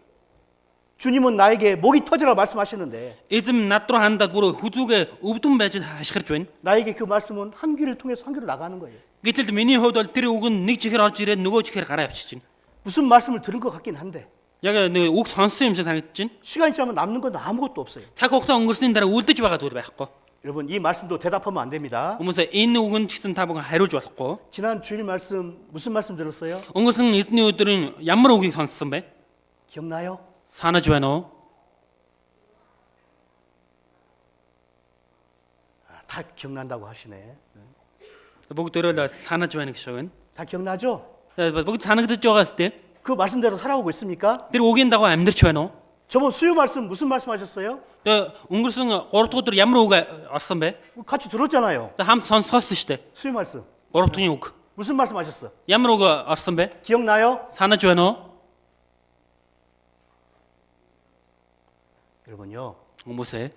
주님은 나에게 목이 터지라 말씀하시는데 Эзэм над руу хандаад бүр хүзүүгээ өвдөн байж хашгирч байна. 나에게 그 말씀은 한 귀를 통해서 한 귀로 나가는 거예요. Гэтэл миний хувьд бол тэр үг нь нэг чихээр орж ирээд нөгөө чихээр гараа явчихж байна. 무슨 말씀을 들은 것 같긴 한데 Яг нэг үг сонссон юм шиг санагдаж байна. 시간이 지나면 남는 건 아무것도 없어요. Цаг хугацаа өнгөрсний дараа үлдэж байгаа зүйл байхгүй. 여러분 이 말씀도 대답하면 안 됩니다. Хүмүүсээ энэ үгэнд ч гэсэн та бүхэн хариулж болохгүй. 지난 주일 말씀 무슨 말씀 들었어요? Өнгөрсөн эзний өдрийн ямар үгийг сонссон бэ? 기억나요? Санаж байна уу? 다 기억난다고 하시네. Бүгд өрөөл санаж байна гэж байна. 다 기억나죠? Бүгд санагдаж байгаа сте. 그 말씀대로 살아오고 있습니까? Тэр үгийн дагуу амьдрч байна уу? 저번 수요 말씀 무슨 말씀하셨어요? Тэгээ өнгөрсөн 3 дахь өдөр ямар үг орсон бэ? 같이 들었잖아요. Тэгээ хамт сонсгоосон шүү дээ. 수요 말씀 3 дахь үг. 무슨 말씀하셨어? Ямар үг орсон бэ? 기억나요? Санаж байна уу? 여러분요 Хүмүүсээ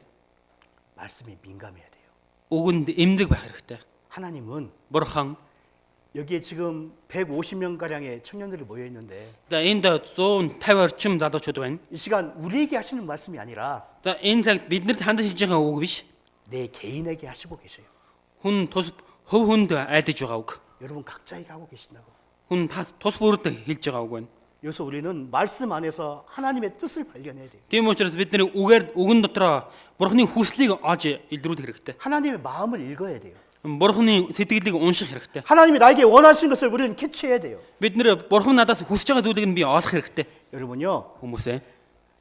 말씀에 민감해야 돼요. үгэнд эмзэг байх хэрэгтэй. 하나님은 Бурхан 여기에 지금 150명 가량의 청년들이 모여 있는데 за энд 150 орчим залуучууд байна. 이 시간 우리에게 하시는 말씀이 아니라 За энэ цаг биднэрт хандаж хийж байгаа үг биш. 내 개인에게 하시고 계셔요. Хүн тус хөв хүнд айдаж байгаа үг. 여러분 각자에게 하고 계신다고. Хүн тус бүрд хэлж байгаа үг байна. 여기서 우리는 말씀 안에서 하나님의 뜻을 발견해야 돼요. Тийм учраас бид нэр үгэн дотроо Бурхны хүслийг олж илрүүлэх хэрэгтэй. 하나님의 마음을 읽어야 돼요. Бурхны сэтгэлийг унших хэрэгтэй. 하나님이 나에게 원하시는 것을 우리는 캐치해야 돼요. Бид нэр Бурхан надаас хүсэж байгаа зүйлийг нь би олох хэрэгтэй. 여러분요 Хүмүүсээ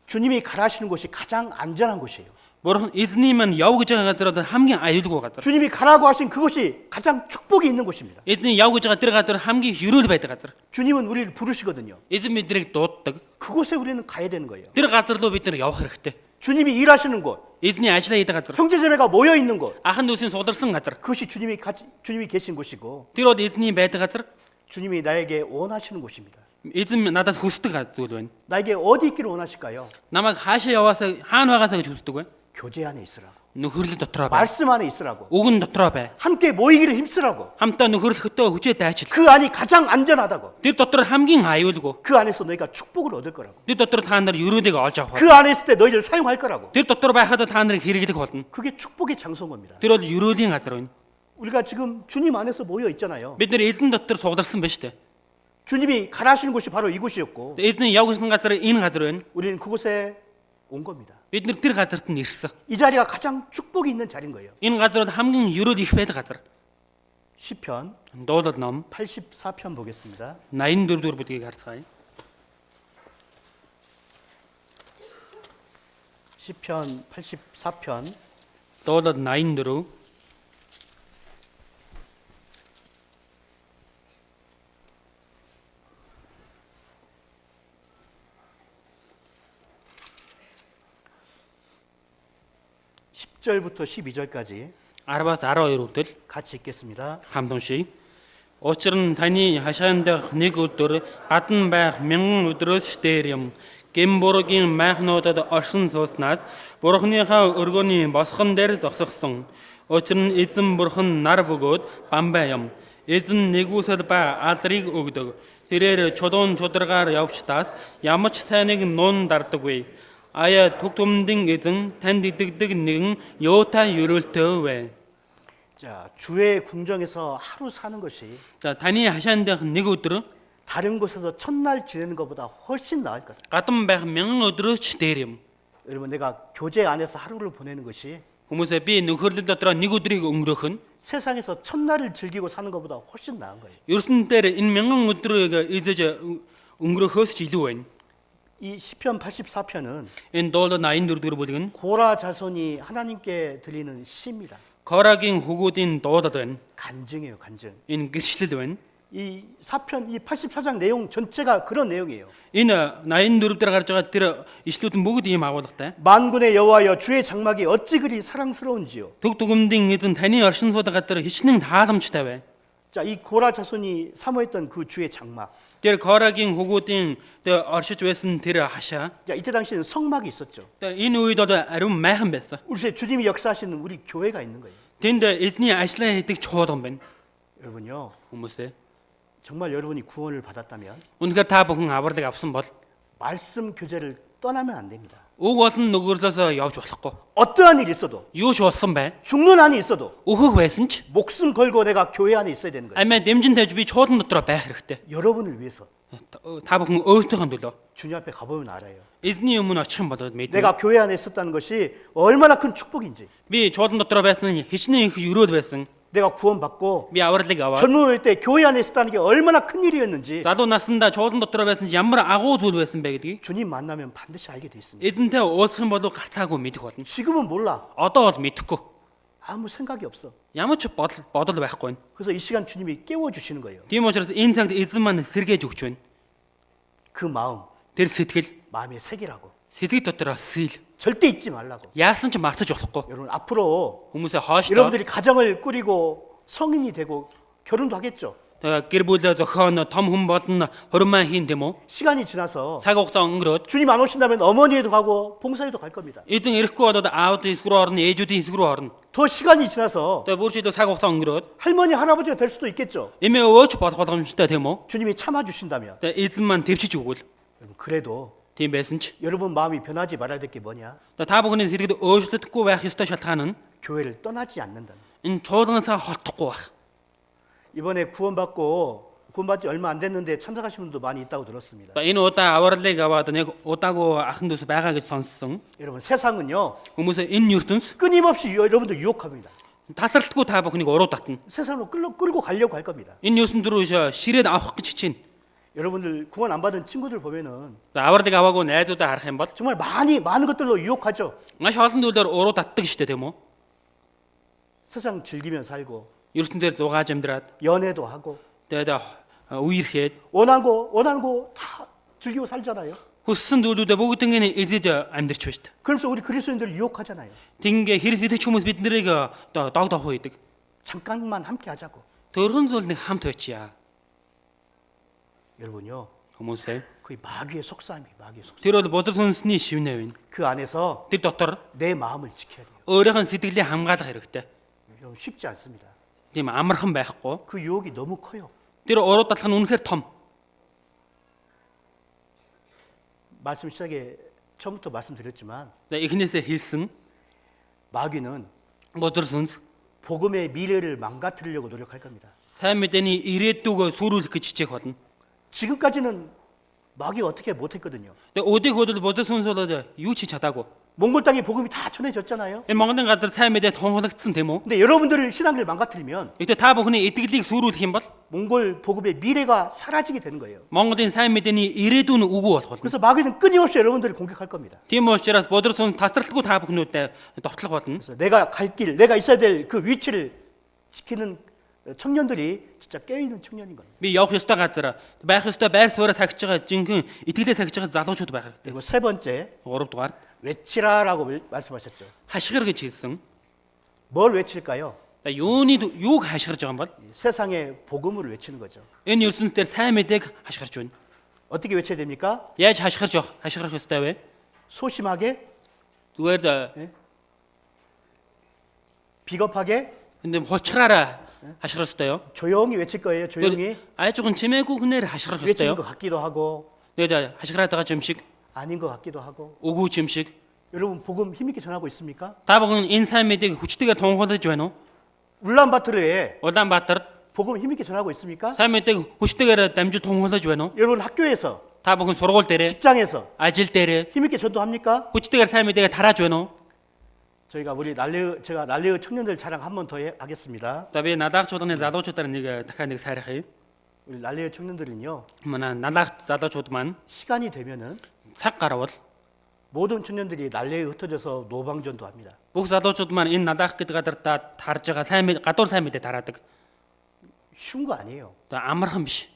주님이 가라시는 곳이 가장 안전한 곳이에요. Бурхан эзний маань яв гэж байгаа газар хамгийн аюулгүй газар. 주님이 가라고 하신 그곳이 가장 축복이 있는 곳입니다. Эзний яв гэж байгаа тэр газар хамгийн өрөөл байдаг газар. 주님은 우리를 부르시거든요. Эзэн биднийг дууддаг. 그곳에 우리는 가야 되는 거예요. Тэр газар руу бид нар явах хэрэгтэй. 주님이 일하시는 곳, Эзний ажиллаа хийдэг газар. 형제자매가 모여 있는 곳, Ахын дүүсийн сударсан газар. 그것이 주님이 계신 곳이고 Тэр бол эзний байдаг газар. 주님이 나에게 원하시는 곳입니다. Эзэн надад хүсдэг зүйл байна. 나에게 어디 있기를 원하실까요? Намайг хаашаа яваасаа хаана байгаасаа гэж хүсдэг вэ? 교제 안에 있으라고, Нөхөрлөл дотроо бай. 말씀 안에 있으라고, Үгэн дотроо бай. 함께 모이기를 힘쓰라고. Хамтаа нөхөрлөхөдөө хүчээ дайчил. 그 안이 가장 안전하다고. Тэр дотор хамгийн аюулгүй. 그 안에서 너희가 축복을 얻을 거라고. Тэр дотор та нар өрөөлийг олж авах. 그 안에 있을 때 너희를 사용할 거라고. Тэр дотор байхад та нарыг хэрэглэх болно. 그게 축복의 장소인 겁니다. Тэр бол өрөөлийн газар байна. 우리가 지금 주님 안에서 모여 있잖아요. Бид нар эзэн дотор сугаларсан байна шүү дээ. 주님이 가라시는 곳이 바로 이곳이었고 Эзний явуулсан газар энэ газар байна. 우리는 그곳에 온 겁니다. Бид нар тэр газарт нь ирсэн. 이 자리가 가장 축복이 있는 자리인 거예요. Энэ газар хамгийн өрөөл их байдаг газар. 시편 Дуулал ном 84편 보겠습니다. 84 дугаар бүлгийг харцгаая. 시편 84편 Дуулал 84 10절부터 12절까지 10-аас 12 хүртэл 같이 읽겠습니다. хамт уншийе. Учир нь таны хашаан дэх нэг өдөр гадна байх мянган өдрөөс дээр юм. Гэм бургийн майхнуудад оршин сууснаас бурхныхаа өргөний босхон дээр зогсгсон. Учир нь эзэн бурхан нар бөгөөд бамбай юм. Эзэн нэгүсэл ба алдрыг өгдөг. Тэрээр чулуун чударгаар явчтаас ямар ч сайныг нуун дардаггүй. Ая түг түмдэн эзэн танд идэгдэг нэгэн юутай өрөөлтөө вэ. 자, 주의 궁정에서 하루 사는 것이 За таны хашаан дэх нэг өдөр 다른 곳에서 첫날 지내는 것보다 훨씬 나을 것 같아요. гадан байх мянган өдрөөс ч дээр юм. 여러분, 내가 교제 안에서 하루를 보내는 것이 Хүмүүсээ би нөхөрлөл дотор нэг өдрийг өнгөрөх нь 세상에서 첫날을 즐기고 사는 것보다 훨씬 나은 거예요. ерсөн дээр энэ мянган өдрийг эзэж өнгөрөхөөс ч илүү байна. 이 시편 84편은 Энэ дуулал 84 дугаар бүлэг нь 고라 자손이 하나님께 드리는 시입니다. Корагийн хөгүүдийн дуулал байна. 간증이에요, 간증. Энэ гэрчлэл байна. 이 4편, 이 84장 내용 전체가 그런 내용이에요. Энэ 84 дээр гарч байгаа тэр ишлүүд нь бүгд ийм агуулгатай. 만군의 여호와여 주의 장막이 어찌 그리 사랑스러운지요. Төг түгэмдийн эзэн таны оршин суудаг газар хичнээн тааламжтай бай. 자, 이 고라 자손이 사모했던 그 주의 장막. Тэр Корагийн хөгүүдийн оршиж байсан тэр хашаа. 자, 이때 당시에는 성막이 있었죠. Энэ үед бол ариун майхан байсан. 우리 주님이 역사하시는 우리 교회가 있는 거예요. Тэнд эзний ажиллаа хийдэг чуулган байна. 여러분요, Хүмүүсээ 정말 여러분이 구원을 받았다면 үнэхээр та бүхэн авралыг авсан бол 말씀 교제를 떠나면 안 됩니다. уг болон нөгөөрлөөсөө явж болохгүй. 어떠한 일이 있어도 Юу ч болсон бай. 죽는 한이 있어도 Өөхөх байсан ч 목숨 걸고 내가 교회 안에 있어야 되는 거예요. амиа дэмжин тавьж би чуулган дотроо байх хэрэгтэй. 여러분을 위해서 Та бүхэн өөртөөхөө төлөө 주님 앞에 가보면 알아요. эзний өмнө очих юм бол мэднэ. 내가 교회 안에 있었다는 것이 얼마나 큰 축복인지. Би чуулган дотроо байсан нь хичнээн их өрөөл байсан. 내가 구원받고 Би авралыг аваад 젊은 때 교회 안에 있었다는 게 얼마나 큰 일이었는지 залуу наснда чуулган дотроо байсан ямар агуу зүйл байсан бэ гэдгийг 주님 만나면 반드시 알게 돼 있습니다. эзэнтэй уулзах юм бол гарцаагүй мэдэх болно. 지금은 몰라. Одоо бол мэдэхгүй. 아무 생각이 없어. Ямар ч бодол байхгүй нь. 그래서 이 시간 주님이 깨워주시는 거예요. Тийм учраас энэ цагт эзэн маань сэргээж өгч байна. 그 마음, Тэр сэтгэл 마음에 새기라고. сэтгэл дотроо сэл. 절대 잊지 말라고. Яасан ч мартаж болохгүй. 여러분, 앞으로 Хүмүүсээ хойшлоо 여러분들이 가정을 꾸리고 성인이 되고 결혼도 하겠죠. гэр бүлээ зохион том хүн болно хурмаа хийн тийм үү? 시간이 지나서 Цаг хугацаа өнгөрөөд 주님 안 오신다면 어머니에도 가고 봉사에도 갈 겁니다. эзэн ирэхгүй болоод аавдын хэсэг рүү орно, ээжүүдийн хэсэг рүү орно. 더 시간이 지나서 Тэгээ бүр шийдэл цаг хугацаа өнгөрөөд 할머니, 할아버지가 될 수도 있겠죠. эмээ өөч болох боломжтой тийм үү? 주님이 참아주신다면. Тэгээ эзэн маань төвчж өгвөл 여러분, 그래도 тийм байсан ч 여러분 마음이 변하지 말아야 될 게 뭐냐? та бүхний сэргэд өөрчлөгдөхгүй байх ёстой шалтгаан нь 교회를 떠나지 않는다는. энэ чуулганасаа холдохгүй байх. 이번에 구원받지 얼마 안 됐는데 참석하신 분도 많이 있다고 들었습니다. Энэ удаа авралыг аваад нэг удаагүй ахын дүүс байгаа гэж сонссон. 여러분, 세상은요 Хүмүүсээ энэ ертөнц 끊임없이 여러분들 유혹합니다. тасралтгүй та бүхнийг уруу татна. 세상으로 끌고 가려고 할 겁니다. Энэ ертөнц рүү ширээд авах гэж хичээнэ. 여러분들 구원 안 받은 친구들 보면은 авралыг аваагүй найзуудаа харах юм бол 정말 많은 것들로 유혹하죠. маш олон зүйлээр уруу татдаг шүү дээ, тийм үү? 세상 즐기며 살고 ертөн дээр зугааж амьдраад 연애도 하고 тэгээд үерхэд 원하는 거 다 즐기고 살잖아요. хүссэн зүйлүүдээ бүгднийг эзэж амьдрч байна шүү дээ. 그래서 우리 그리스도인들을 유혹하잖아요. Тингээ хэрэг итгэж хүмүүс бид нарыг дог хийдэг. 잠깐만 함께 하자고. Төрхөн зүйл нэг хамт байчаа. 여러분요. Хүмүүсээ. 그게 마귀의 속삭임이 마귀의 속삭임. Тэр бол бодрол сүнсний шивнээ байна. 그 안에서 Тэр дотор 내 마음을 지켜야 돼요. өөрийнх нь сэтгэлийг хамгаалах хэрэгтэй. 여러분 쉽지 않습니다. Тийм амархан байхгүй. 그 유혹이 너무 커요. Тэр уруу татлах нь үнэхээр том. 말씀 시작에 처음부터 말씀드렸지만 Эхнээсээ хэлсэн 마귀는 бодрол сүнс 복음의 미래를 망가뜨리려고 노력할 겁니다. сайн мэдээний ирээдүгөө сүрүүлэх гэж хичээх болно. 지금까지는 마귀 어떻게 못했거든요. Тэгээ өдийг хөдөл бодрол сүнс бол юу ч хийж чадаагүй. 몽골 땅에 복음이 다 전해졌잖아요. Энэ Монголын газар сайн мэдээ тунхаглагдсан тийм үү? 근데 여러분들을 신앙을 망가뜨리면 Гэтэ та бүхний итгэлийг сүрүүлэх юм бол 몽골 복음의 미래가 사라지게 되는 거예요. Монголын сайн мэдээний ирээдүйн үгүй болох болно. 그래서 마귀는 끊임없이 여러분들을 공격할 겁니다. Тийм учраас бодрол сүнс тасралтгүй та бүхнүүдэд довтлох болно. 그래서 내가 갈 길, 내가 있어야 될 그 위치를 지키는 청년들이 진짜 깨어있는 청년인 거예요. Би явах ёстой газар байх ёстой байр сууриа цагж байгаа жинхэнэ итгэлээ цагж байгаа залуучууд байх хэрэгтэй. 그리고 세 번째 3 дугаар 외치라라고 말씀하셨죠. хашгир гэж хэлсэн. 뭘 외칠까요? Юуг хашгирж байгаа юм бол 세상의 복음을 외치는 거죠. энэ ертөнцийн дээр сайн мэдээг хашгирч байна. 어떻게 외쳐야 됩니까? Яаж хашгирах ёстой вэ? 소심하게, Зүгээр 비겁하게, 근데 хучраараа хашгирах ёстой요. 조용히 외칠 거예요. 조용히 айжгүй чимээгүй хүнээр хашгирах 외치는 ёстой요. 것 같기도 하고 Тэгээд хашгираад байгаа юм шиг, 아닌 것 같기도 하고. үгүй юм шиг. 여러분 복음 힘있게 전하고 있습니까? Та бүхэн энэ сайн мэдээг хүчтэйгээр тунхаглаж байна уу? 울란바토르에 Улаанбаатарт 복음 힘있게 전하고 있습니까? сайн мэдээг хүчтэйгээр дамжиж тунхаглаж байна уу? 여러분 학교에서, Та бүхэн сургууль дээрээ, 직장에서 ажил дээрээ 힘있게 전도합니까? хүчтэйгээр сайн мэдээгээ тарааж байна уу? 제가 날레의 청년들 자랑 한 번 더 하겠습니다. За би налаагч болгоны залуучуудаар нэг дахиад нэг сайрах юм. 우리 날레의 청년들은요 Манай налаагч залуучууд маань 시간이 되면은 цаг гарвал 모든 청년들이 날레에 흩어져서 노방전도 합니다. бүх залуучууд маань энэ налаах гэдэг гадартаа тарж байгаа гадуур сайн мэдээ тараадаг. 쉬운 거 아니에요. Тэгээ амархан биш.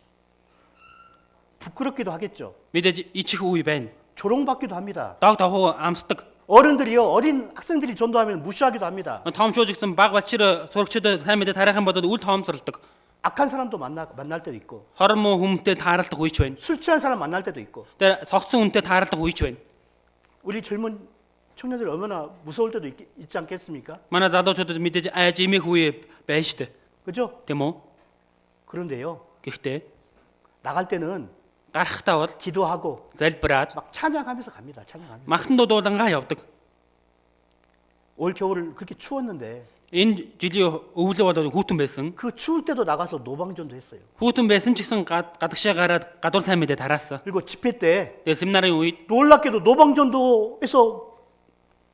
부끄럽기도 하겠죠. Мэдээж ичих үе байна. 조롱받기도 합니다. Дог тохоо амсдаг. 어른들이요, 어린 학생들이 전도하면 무시하기도 합니다. Томчууж гэсэн баг балчир сурагчид сайн мэдээ тараах юм бол үл тоомсорлдог. 악한 사람도 만날 때도 있고, Хорон муу хүмтэй таарлах үеч байна. 술 취한 사람 만날 때도 있고, Тэгээ цогцсон хүнтэй таарлах үеч байна. 우리 젊은 청년들 얼마나 무서울 때도 있지 않겠습니까? Манай залуучуудад мэдээж айж имэх үе байна шүү дээ. 그죠? Тийм үү? 그런데요, Гэхдээ 나갈 때는 гарахтаа бол 기도하고 залбираад 막 찬양하면서 갑니다. 찬양하면서. магтан дуудуулангаа явдаг. 올 겨울을 그렇게 추웠는데 Энэ жилийн өвлөө бол хүүтэн байсан. 그 추울 때도 나가서 노방전도 했어요. Хүүтэн байсан ч гэсэн гадагшаа гараад гадуур сайн мэдээ тараасан. 그리고 집회 때 Тэгээ семинарын үед 놀랍게도 노방전도에서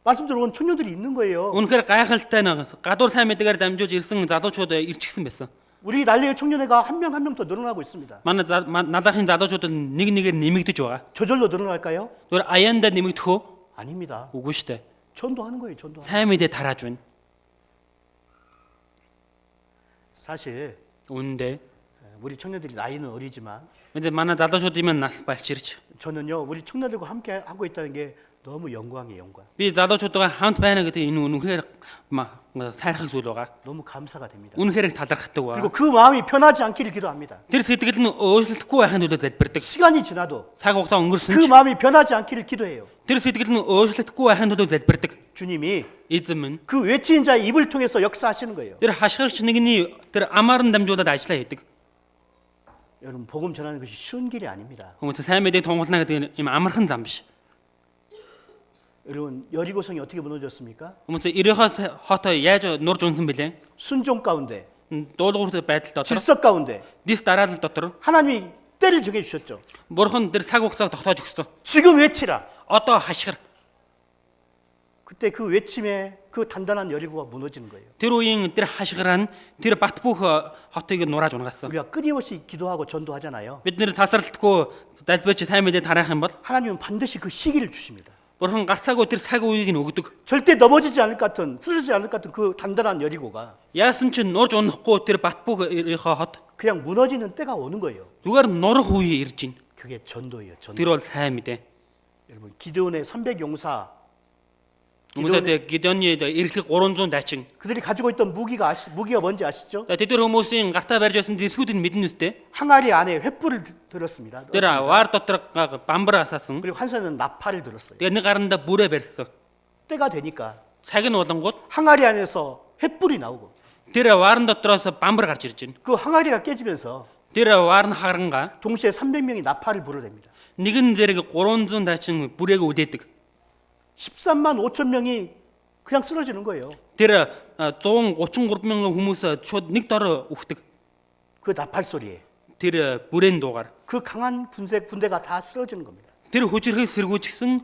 말씀 들어온 청년들이 있는 거예요. үнэхээр гайхалтай нэг гадуур сайн мэдээгээр дамжуулж ирсэн залуучууд ирчихсэн байсан. 우리 날레의 청년회가 한 명 한 명 더 늘어나고 있습니다. Манай налахын залуучууд нэг нэгээр нэмэгдэж байгаа. 저절로 늘어날까요? Зүгээр аяндаа нэмэгдэх үү? 아닙니다. Үгүй шүү дээ. 전도하는 거예요. 전도. Сайн мэдээ тарааж байна. 사실 Үүндээ 우리 청년들이 나이는 어리지만 근데 манай залуучуудын нас балчирч 저는요 우리 청년들과 함께 하고 있다는 게 너무 영광이에요. 영광. би залуучуудаа хамт байна гэдэг энэ үнэхээр сайрах зүйл байгаа. 너무 감사가 됩니다. Үнэхээр талархдаг ба. 그리고 그 마음이 변하지 않기를 기도합니다. Тэр сэтгэл нь өөрчлөлтгүй байхын төлөө залбирдаг. 시간이 지나도 Цаг хугацаа өнгөрсөн 그 ч 마음이 변하지 않기를 기도해요. тэр сэтгэл нь өөрчлөлтгүй байхын төлөө залбирдаг. 주님이 Эзэн минь 그 외치는 자의 입을 통해서 역사하시는 거예요. тэр хашгирч нэгний тэр амаарн дамжуулаад ажиллаа хийдэг. 여러분 복음 전하는 것이 쉬운 길이 아닙니다. Хүмүүс сайн мэдээ тунгална гэдэг юм амархан зам биш. 여러분 여리고성이 어떻게 무너졌습니까? Хүмүүс Ирихо хотоо яаж нурж унсан бэлээ? 순종 가운데, Дуулууртай байдал дотор, 질서 가운데 дис дараалал дотор 하나님이 때를 정해 주셨죠. бурхан тэр цаг хугацааг тогтоож өгсөн. 지금 외치라. Одоо хашгир. 그때 그 외침에 그 단단한 여리고가 무너지는 거예요. Тэр үеийн тэр хашгираа нь тэр бат бүх хотыг нурааж унагасан. 우리가 끊임없이 기도하고 전도하잖아요. Бид нэр тасралтгүй залбирч сайн мэдээ тараах юм бол 하나님은 반드시 그 시기를 주십니다. Бурхан гарцаагүй тэр цаг үеийг нь өгдөг. 절대 넘어지지 않을 것 같은, 쓰러지지 않을 것 같은 그 단단한 여리고가 Яасан ч нурж унахгүй тэр бат бүх хот 그냥 무너지는 때가 오는 거예요. зүгээр нурах үе ирж байна. 그게 전도예요. 전도. Тэр бол сайн мэдээ. 여러분 기드온의 300용사 Хүмүүсээ Гидеоны эрхлэг 300 дайчин. 그들이 가지고 있던 무기가 뭔지 아시죠? За тэдгээр хүмүүсийн гартаа барьж байсан тэрсгүүдийг мэднэ үстэй. 항아리 안에 횃불을 들었습니다. Тэр вар дотор бамбар асаасан. 그리고 한 손에는 나팔을 들었어요. Тэгээ нэг гаранда бүрээ барьсан. 때가 되니까 Цаг нь болонгууд 항아리 안에서 횃불이 나오고 тэр варн дотроос бамбар гарч ирж байна. 그 항아리가 깨지면서 Тэр варн харанга 동시에 300명이 나팔을 불어댑니다. нэгэн зэрэг 300 дайчин бүрээгээ үдээдэг. 13만 5천 명이 그냥 쓰러지는 거예요. Тэр 133 мянган хүмүүс шууд нэг дор үхдэг. 그 나팔 소리에 Тэр бүрэн дуугаар. 그 강한 군대가 다 쓰러지는 겁니다. Тэр хүчрхээс сэргүүчсэн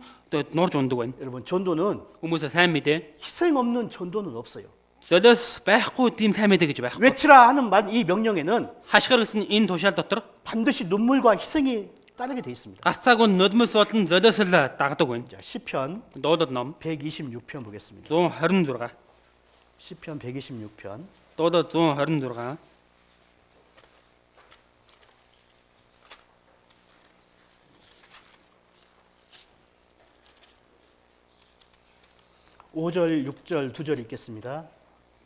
нурж ундаг байна. 여러분 전도는 Хүмүүсээ сайн мэдээ. 희생 없는 전도는 없어요. Золиос байхгүй тийм сайн мэдээ гэж байхгүй. 외치라 하는 이 명령에는 Хашгир гэсэн энэ тушаал дотор 반드시 눈물과 희생이 따르게 돼 있습니다. гацаагүй нулимс болон золиос л дагдаг байна. 자, 시편 Дуулал ном 126편 보겠습니다. 126. 시편 126편 Дуулал 126. 5절, 6절, 2절 읽겠습니다.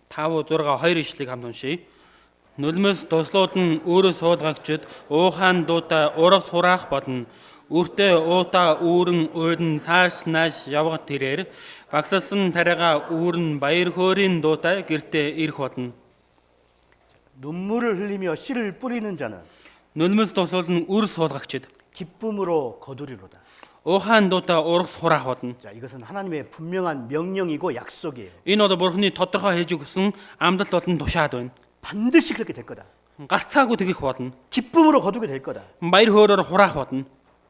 5 6 2 ишлэгийг хамт уншийе. Нулимс туслууд нь өөрөө суулгагчд уухаан дуута ураг сураах болно. Үртээ уута үүрэн уйлн цааш нааш явгад тэрээр багсалсан тариага үүрэн баяр хөөрийн дуута гэртээ ирэх болно. 눈물을 흘리며 씨를 뿌리는 자는 Нулимс туслууд нь үр суулгагчд 기쁨으로 거두리로다. уухаан дуута ураг сураах болно. 자, 이것은 하나님의 분명한 명령이고 약속이에요. Энэ бол Бурхны тодорхой хийж өгсөн амлалт болон тушаад байна. 반드시 그렇게 될 거다. Гарцаагүй тэгэх болно. 기쁨으로 거두게 될 거다. Баяр хөөрөөр хураах болно.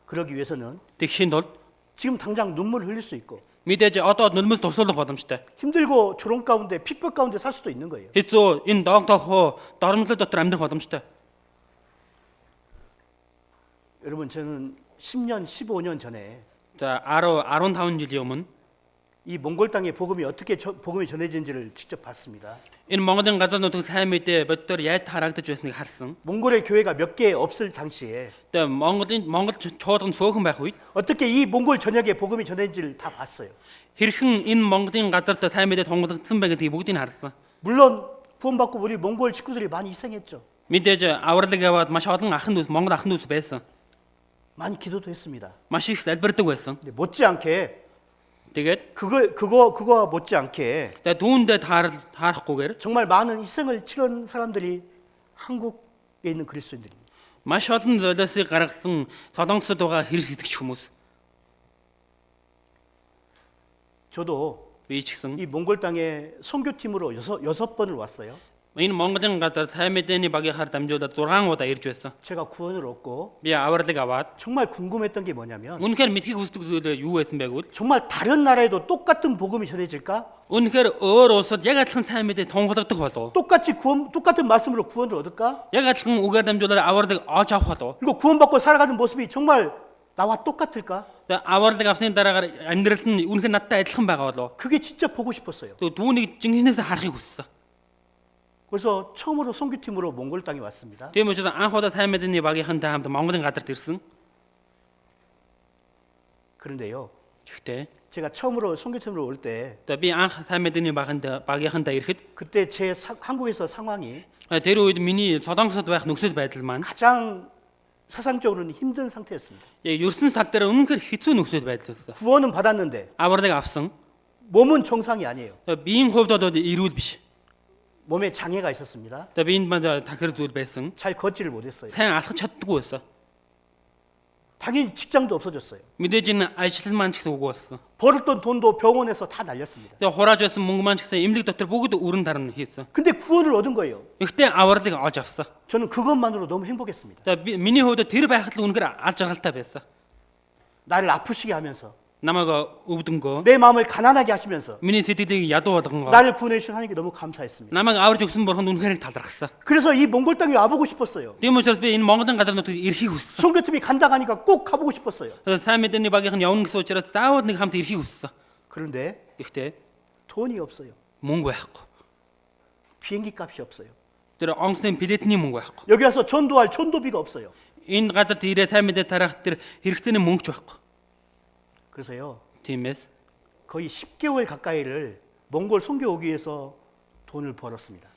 그러기 위해서는 Тэгхийн тулд 지금 당장 눈물을 흘릴 수 있고 мэдээж одоо нулимс туслуулах боломжтой. 힘들고 조롱 가운데 핍박 가운데 살 수도 있는 거예요. Хэцүү энэ доогдохоо доромжлол дотор амьдрах боломжтой. 여러분 저는 10년, 15년 전에 За 15 жилийн өмнө 이 몽골 땅에 복음이 전해진지를 직접 봤습니다. энэ Монголын газар нутгийн сайн мэдээ боддоор яаж харагдаж байсныг харсан. 몽골의 교회가 몇 개 없을 당시에 Тэгээ Монгол чуулган цөөхөн байх үед 어떻게 이 몽골 전역에 복음이 전해진지를 다 봤어요. хэрхэн энэ Монголын газарт сайн мэдээ тунгалагдсан бэ гэдгийг бүгдийг харсан. 물론 구원받고 우리 몽골 식구들이 많이 희생했죠. Мэдээж авралыг яваад маш олон ахын дүүс Монгол ахын дүүс байсан. 많이 기도도 했습니다. Маш их залбирдаг байсан. 근데 못지않게 Тэгээд 그거 못지않게 тэгээ түүндээ таарахгүйгээр 정말 많은 희생을 치른 사람들이 한국에 있는 그리스도인들입니다. маш олон золиосыг гаргасан солонгосод байгаа хэрэг итгэж хүмүүс. 저도 Би ч гэсэн 이 몽골 땅에 선교팀으로 여섯 번을 왔어요. энэ Монголын газар сайн мэдээний багийнхаар дамжуулаад 6 удаа ирж байсан. 제가 구원을 얻고 Би авралыг аваад 정말 궁금했던 게 뭐냐면 үнэхээр мэдхийг хүсдэг зүйл юу байсан бэ гэвэл 정말 다른 나라에도 똑같은 복음이 전해질까? үнэхээр өөр улсад яг адилхан сайн мэдээ тунгалагдах болов. 똑같은 말씀으로 구원을 얻을까? Яг адилхан үгээр дамжуулаад авралыг олж авах болов. 그리고 구원받고 살아가는 모습이 정말 나와 똑같을까? Тэгээ авралыг авсны дараагаар амьдрал нь үнэхээр надтай адилхан байгаа болов. 그게 진짜 보고 싶었어요. Тэгээ түүнийг жинхэнээс харахыг хүссэн. 그래서 처음으로 선교팀으로 몽골 땅에 왔습니다. Тийм учраас анх удаа сайн мэдээний багийнхантай хамт Монголын газарт ирсэн. 그런데요. Гэхдээ 제가 처음으로 선교팀으로 올 때 тэгээ би анх сайн мэдээний багийнхантай ирэхэд 그때 한국에서 상황이 тэр үед миний солонгосод байх нөхцөл байдал маань 가장 사상적으로는 힘든 상태였습니다. ерсөн сал дээр үнэхээр хэцүү нөхцөл байдал байсан. 구원은 받았는데 авралыг авсан. 몸은 정상이 아니에요. Биеийн хувьд бол эрүүл биш. 몸에 장애가 있었습니다. Тэгээ биенд маань тахир зүйл байсан. 잘 걷지를 못했어요. сайн алхаж чаддаггүй байсан. 당연히 직장도 없어졌어요. мэдээж энэ ажил маань ч гэсэн үгүй болсон. 벌었던 돈도 병원에서 다 날렸습니다. Тэгээ хурааж байсан мөнгө маань ч гэсэн эмнэлэг дотор бүгд өрн тарна хийсэн. 근데 구원을 얻은 거예요. Гэхдээ авралыг олж авсан. 저는 그것만으로 너무 행복했습니다. Тэгээ миний хувьд тэр байхад л үнэхээр алж жаргалтай байсан. 나를 아프시게 하면서 намайг өвдөн 거. 내 마음을 가난하게 하시면서 миний сэтгэлийг ядуу болгон 거. 나를 구원해 주신 하나님께 너무 감사했습니다. Намайг аварж өгсөн бурханд үнэхээр талархсан. 그래서 이 몽골 땅에 와보고 싶었어요. Тийм учраас би энэ Монголын газар нутгийг ирэхийг хүссэн. 선교팀이 간다 가니까 꼭 가보고 싶었어요. Сайн мэдээний багийнх нь явна гэсэн учраас заавал нэг хамт ирэхийг хүссэн. 그런데 Гэхдээ 돈이 없어요. мөнгө байхгүй. 비행기 값이 없어요. Тэр онгоцны билетний мөнгө байхгүй. 여기 와서 전도할 전도비가 없어요. Энэ газарт ирээ сайн мэдээ тараах тэр хэрэгцээний мөнгөч байхгүй. 그래서요. Тиймээс 거의 10개월 가까이를 몽골 선교 오기 위해서 돈을 벌었습니다.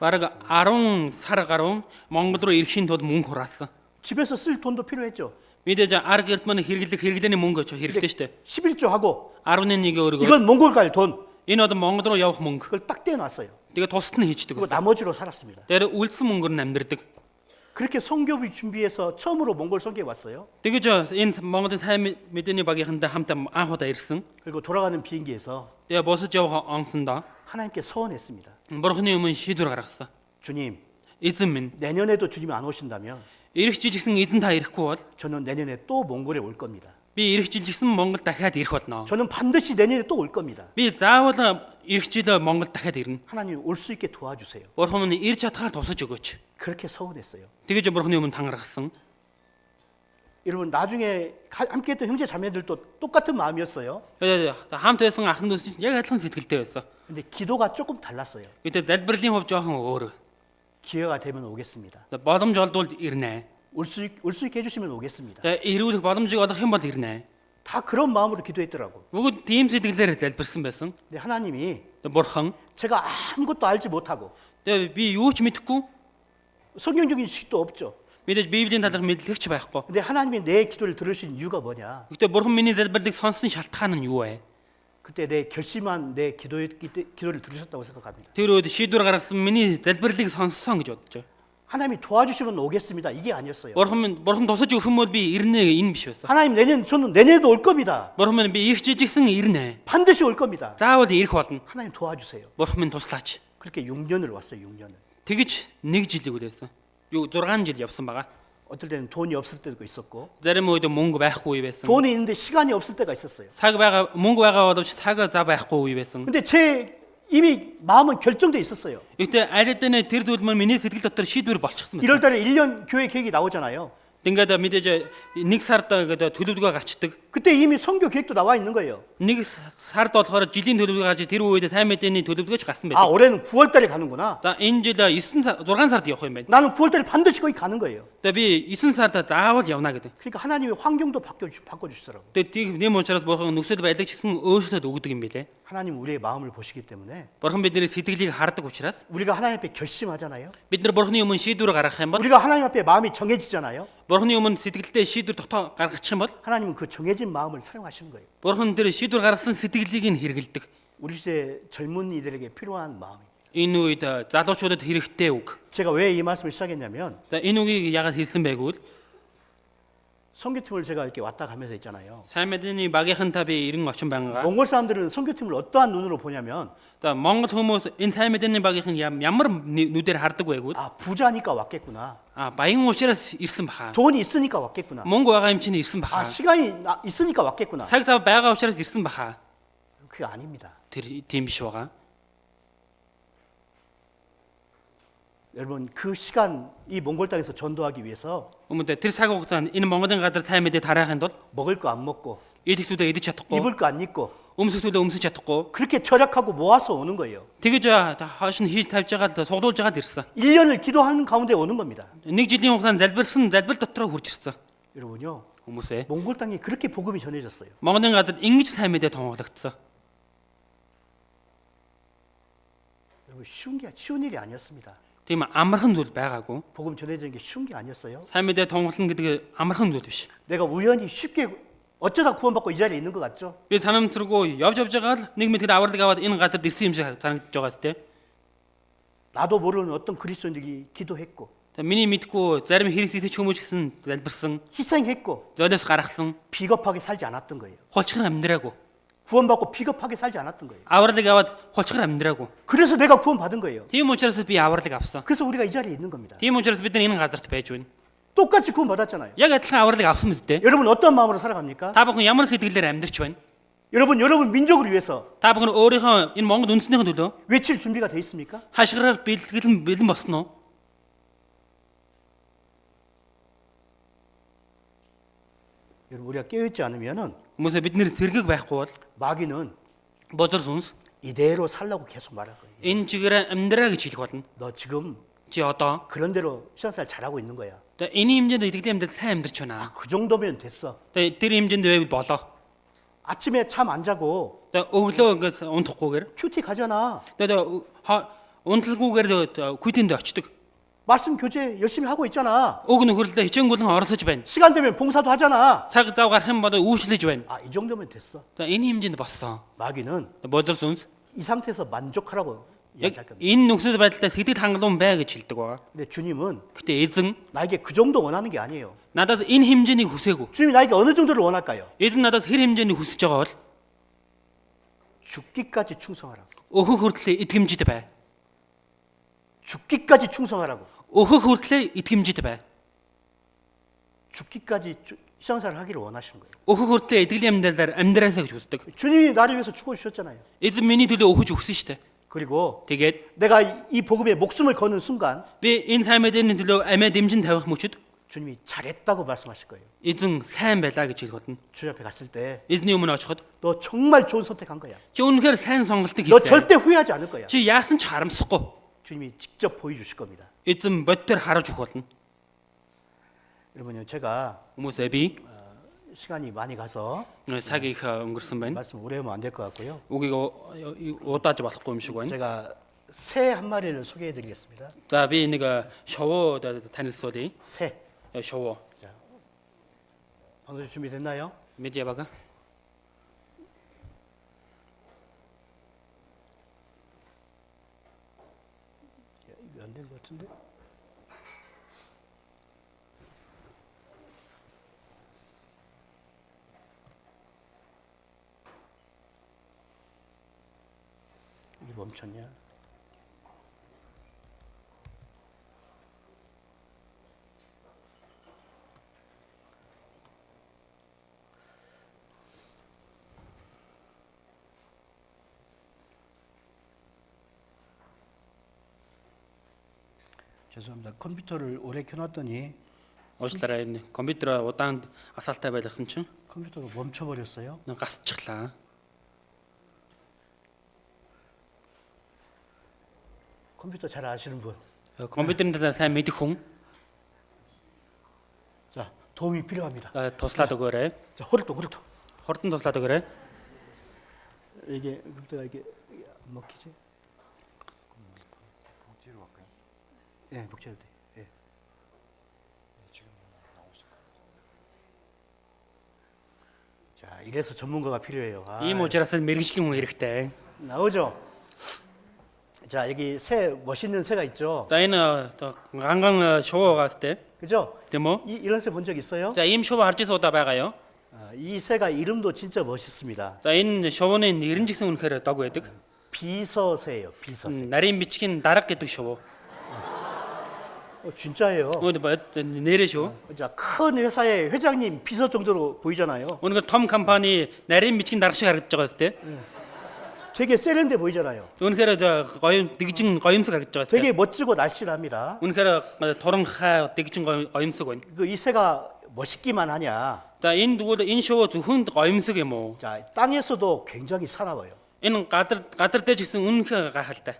бараг 10 сар гаруй Монгол руу ирэхийн тулд мөнгө хураасан. 집에서 쓸 돈도 필요했죠. Мэдээж арга эрт маань хэрэглээний мөнгө ч хэрэгтэй шүү дээ. 11조 하고 11-ийг өөргөө. 이건 몽골 갈 돈. Энэ одоо Монгол руу явах мөнгө. 그걸 딱 떼어놨어요. Тэгээ тусад нь хийчдэг. 그리고 나머지로 살았습니다. Тэр үлдсэн мөнгөөр нь амьдрдаг. 그렇게 선교비 준비해서 처음으로 몽골 선교에 왔어요. Тэгэж энэ Монголын сайн мэдээний багийнхандаа хамт анх удаа ирсэн. 그리고 돌아가는 비행기에서 Тэгээ босож явах онгоцондоо 하나님께 서원했습니다. Бурхны өмнө шийдвэр гаргасан. 주님, Эзэн минь, 내년에도 주님이 안 오신다면 ирэх жил гэсэн эзэн та ирэхгүй бол 저는 내년에 또 몽골에 올 겁니다. би ирэх жил гэсэн Монгол дахиад ирэх болно. 저는 반드시 내년에 또 올 겁니다. Би заавал ирэх жил Монгол дахиад ирнэ. 하나님 올 수 있게 도와주세요. Бурхан минь ирж чадхаар тусаж өгөөч. 그렇게 서원했어요. Тэгэж Бурхны өмнө тангаргасан. 여러분 나중에 함께했던 형제 자매들도 똑같은 마음이었어요. Хамт байсан ахын дүүс чинь яг адилхан сэтгэлтэй байсан. 근데 기도가 조금 달랐어요. Гэтэ залбирлын хувь жоохон өөр. 기회가 되면 오겠습니다. Боломж олдвол ирнэ. 올 수 있게 해주시면 오겠습니다. Ирүүлэх боломжийг олох юм бол ирнэ. 다 그런 마음으로 기도했더라고. Бүгд тийм сэтгэлээр залбирсан байсан. 근데 하나님이 Бурхан 제가 아무것도 알지 못하고 тэгээ би юу ч мэдэхгүй. 성경적인 지식도 없죠. Мэдээж Библийн талаар мэдлэгч байхгүй. 근데 하나님이 내 기도를 들으신 이유가 뭐냐? Гэтэ Бурхан миний залбирлыг сонсон шалтгаан нь юу вэ? 그때 내 결심한 내 기도를 들으셨다고 생각합니다. Тэр үед шийдвэр гаргасан миний залбирлыг сонссон гэж бодож. 하나님이 도와주시면 오겠습니다. 이게 아니었어요. Бурхан тусаж өгөх юм бол би ирнэ энэ биш байсан. 하나님 저는 내년에도 올 겁니다. Бурхан минь би ирэх жил гэсэн ирнэ. 반드시 올 겁니다. Заавал ирэх болно. 하나님 도와주세요. Бурхан минь туслаач. 그렇게 6년을 왔어요. 6년을. Тэгэж нэг жилиг үлээсэн. Юу 6 жил явсан байгаа. 어떨 때는 돈이 없을 때도 있었고 Зарим үед мөнгө байхгүй үе байсан. 돈이 있는데 시간이 없을 때가 있었어요. Мөнгө байгаа боловч цаг за байхгүй үе байсан. 근데 제 이미 마음은 결정돼 있었어요. Гэтэ аль хэдийн тэр зүйл маань миний сэтгэл дотор шийдвэр болчихсон байна. 1월 달에 1년 교회 계획이 나오잖아요. Ингээд мэдээж нэг сард ингээд төлөвлөгөө гарчдаг. 그때 이미 선교 계획도 나와 있는 거예요. Нэг сард болохоор жилийн төлөвлөгөө гарч тэр үед сайн мэдээний төлөвлөгөөч гарсан 아, байдаг. 올해는 9월 달에 가는구나. За энэ жил 6 сард явах юм байна. 나는 9월 달에 반드시 거기 가는 거예요. Тэгээ би 9 сард заавал явна гэдэг. 그러니까 하나님이 환경도 바꿔주시더라고요. Тэгээ тийм нэм учраас бурхан нөхцөл байдлыг ч гэсэн өөрчлөлт өгдөг юм билэ. 하나님 우리의 마음을 보시기 때문에 Бурхан бидний сэтгэлийг хардаг учраас 우리가 하나님 앞에 결심하잖아요. бид нар бурханы өмнө шийдвэр гаргах юм бол 우리가 하나님 앞에 마음이 정해지잖아요. бурханы өмнө сэтгэлдээ шийдвэр дотоо гаргачих юм бол 하나님은 그 정해진 마음을 사용하시는 거예요. бурхан тэр шийдвэр гаргасан сэтгэлийг нь хэрэгэлдэг. 우리 시대 젊은이들에게 필요한 마음이에요. Энэ үед залуучуудад хэрэгтэй үг. 제가 왜 이 말씀을 시작했냐면 За энэ үгийг яагаад хэлсэн бэ гэвэл 선교팀을 제가 이렇게 왔다 가면서 있잖아요. сайн мэдээний багийнхантаа би 90 орчим байгаа. 몽골 사람들은 선교팀을 어떠한 눈으로 보냐면 За Монгол хүмүүс энэ сайн мэдээний багийнхан ямар нүдээр хардаг вэ гэвэл 아 부자니까 왔겠구나. баян уушраас ирсэн баха. 돈이 있으니까 왔겠구나. Мөнгө байгаа юм чинь ирсэн 아 баха. 시간이 있으니까 왔겠구나. Цаг зав байгаа учраас ирсэн баха. 그게 아닙니다. Тэр тийм биш байгаа. 여러분 그 시간 이 몽골 땅에서 전도하기 위해서 Өмнөд тэр цаг хугацаанд энэ Монголын газар сайн мэдээ тараахын тулд 먹을 거 안 먹고 идэх зүйлээ идэж чадахгүй, 입을 거 안 입고 өмсөх зүйлээ өмсөж чадахгүй. 그렇게 절약하고 모아서 오는 거예요. Тэгэж хойш нь хийж тавьж байгаа л сугдуулж байгаа ирсэн. 1년을 기도하는 가운데 오는 겁니다. Нэг жилийн хугацаанд залбирсан залбир дотроо хурж ирсэн. 여러분요. Хүмүүсээ 몽골 땅에 그렇게 복음이 전해졌어요. Монголын газар ингэж сайн мэдээ тунгаглагдсан. 여러분 쉬운 일이 아니었습니다. Тийм амархан зүйл байгаагүй. 복음 전해지는 게 쉬운 게 아니었어요. Сайн мэдээ тунгаглана гэдэг амархан зүйл биш. 내가 우연히 쉽게 어쩌다 구원받고 이 자리에 있는 것 같죠? Би санамсаргүй явж байгаа л нэг мэтгэд авралыг аваад энэ газарт ирсэн юм шиг санагдаж байгаа зү. 나도 모르는 어떤 그리스도인들이 기도했고 Миний мэдгүй зарим хэрэгсэгтэй хүмүүс гэсэн залбирсан, 희생했고 золиос гаргасан, 비겁하게 살지 않았던 거예요. хулчгар амьдраагүй. 구원받고 비겁하게 살지 않았던 거예요. Авралыг аваад хулчгар амьдраагүй. 그래서 내가 구원받은 거예요. Тийм учраас би авралыг авсан. 그래서 우리가 이 자리에 있는 겁니다. Тийм учраас бид нар энэ газарт байж байна. 똑같이 구원받았잖아요. Яг адилхан авралыг авсан мэт дээ. 여러분 어떤 마음으로 살아갑니까? Та бүхэн ямар сэтгэлээр амьдрч байна? 여러분 민족을 위해서 Та бүхэн өөрийнхөө энэ Монгол үндэснийхэн төлөө 외칠 준비가 돼 있습니까? хашгирах бэлэн болсон уу? 여러분 우리가 깨어있지 않으면은 Хүмүүсээ бид нэр сэргэг байхгүй бол 마귀는 бозор сүнс 이대로 살라고 계속 말할 거예요. энэ чигээр амьдраа гэж хэлэх болно. 너 지금 Чи одоо 그런 대로 신앙생활 잘하고 있는 거야. тэгээ энэ хэмжээнд итгэлийн амьдрал сайн амьдарч байна. 그 정도면 됐어. Тэгээ тэр хэмжээнд байвал болоо. 아침에 잠 안 자고 Тэгээ өглөө ингээд унтахгүйгээр 큐티 가잖아. тэгээ унталгүйгээр күйтэнд очдөг. 말씀 교제 열심히 하고 있잖아. Уг нөхөрлөлөө хичээнгүйлэн оролцож байна. 시간 되면 봉사도 하잖아. Цаг зав гарах юм бол үйлчлэж байна. 아, 이 정도면 됐어. Тэгээ энэ хэмжээнд болсон. 마귀는 Бозор сүнс 이 상태에서 만족하라고 яг 이야기할 겁니다. энэ нөхцөл байдлаа сэтгэл хангалуун бай гэж хэлдэг байгаа. 근데 주님은 Гэтэ эзэн 나에게 그 정도 원하는 게 아니에요. надаас энэ хэмжээнийг хүсээгүй. 주님이 나에게 어느 정도를 원할까요? Эзэн надаас хэр хэмжээнийг хүсэж байгаа бол 죽기까지 충성하라고. өөхөх хүртлээр итгэмжтэй бай. 죽기까지 충성하라고. Өөхөх хүртлээр итгэмжтэй бай. 죽기까지 신앙생활을 하기를 원하시는 거예요. Өөхөх хүртлээр итгэлийн амьдралаар амьдраасаа гэж хүсдэг. 주님이 나를 위해서 죽어주셨잖아요. Эзэн миний төлөө өөхөж өгсөн шүү дээ. 그리고 Тэгээд 내가 이 복음에 목숨을 거는 순간 би энэ сайн мэдээний төлөө амиа дэмжин тавих мөчөд 주님이 잘했다고 말씀하실 거예요. эзэн сайн байлаа гэж хэлэх болно. 주님 앞에 갔을 때 너 Эзний өмнө очиход 정말 좋은 선택한 거야. чи үнэхээр сайн сонголтыг 너 хийсэн. 절대 후회하지 않을 거야. Чи яасан ч харамсахгүй. 주님이 직접 보여주실 겁니다. Эзэн бодтер харуулж өгөх болно. 여러분요, 제가 Хүмүүсээ би 시간이 많이 가서 цаг их өнгөрсөн байна. 말씀 오래 하면 안 될 것 같고요. Үгийг удааж болохгүй юм шиг байна. 제가 새 한 마리를 소개해드리겠습니다. За би нэг шовоо танилцуулъя. 새. Шовоо. 방송 준비됐나요? Медиа бага. 이거 안 된 것 같은데? 이게 멈췄냐? 죄송합니다. 컴퓨터를 오래 켜놨더니 Уучлаарай энэ компьютер удаан асаалтай байлгасан чинь 컴퓨터가 멈춰버렸어요. гасчихлаа. 컴퓨터 잘 아시는 분. Компьютерийн талаар сайн мэдэх хүн 자, 도움이 필요합니다. туслаад өгөөрэй. 자, 호르토. Хурдан туслаад өгөөрэй. 이게 컴퓨터가 이게 안 먹히지? 복제로 할까요? 예, 복제로 돼. 예. 지금 나오고 있을 거예요. 자, 이래서 전문가가 필요해요. 아, Ийм учраас мэрэгжлийн хүн хэрэгтэй. 나오죠? 자, 여기 새 멋있는 새가 있죠? За энэ ганган шувуу байгаас тэ 그죠? тийм үү? 이런 새 본 적 있어요? За ийм шувуу харж 있어 удаа байгаа юу? 이 새가 이름도 진짜 멋있습니다. За энэ шувууны нэр нь ч гэсэн үнэхээр дог байдаг. 비서새예요. 비서새. Нарийн бичгийн дарга гэдэг шувуу. 진짜예요. Нэрээ шүү. 자, 큰 회사의 회장님 비서 정도로 보이잖아요. Үнэхээр том компани нарийн бичгийн дарга шиг харагдаж байгаа зү. 되게 세련돼 보이잖아요. Үнэхээр дэгжин гоёмсог харагдаж байгаа зү. 되게 멋지고 날씬합니다. Үнэхээр туранхай дэгжин гоёмсог байна. 이 새가 멋있기만 하냐? За энэ тэгвэл энэ шувуу зөвхөн гоёмсог юм уу? 자, 땅에서도 굉장히 사나워요. Энэ гадар дээр ч гэсэн үнэхээр гайхалтай.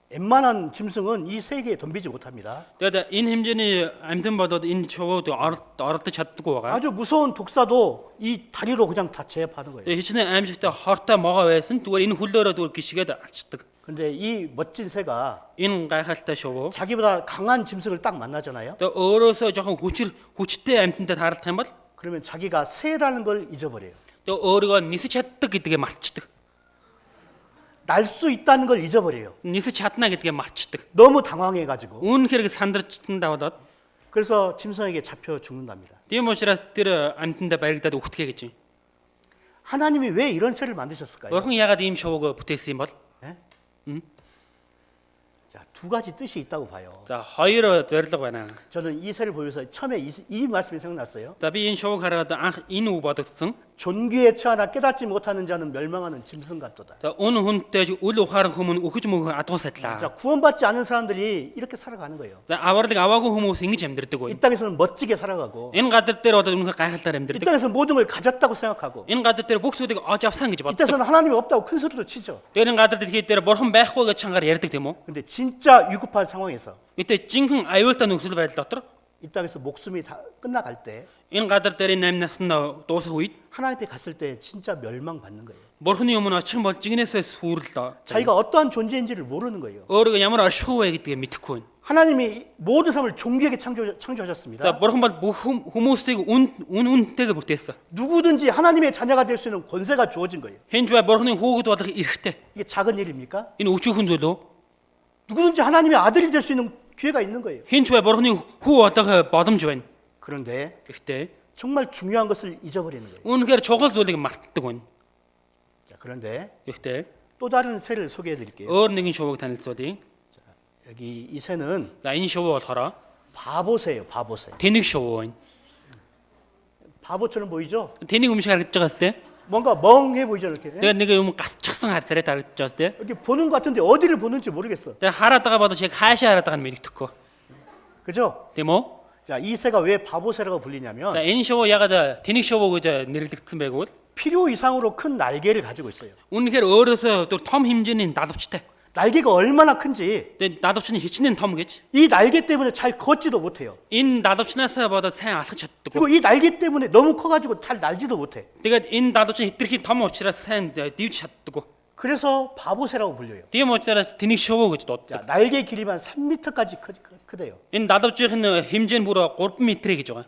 웬만한 짐승은 이 세계에 덤비지 못합니다. Тэгээд энэ хэмжээний амьтан болоод энэ шувууд оролдож чаддаггүй байгаа. 아주 무서운 독사도 이 다리로 그냥 다 제압하는 거예요. Хичнээн аимшигтай хортой могоо байсан. Зүгээр энэ хүлөөрөө зүгээр гიშгээд алчдаг. 근데 이 멋진 새가 Энэ гайхалтай шувуу. 자기보다 강한 짐승을 딱 만나잖아요. Тэгээд өөрөөсөө жоохон хүчтэй амьтантай таарлах юм бол 그러면 자기가 새라는 걸 잊어버려요. тэгээд өөрийгөө нисэж чаддаг гэдгээ мартчихдаг. 날 수 있다는 걸 잊어버려요. Нисэж чадна гэдгээ мартчихдаг. 너무 당황해가지고. Үүнхээр сандарчтандаа болоод 그래서 짐승에게 잡혀 죽는답니다. тийм учраас тэр амьтандаа баригдаад өгтгэй гэж. 하나님이 왜 이런 새를 만드셨을까요? Бурхан яагаад ийм шувууг бүтээсэн юм бол? 자, 두 가지 뜻이 있다고 봐요. За хоёр зорилго байна. 저는 이 세를 보면서 처음에 이 말씀이 생각났어요. За би энэ шувыг хараад анх энэ үг бодогдсон. 존귀에 처하나 깨닫지 못하는 자는 멸망하는 짐승 같도다. За үн хүнтэй үл ухаарах хүмүүн өгөж мөгөө адгуусадлаа. 자, 구원받지 않은 사람들이 이렇게 살아가는 거예요. За авралыг аваагүй хүмүүс ингэж амьдэрдэг 이 байна. 땅에서는 멋지게 살아가고, Энэ газар дээр бол үнэхээр гайхалтай 이 амьдэрдэг. 땅에서 모든 걸 가졌다고 생각하고, Энэ газар дээр бүх зүйлийг олж авсан гэж 이 боддог. 땅에서는 하나님이 없다고 큰 소리도 치죠. Тэр энэ газар дэлхий дээр бурхан байхгүй гэж чангаар ярьдаг тийм үү? 근데 진짜 위급한 상황에서 Гэтэ жинхэнэ аюултай нөхцөл байдал дотор 이 땅에서 목숨이 다 끝나갈 때 энэ газар дээр 8 наснд дуусах үед 하나님 앞에 갔을 때 진짜 멸망받는 거예요. бурханы өмнө очих юм бол жигнэсээ сүрлээ. 자기가 어떠한 존재인지를 모르는 거예요. өөрийгөө ямар ашгүй вэ гэдгийг мэдэхгүй байна. 하나님이 모든 삶을 존귀하게 За 창조하셨습니다. бурхан бол бүх хүмүүсийг үнэнтэйгээр бүтээсэн. 누구든지 하나님의 자녀가 될 수 있는 권세가 주어진 거예요. Хинч бай бурханы хүүхэд болох эрхтэй. 이게 작은 일입니까? Энэ өчүүхэн зүйл үү? 누구든지 하나님의 아들이 될 수 있는 기회가 있는 거예요. Хинч бай бурханы хүү болох боломж байна. 그런데 Гэхдээ 정말 중요한 것을 잊어버리는 거예요. үнэхээр чухал зүйлийг мартдаг байна. 자, 그런데 Гэхдээ 또 다른 새를 소개해 드릴게요. өөр нэгэн шувыг танилцуулъя. 여기 이 새는 За энэ шувуу болохоор 바보새예요. 바보새. тэнэг шувуу байна. 바보처럼 보이죠? Тэнэг юм шиг харагдаж байгаа сте. 뭔가 멍해 보이죠 이렇게. Тэгээд нэг юм гасчихсан харцараа харагдаж байгаа сте. 이렇게 보는 것 같은데 어디를 보는지 모르겠어. Тэгээд хараад байгаа бол яг хаашаа хараад байгааг нь мэддэхгүй. 그죠? Тийм үү? 자, 이 새가 왜 바보새라고 불리냐면 За энэ шувуу ягаад тэнэг шувуу гэж нэрлэгдсэн байг вэ? 필요 이상으로 큰 날개를 가지고 있어요. Үнэхээр өөрөөсөө том хэмжээний далавчтай. 날개가 얼마나 큰지 Тэгээд далавчны хичнээн том гэж. 이 날개 때문에 잘 걷지도 못해요. Энэ далавчнаасаа бодоод сайн алхаж чаддаггүй. 그리고 이 날개 때문에 너무 커가지고 잘 날지도 못해. Тэгээд энэ далавч нь хитрхи том учраас сайн дивж чаддаггүй. 그래서 바보새라고 불려요. Тийм учраас тэнэг шувуу гэж 자, дууддаг. 날개 길이만 3m까지 크대요. Энэ далавчийн хэмжээ нь бүр 3 м гэж байгаа.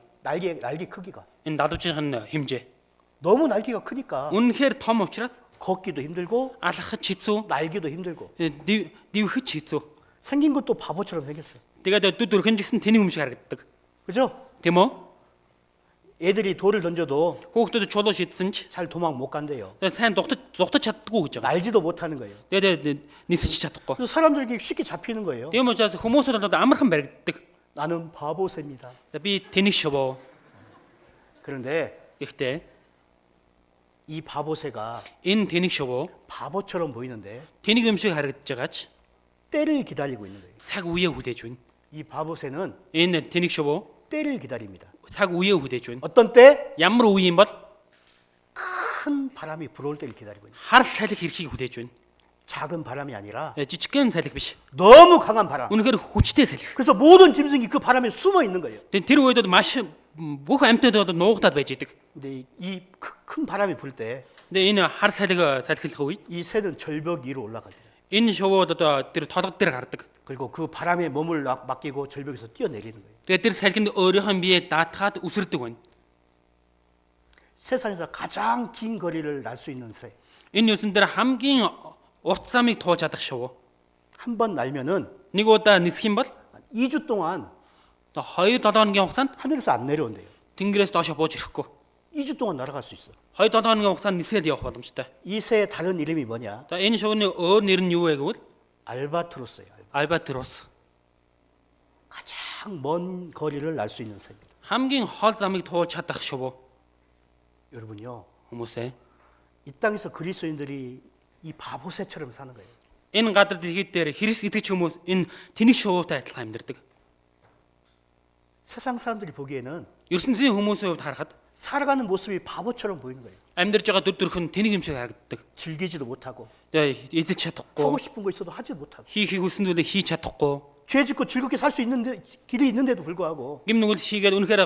날개 크기가. Энэ далавчийн хэмжээ. 너무 날개가 크니까 Үнэхээр том учраас 걷기도 힘들고 алхах хэцүү, 날기도 힘들고 дивхэж хэцүү. 생긴 것도 바보처럼 생겼어요. Тэгээд дүд өрхөнжсэн тэнэг юм шиг харагддаг. 그죠? Тийм үү? 애들이 돌을 던져도 Хүүхдүүд чулуу шидсэн ч 잘 도망 못 간대요. сайн дугтаж чаддаггүй гэж байгаа. 날지도 못하는 거예요. Тэгээд нисэж чадахгүй. 그래서 사람들에게 쉽게 잡히는 거예요. Тийм учраас хүмүүсд бол амархан баригддаг. 나는 바보새입니다. Би тэнэг шувуу. 그런데 Гэхдээ 이 바보새가 энэ тэнэг шувуу 바보처럼 보이는데 тэнэг юм шиг харагдаж байгаач 때를 기다리고 있는 거예요. цаг үеэ хүлээж байна. 이 바보새는 Энэ тэнэг шувуу 때를 기다립니다. цаг үеэ хүлээж байна. 어떤 때? Ямар үе юм бол 큰 바람이 불어올 때를 기다리고 있는 거예요. хар салхи хэрхийг хүлээж байна. 작은 바람이 아니라 Жижигхэн салхи биш. 너무 강한 바람. Үнэхээр хүчтэй салхи. 그래서 모든 짐승이 그 바람에 숨어 있는 거예요. Тэгээд тэр үед бол маш бүх амьтад бол нуугдаад байж идэг. 근데 이 큰 바람이 불 때 이 근데 энэ хар салхи салхилах үед 새는 절벽 위로 올라갑니다. энэ шувууд одоо тэр толгод дээр гардаг. 그리고 그 바람에 몸을 맡기고 절벽에서 뛰어내리는 거예요. Тэгээд тэр салхинд өөрийнхөө биеэ даатгаад үсэрдэг байна. 세상에서 가장 긴 거리를 날 수 있는 새. Энэ юусэн дээр хамгийн урт замыг тууж чадах шувуу. 한 번 날면은 Нэг удаа нисэх юм бол 2주 동안 одоо 2-7 хоногийн хугацаанд 하늘에서 안 내려온대요. тэнгэрээс доошо бууж ирэхгүй. 2주 동안 날아갈 수 있어. 2-7 хоногийн хугацаанд нисээд явах боломжтой. 이 새의 다른 이름이 뭐냐? За энэ шувууны өөр нэр нь юу вэ гэвэл 알바트로스예요. 알바트로스. 가장 먼 거리를 날 수 있는 새입니다. хамгийн хол замыг тууж чадах шувуу. 여러분요, Хүмүүсээ 이 땅에서 그리스도인들이 이 바보새처럼 사는 거예요. энэ гадар дэлхийд дээр Христ итгэж хүмүүс энэ тэнэг шувуутай адилхан амьдардаг. 세상 사람들이 보기에는 ертөнцийн хүмүүсийн хувьд харахад 살아가는 모습이 바보처럼 보이는 거예요. амьдарч байгаа дүр төрх нь тэнэг юм шиг харагддаг. 즐기지도 못하고 Тэгээ эзэж чадахгүй, 하고 싶은 거 있어도 하지 못하고 хийхийг хүссэн зүйлээ хийж чадахгүй, 죄 짓고 즐겁게 살 수 있는데 길이 있는데도 불구하고 гим нүгэл хийгээд үнэхээр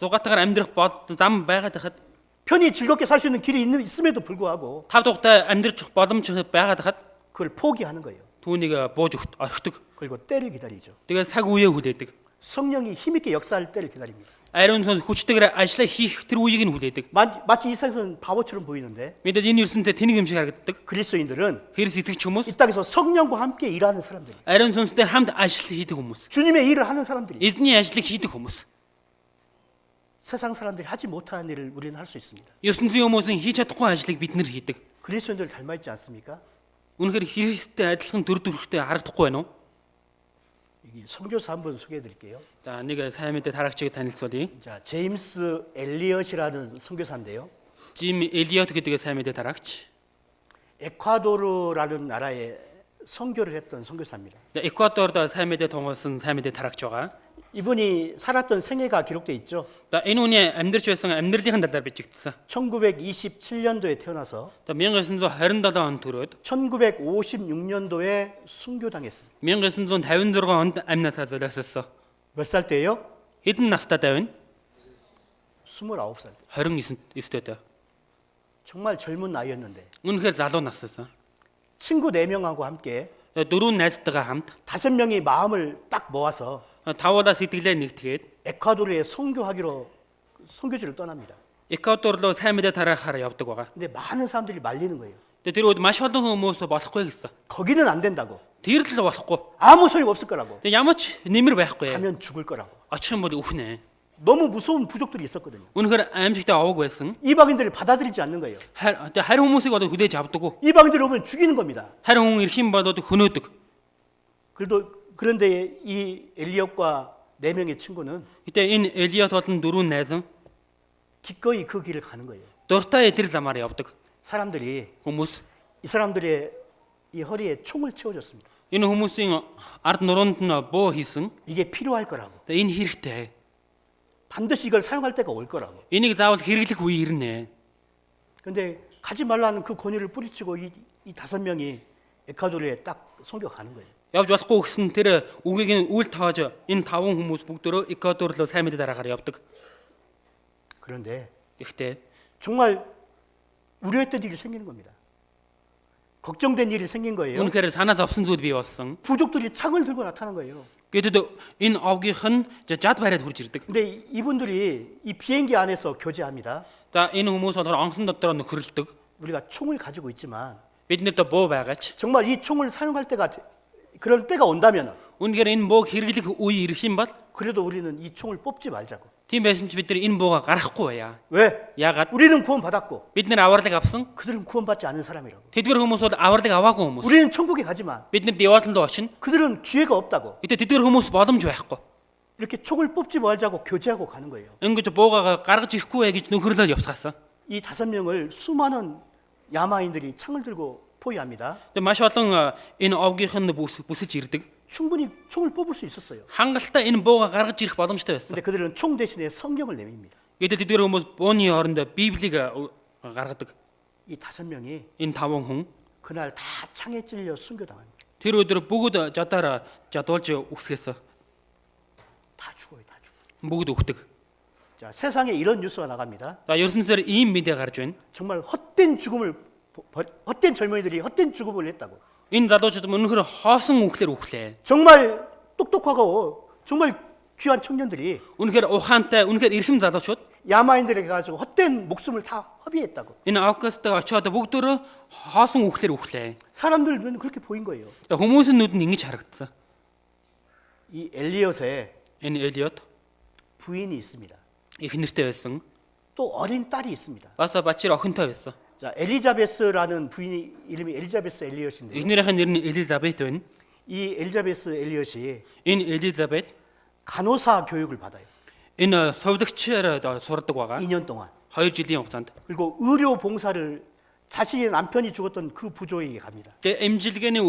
зугаатаагаар амьдрах зам байгаад хахад 편히 즐겁게 살 수 있는 길이 있음에도 불구하고 тав тухтай амьдрах боломж байгаад хахад 그걸 포기하는 거예요. түүнийг бууж орхидог. 그리고 때를 기다리죠. Тэгээ цаг үеэ хүлээдэг. 성령이 힘있게 역사할 때를 기다립니다. Ариун сүнс хүчтэйгээр ажиллаа хийх тэр үеийг нь хүлээдэг. 마치 이 세상은 바보처럼 보이는데 Мэдээж энэ ертөнцид тэнэг юм шиг харагддаг. 그리스도인들은 Христ итгэж хүмүүс 이 땅에서 성령과 함께 일하는 사람들, ариун сүнстэй хамт ажил хийдэг хүмүүс. 주님의 일을 하는 사람들이 Эзний ажлыг хийдэг хүмүүс. 세상 사람들이 하지 못하는 일을 우리는 할 수 있습니다. ертөнцийн хүмүүсийн хийж чадахгүй ажлыг бид нэр хийдэг. 그리스도인들 닮아 있지 않습니까? Үнэхээр Христтэй адилхан дүр төрхтэй харагдахгүй байна уу? 이 선교사 한 분 소개해 드릴게요. За нэг сайн мэдээ тарагчийг танилцуулъя. 자, 제임스 엘리엇이라는 선교사인데요. Jim Elliot гэдэг сайн мэдээ тарагч. 에콰도르라는 나라에 선교를 했던 선교사입니다. Эквадорд сайн мэдээ тунгалсан сайн мэдээ тарагч байгаа. 이분이 살았던 생애가 기록돼 있죠. За энэ хүний амьдрч байсан амьдралын талаар бичигдсэн. 1927년도에 태어나서 За 1927 онд төрөөд 1956년도에 순교당했습니다. 1956 онд амнасаа золиослсон. 몇 살 때예요? Хэдэн настай байв? 29살. 29-тэй. 정말 젊은 나이였는데 Үнэхээр залуу нассан. 친구 4명하고 함께 Дөрвөн найзтайгаа хамт 5명이 마음을 딱 모아서 тавуулаа сэтгэлээ нэгтгээд 에콰도르에 선교하기로 선교지를 떠납니다. Эквадор руу сайн мэдээ тараахаар явдаг байгаа. 근데 많은 사람들이 말리는 거예요. Тэгээ тэр үед маш олон хүмүүс болохгүй гэсэн. 거기는 안 된다고. Тэр л болохгүй. 아무 소용 없을 거라고. Тэгээ ямар ч нэмэр байхгүй. 가면 죽을 거라고. Очих юм бол үхнэ. 너무 무서운 부족들이 있었거든요. Үнэхээр аимшигтай овог байсан. 이방인들을 받아들이지 않는 거예요. Харин хүмүүсийг одоо хүлээж авдаг. 이방인들 오면 죽이는 겁니다. Харин хүн ирэх юм бол одоо хөнөөдөг. 그런데 이 엘리엇과 4명의 친구는 Гэтэ энэ Элиот болон дөрвөн найз нь 기꺼이 그 길을 가는 거예요. дуртай тэр замаар явдаг. 사람들이 Хүмүүс 이 사람들의 이 허리에 총을 채워줬습니다. энэ хүмүүсийн ард нуруунд нь буу хийсэн. 이게 필요할 거라고. Энэ хэрэгтэй. 반드시 이걸 사용할 때가 올 거라고. Энийг заавал хэрэглэх үе ирнэ. 근데 가지 말라는 그 권유를 뿌리치고 이 5명이 에콰도르에 딱 선교 가는 거예요. Явж болохгүй гэсэн тэр үгийг нь үл тоож энэ 5 хүмүүс бүгдөө Эквадор руу сайн мэдээ дараагаар явдаг. 그런데 Гэхдээ 정말 우려했던 일이 생기는 겁니다. 걱정된 일이 생긴 거예요. үнэхээр санаа зовсон зүйл бий болсон. 부족들이 창을 들고 나타난 거예요. Гэтэл энэ овгийнх нь жад бариад хурж ирдэг. 근데 이분들이 이 비행기 안에서 교제합니다. За энэ хүмүүс болохоор онсон дотор нөхөрлөдөг. 우리가 총을 가지고 있지만 Биднэрт буу байгаач. 정말 이 총을 사용할 때가 그럴 때가 온다면 Үнэхээр энэ бууг хэрэглэх үе ирэх юм бол 그래도 우리는 이 총을 뽑지 말자고. тийм байсан ч бид нар энэ бууга гаргахгүй байя. 왜? Яагаад 우리는 구원받았고 бид нар авралыг авсан. 그들은 구원받지 않은 사람이라고. Тэдгэр хүмүүс бол авралыг аваагүй хүмүүс. 우리는 천국에 가지만 Бид нар деваалан руу очино. 그들은 기회가 없다고. Гэтэ тэдгэр хүмүүс боломж байхгүй. 이렇게 총을 뽑지 말자고 교제하고 가는 거예요. Ингэж буугаа гаргаж ирэхгүй гэж нөхөрлөд явсгаасан. 이 5명을 수많은 야마인들이 창을 들고 포위합니다. Тэгээ маш олон энэ овгийнх нь бүсэлж ирдэг. 충분히 총을 뽑을 수 있었어요. Хангалттай энэ бууга гаргаж ирэх боломжтой байсан. 근데 그들은 총 대신에 성경을 내밉니다. Гэтэл тэдгэр хүмүүс бууны оронд Библийг гаргадаг. 이 5명이 Энэ 5 хүн 그날 다 창에 찔려 순교당합니다. тэр өдөр бүгд жадаар жадуулж үсгэсэн. 다 죽어요, 다 죽어. Бүгд өгдөг. 자, 세상에 이런 뉴스가 나갑니다. За ертөнцөөр ийм мэдээ гарч байна. 정말 헛된 젊은이들이 헛된 죽음을 했다고. Энэ залуучууд өнөхөр хоосон үхлээр үхлээ. 정말 똑똑하고 정말 귀한 청년들이 Үнэхээр ухаантай, үнэхээр эрхэм залуучууд 야마인들에게 가지고 헛된 목숨을 다 허비했다고. энэ август очоод бүгдөө хоосон үхлээр үхлээ. 사람들 눈은 그렇게 보인 거예요. Тэгээ хүмүүсийн нүд нь ингэж харагдсан. 이 엘리엇의 Энэ Элиот 부인이 있습니다. их нэртэй байсан. 또 어린 딸이 있습니다. Бас бачир охинтой байсан. 자, 엘리자베스라는 부인이 이름이 엘리자베스 엘리엇인데 Эхнэрийнх нь нэр нь Элизабет байна. 이 엘리자베스 엘리엇이 Энэ Элизабет 간호사 교육을 받아요. энэ совдогчээр сурдаг байгаа. 2년 동안. 2 жилийн хугацаанд. 그리고 의료 봉사를 자신의 남편이 죽었던 그 부조에게 갑니다. Тэгээ эмчилгээний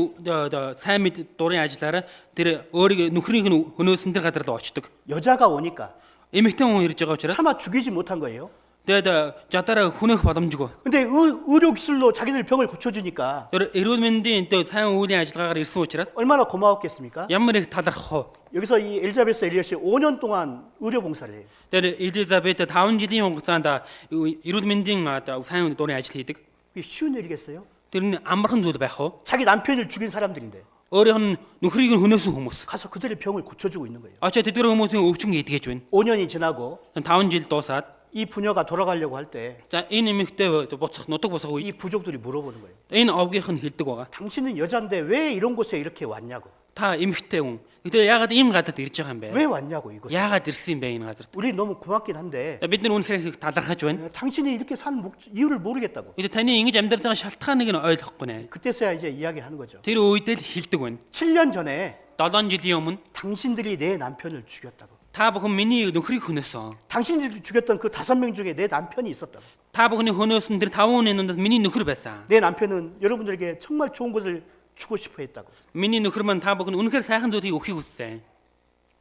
сайн мэд дурын ажиллаараа тэр өөрийг нөхрийнх нь хөнөөсөн тэр газар руу очдог. 여자가 오니까 Эмэгтэй хүн ирж байгаа учраас 차마 죽이지 못한 거예요. тэгээд жадаараа хүнөх боломжгүй. 근데 의료 기술로 자기들 병을 고쳐주니까 Тэр эрүүл мэндийн сайн үеийн ажиллагаагаар ирсэн учраас 얼마나 고마웠겠습니까? ямар их талархах вэ? 여기서 이 엘리자베스 엘리엇이 5년 동안 의료 봉사를 해요. Тэр Элизабет 5 жилийн хугацаанд эрүүл мэндийн сайн дурын ажил хийдэг. 이게 쉬운 일이겠어요? Тэр нь амархан зүйл байх уу? 자기 남편을 죽인 사람들인데 өөрийнх нь нөхрийг нь хөнөөсөн хүмүүс. 가서 그들의 병을 고쳐주고 있는 거예요. Очоод тэдгээр хүмүүсийн өвчин идгээж байна. 5년이 지나고 5 жил дуусаад 이 부녀가 돌아가려고 할 때 이 за энэ эмэгтэй буцах нутаг буцах үе 부족들이 물어보는 거예요. энэ овгийнх нь хэлдэг байгаа. 당신은 여잔데 왜 이런 곳에 이렇게 왔냐고. Та эмэгтэй хүн. Гэтэ яагаад ийм газарт ирж байгаа юм бэ? 왜 왔냐고 이거. Яагаад ирсэн юм бэ энэ газарт? 우리 너무 고맙긴 한데 Бид нар үнэхээр их талархаж байна. 당신이 이렇게 산 이유를 모르겠다고. Гэтэ таны ингэж амьдарч байгаа шалтгааныг нь ойлгохгүй нэ. 그때서야 이제 이야기하는 거죠. Тэр үед л хэлдэг байна. 7년 전에 7 жилийн өмнө 당신들이 내 남편을 죽였다고. та бүхэн миний нөхрийг хөнөөсөн. 당신들이 죽였던 그 5명 중에 내 남편이 있었다고. та бүхний хөнөөсөн тэр 5 хүний нүдэнд миний нөхөр байсан. 내 남편은 여러분들에게 정말 좋은 것을 주고 싶어 했다고. миний нөхөр маань та бүхэн үнэхээр сайхан зүйлийг өгөхийг хүссэн.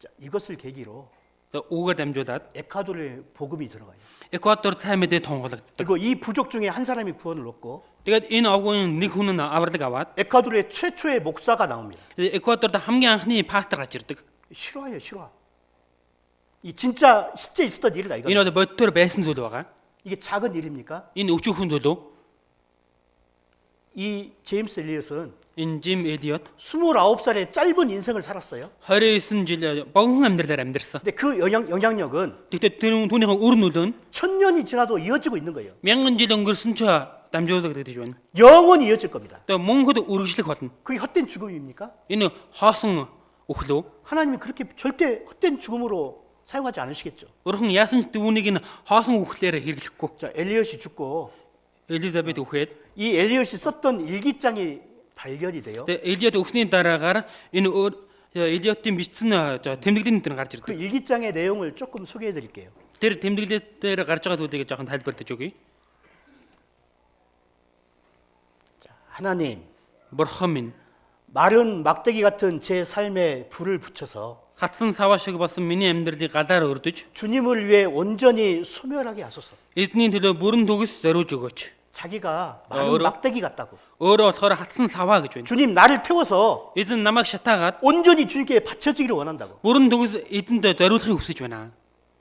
자, 이것을 계기로 За үүгээр дамжуулаад 에콰도르에 복음이 들어가요. Эквадор цай мэдээ тунгалагддаг. 그리고 이 부족 중에 한 사람이 구원을 얻고 Тэгээд энэ овгийн нэг хүн нь авралыг аваад 에콰도르의 최초의 목사가 나옵니다. Эквадорт хамгийн анхны пастор гарч ирдэг. 실화예요, 실화. 이 진짜 실제 있었던 일이다 이거. Энэ бол бодтоор байсан зүйл байгаа. 이게 작은 일입니까? Энэ өчүүхэн зүйл үү? 이 제임스 엘리엇은 Энэ Jim Elliot 29살의 짧은 인생을 살았어요. 29 жил богино амьдралаар амьдарсан. 근데 그 영향력은 Тэгтээ түүнийхэн үр нөлөө нь 1000년이 지나도 이어지고 있는 거예요. 1000 жил өнгөрсөн ч дамжуулагдаж байна. 영원히 이어질 겁니다. Тэгээ мөнхөд үргэлжлэх болно. 그게 헛된 죽음입니까? Энэ хоосон өхлөө. 하나님이 그렇게 절대 헛된 죽음으로 사용하지 않으시겠죠. Өрхөн яасан ч түүнийг нь хоосон үхлээр хэрэглэхгүй. 자, 엘리엇이 죽고 Элизабет үхээд 이 엘리엇이 썼던 일기장이 발견이 돼요. тэгээ Элиот өгсний дараагаар энэ Элиотийн бичсэн тэмдэглэлийн дээр гарч 그 ирдэг. 일기장의 내용을 조금 소개해 드릴게요. Тэр тэмдэглэлээр дээр гарч байгаа зүйлийг жоохон тайлбарлаж өгье. 자, 하나님, Бурхан минь 마른 막대기 같은 제 삶에 불을 붙여서 хатсан саваа шиг болсон миний амьдралыг галаар өрдөж 주님을 위해 온전히 소멸하게 하소서. эзний төлөө бүрэн төгс зориуж өгөөч. 자기가 마른 어려- 막대기 같다고. өөрөө болохоор хатсан саваа гэж байна. 주님 나를 태워서 Эзэн намайг шатаагаад 온전히 주님께 바쳐지기를 원한다고. бүрэн төгс эзэнд зориулахыг хүсэж байна.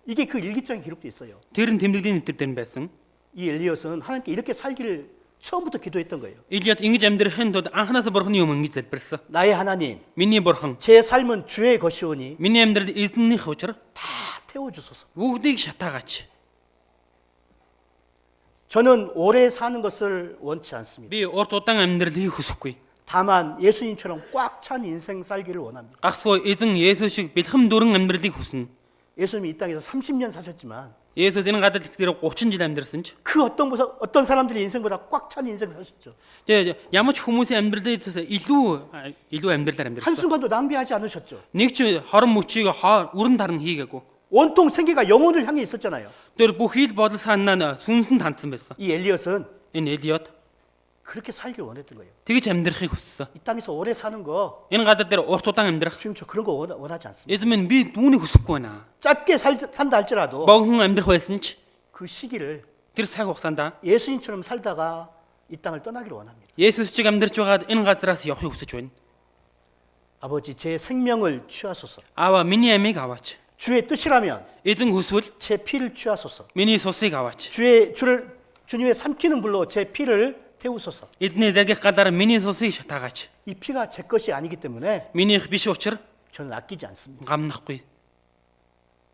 이게 그 일기장에 기록돼 있어요. Тэр нь тэмдэглэлийн нэвтрээр дээр байсан. 이 엘리엇은 하나님께 이렇게 살기를 처음부터 기도했던 거예요. Илиот ингэж амьдрахын тулд анханасаа бурхны өмнө ингэж залбирсан. 나의 하나님, Миний бурхан, 제 삶은 주의 것이오니 миний амьдрал эзнийх учраас 다 태워주소서. бүгдийг шатаагаач. 저는 오래 사는 것을 원치 않습니다. Би урт удаан амьдралыг хүсэхгүй. 다만 예수님처럼 꽉 찬 인생 살기를 원합니다. Гагцхүү эзэн Есүс шиг бэлхэм дүрэн амьдралыг хүснэ. 예수님이 이 땅에서 30년 사셨지만 Есүс энэ гадаад дээр 30 жил амьдрсан ч 그 어떤 사람들의 인생보다 꽉 찬 인생 사셨죠. тэгээ ямар ч хүмүүсийн амьдралыг илүү амьдралаар амьдрсан. 한순간도 낭비하지 않으셨죠. Нэг ч хорон мөчийг өрн тарн хийгээгүй. 온통 생기가 영혼을 향해 있었잖아요. Тэр бүх ил бодол санаа нь сүнсэнд хандсан байсан. 이 엘리엇은 Энэ Элиот 그렇게 살길 원했던 거예요. тэгж амьдрахыг хүссэн. 이 땅에서 오래 사는 거 Энэ гадаад дээр урт удаан амьдрах 주님 저 그런 거 원하지 않습니다. эзэн минь би түүнийг хүсэхгүй байна. 짧게 산다 할지라도 Богино амьдрах байсан ч 그 시기를 тэр цаг хугацаанд 예수님처럼 살다가 이 땅을 떠나기를 원합니다. Есүс чиг амьдрч байгаад энэ газраас явахыг хүсэж байна. 아버지 제 생명을 취하소서. Аава миний амийг аваач. 주의 뜻이라면 Эзэн хүсвэл 제 피를 취하소서. миний цусыг аваач. 주님의 삼키는 불로 제 피를 태우소서. Эзний загих галаар миний цусыг шатаагаач. 이 피가 제 것이 아니기 때문에 Минийх биш учраас 저는 아끼지 않습니다. гамнахгүй.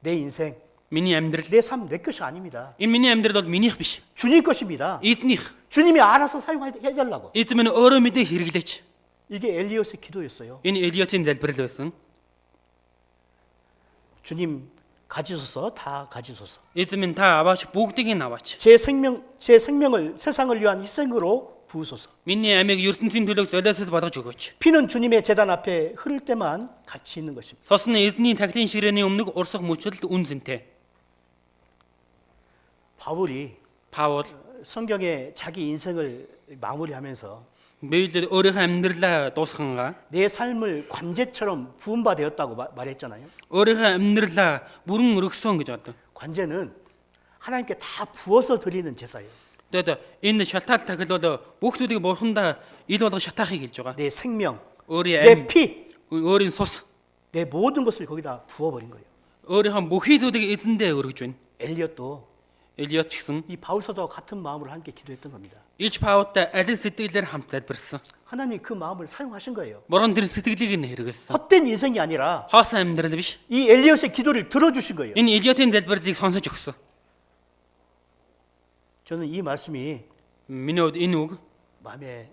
내 인생, Миний амьдрал 내 삶 내 것이 아닙니다. энэ миний амьдрал бол минийх биш. 주님 것입니다. Эзнийх. 주님이 알아서 사용해달라고. Эзэн минь өөрөө мэдээ хэрэглээч. 이게 엘리엇의 기도였어요. Энэ Элиотийн залбирал байсан. 주님 가지소서 다 가지소서. Эзэн минь та аваач бүгдийг нь аваач. 제 생명을 세상을 위한 희생으로 부으소서. Миний амийг ертөнцийн төлөө золиосод болгож өгөөч. 피는 주님의 제단 앞에 흐를 때만 가치 있는 것입니다. Цус нь эзний тагтын ширээний өмнөг урсах мөчөлд үнзэнтэй. 바울이 Паул 성경에 자기 인생을 마무리하면서 Библиэд өөрийнхөө амьдралаа дуусгангаа 내 삶을 관제처럼 부음받았다고 말했잖아요. өөрийнхөө амьдралаа бүрэн өргөсөн гэж боддог. 관제는 하나님께 다 부어서 드리는 제사예요. Тэгээд энэ шалтгаал тахил бол бүх зүйлийг бурхандаа ил болгох шатаахыг хэлж байгаа. 내 생명, Өөрийн 내 амь, 피, өөрийн цус, 내 모든 것을 거기다 부어버린 거예요. өөрийнхөө бүхий зүйлийг эзэндээ өргөж байна. 엘리엇도 Элиот ч гэсэн 이 바울서도 같은 마음으로 함께 기도했던 겁니다. Илж Паултай аль сэтгэлээр хамт залбирсан. 하나님이 그 마음을 사용하신 거예요. Бурхан тэр сэтгэлийг нь хэрэгэлсэн. 헛된 인생이 아니라 Хоосон амьдрал биш. 이 엘리엇의 기도를 들어주신 거예요. Энэ Элиотийн залбиралыг сонсож өгсөн. 저는 이 말씀이 Миний хувьд энэ үг 마음에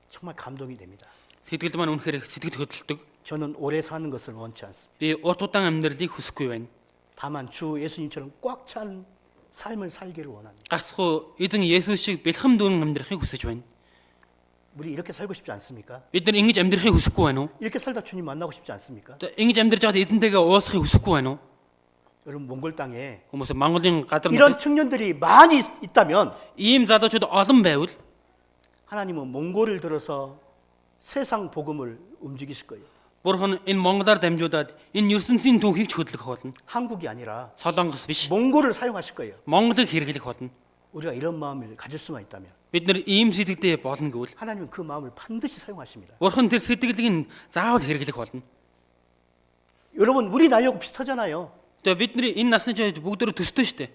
정말 감동이 됩니다. сэтгэл маань үнэхээр сэтгэл хөдлөлтөг. 저는 오래 사는 것을 원치 않습니다. Би урт удаан амьдралыг хүсэхгүй байна. 다만 주 예수님처럼 꽉 찬 삶을 살기를 원합니다. Гацхуу эзэн Есүс шиг бэлхэм дүүрэн амьдрахыг хүсэж байна. 우리 이렇게 살고 싶지 않습니까? Бид нар ингэж амьдрахыг хүсэхгүй байна уу? 이렇게 살다 주님 만나고 싶지 않습니까? Одоо ингэж амьдрж байгаад эзэнтэйгээ уулзахыг хүсэхгүй байна уу? 여러분 몽골 땅에 Хүмүүс Монголын газар 이런 нутагт 청년들이 많이 있다면 ийм залуучууд олон байвал 하나님은 몽골을 들어서 세상 복음을 움직이실 거예요. Бурхан энэ Монголоор дамжуулаад энэ ертөнцийн түүхийг ч хөдлөх болно. 한국이 아니라 Солонгос биш. 몽골을 사용하실 거예요. Монголыг хэрэглэх болно. 우리가 이런 마음을 가질 수만 있다면 Бид нар ийм сэтгэлдээ болно гэвэл 하나님은 그 마음을 반드시 사용하십니다. Бурхан тэр сэтгэлийг нь заавал хэрэглэх болно. 여러분 우리 나이하고 비슷하잖아요. Тэгээ бидний энэ насны ч бүгдөө төстэй шүү дээ.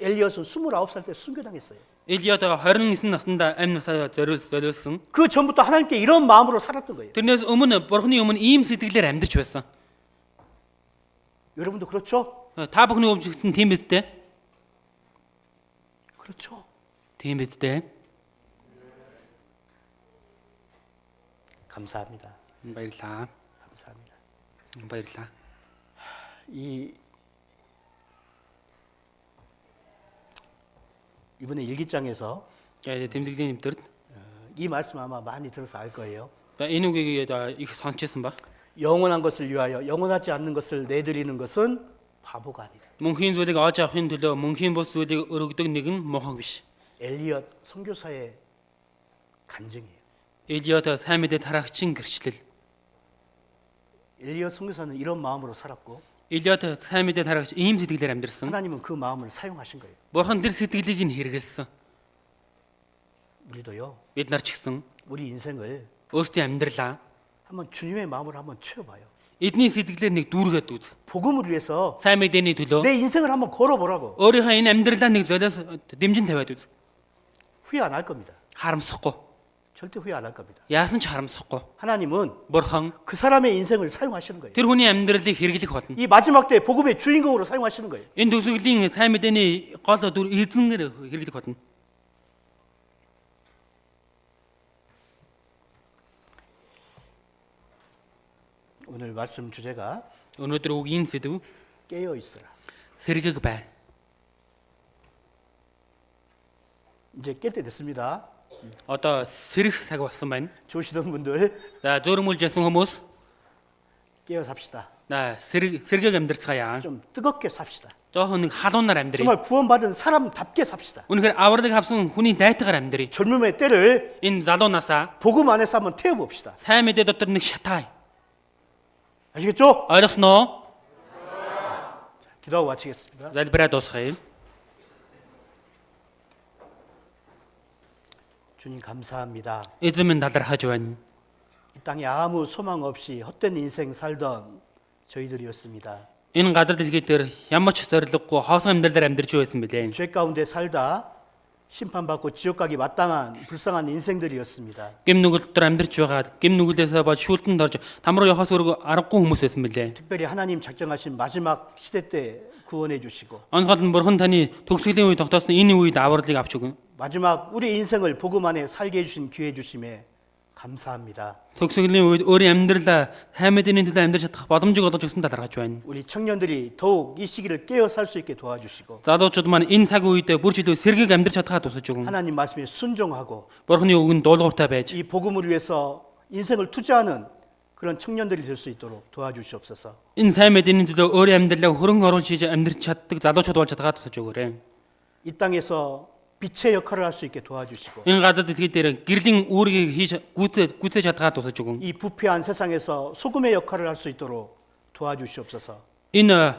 엘리엇은 29살 때 순교당했어요. Элиот 29 наснда амь насаа зориулсан. 그 전부터 하나님께 이런 마음으로 살았던 거예요. Тэрнээс өмнө Бурханы өмнө ийм сэтгэлээр амьдарч байсан. 여러분도 그렇죠? Та бүхний өвчгсөн тийм биз дээ? 그렇죠. Тийм биз дээ? 감사합니다. Баярлаа. 감사합니다. Баярлаа. 이번에 일기장에서 Тэмдэглэлийн нэвтрэлд 이 말씀 아마 많이 들어서 알 거예요. энэ үгийг их сонсчихсан ба. 영원한 것을 위하여 영원하지 않는 것을 내드리는 것은 바보가 아니다. Мөнхийн зүйлийг оож авахын төлөө мөнхийн бус зүйлийг өргөдөг нэг нь мохог биш. 엘리엇 선교사의 간증이에요. Элиот сайн мэдээ тараагчийн гэрчлэл. 엘리엇 선교사는 이런 마음으로 살았고 Элиот сайн мэдээ тараагч ийм сэтгэлээр амьдарсан. 하나님은 그 마음을 사용하신 거예요. Бурхан тэр сэтгэлийг нь хэрэгэлсэн. 우리도요. Бид нар ч гэсэн 우리 인생을 өөрсдийн амьдралаа 한번 주님의 마음으로 한번 채워봐요. эдний сэтгэлээр нэг дүүргээд үз. 복음을 위해서 Сайн мэдээний төлөө 내 인생을 한번 걸어보라고. өөрийнхөө энэ амьдралаа нэг золиос дэмжин тавиад үз. 후회 안 할 겁니다. Харамсахгүй. 절대 후회 안 할 겁니다. Яасан ч харамсахгүй. 하나님은 Бурхан 그 사람의 인생을 사용하시는 거예요. тэр хүний амьдралыг хэрэглэх болно. 이 마지막 때 복음의 주인공으로 사용하시는 거예요. Энэ төгсгөлийн сайн мэдээний гол дүр эзэнээр хэрэглэх болно. 오늘 말씀 주제가 Өнөөдөр үгийн сэдв 깨어 있으라. сэргэг бай. 이제 깰 때 됐습니다. Одоо сэрэх цаг болсон байна. 좋으시던 분들 За зөөрмүүлж ясан хүмүүс 깨어 삽시다. сэргийг амьдрцгаая. 좀 뜨겁게 삽시다. Жохон нэг халуунаар амьдрий. 정말 구원받은 사람답게 삽시다. Үнэхээр авралыг авсан хүний дайтагаар амьдрий. 젊음의 때를 Энэ залуунасаа 복음 안에서 한번 태워봅시다. сайн мэдээ дотор нэг шатаая. 아시겠죠? Ойлгосноо? 기도하고 마치겠습니다. Залбираа дуусгая. 주님 감사합니다. Эзэн минь талархаж байна. 이 땅에 아무 소망 없이 헛된 인생 살던 저희들이었습니다. Энэ газар дэлхий дээр ямар ч зориггүй хоосон амьдралаар амьдарч байсан билээ. 죄 가운데 살다 심판받고 지옥 가기 마땅한 불쌍한 인생들이었습니다. Гим нүгэл дотор амьдарч байгаад гим нүгэлээсээ бод шүүлтэнд орж там руу явахаас өргө аргагүй хүмүүс байсан билээ. 특별히 하나님 작정하신 마지막 시대 때 구원해 주시고 Онцгой нь Бурхан таны төгсгөлийн үе тогтоосон энэ үед авралыг авч өгөн. 마지막 우리 인생을 복음 안에 살게 해주신 기회 주심에 감사합니다. Төгсгөлийн үед өөрийн амьдралаа сайн мэдээний төлөө амьдарч чадах боломжийг олгож өгсөн талархаж байна. 우리 청년들이 더욱 이 시기를 깨어 살 수 있게 도와주시고 Залуучууд маань энэ цаг үед бүр ч илүү сэргийг амьдарч чадхаа тусаж өгөн. 하나님 말씀에 순종하고 Бурханы үгэнд дуулууртай байж 이 복음을 위해서 인생을 투자하는 그런 청년들이 될 수 있도록 도와주시옵소서. энэ сайн мэдээний төлөө өөрийн амьдралаа хөрөнгө оруулж хийж амьдарч чаддаг залуучууд болж чадхаа тусаж өгөөрэй. 이 땅에서 빛의 역할을 할 수 있게 도와주시고 Энэ гадаад дэлхий дээр гэрлийн үүргийг хийж гүйцээж чадхаа тусаж өгөн. 이 부패한 세상에서 소금의 역할을 할 수 있도록 도와주시옵소서. Энэ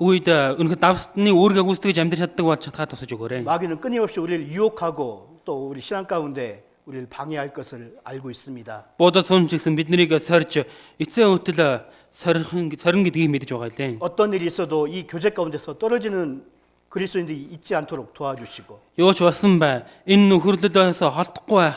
үед өнөхөд давсны үүргээ гүйцэтгэж амьдарч чаддаг болж чадхаа тусаж өгөөрэй. 마귀는 끊임없이 우리를 유혹하고 또 우리 신앙 가운데 우리를 방해할 것을 알고 있습니다. Буудад сүнч гэсэн биднийг сорж эцээ хөтөл сорин гэдгийг мэдэж байгаа лээ. 어떤 일이 있어도 이 교제 가운데서 떨어지는 그리스도인들이 있지 않도록 도와주시고 Юу ч болсон бай. Энэ нөхөрлөлөөс холдохгүй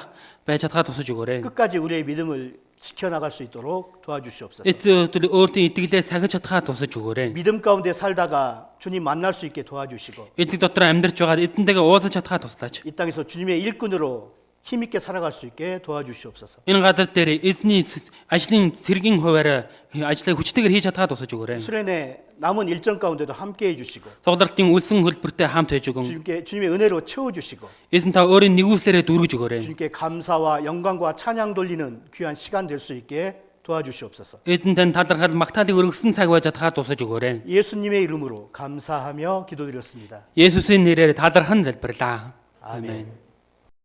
байж чадхаа тусаж өгөөрэй. 끝까지 우리의 믿음을 지켜나갈 수 있도록 도와주시옵소서. Эцээ хөтөл өөртөө итгэлээ сахиж чадхаа тусаж өгөөрэй. 믿음 가운데 살다가 주님 만날 수 있게 도와주시고 Эцэг дотор амьдарч байгаад эзэнтэйгээ уулзах чадхаа туслаач. 이 땅에서 주님의 일꾼으로 힘있게 살아갈 수 있게 도와주시옵소서. Энэ газар дээр эзний ажлын цэргийн хуваараа ажлыг хүчтэйгээр хийж чадхад тусаж өгөөрэй. 수련회 남은 일정 가운데도 함께 해주시고 Цуглалтын үлсэн хөлбөртэй хамт байж өгөн. 주님의 은혜로 채워주시고 Эзэн та өөрийн нэгүслээрээ дүүргэж өгөөрэй. 주님께 감사와 영광과 찬양 돌리는 귀한 시간 될 수 있게 도와주시옵소서. Эзэн тань талархал магтаалыг өргөсөн цаг байж чадхад тусаж өгөөрэй. 예수님의 이름으로 감사하며 기도드렸습니다. Есүсийн нэрээр талархан залбирлаа. 아멘.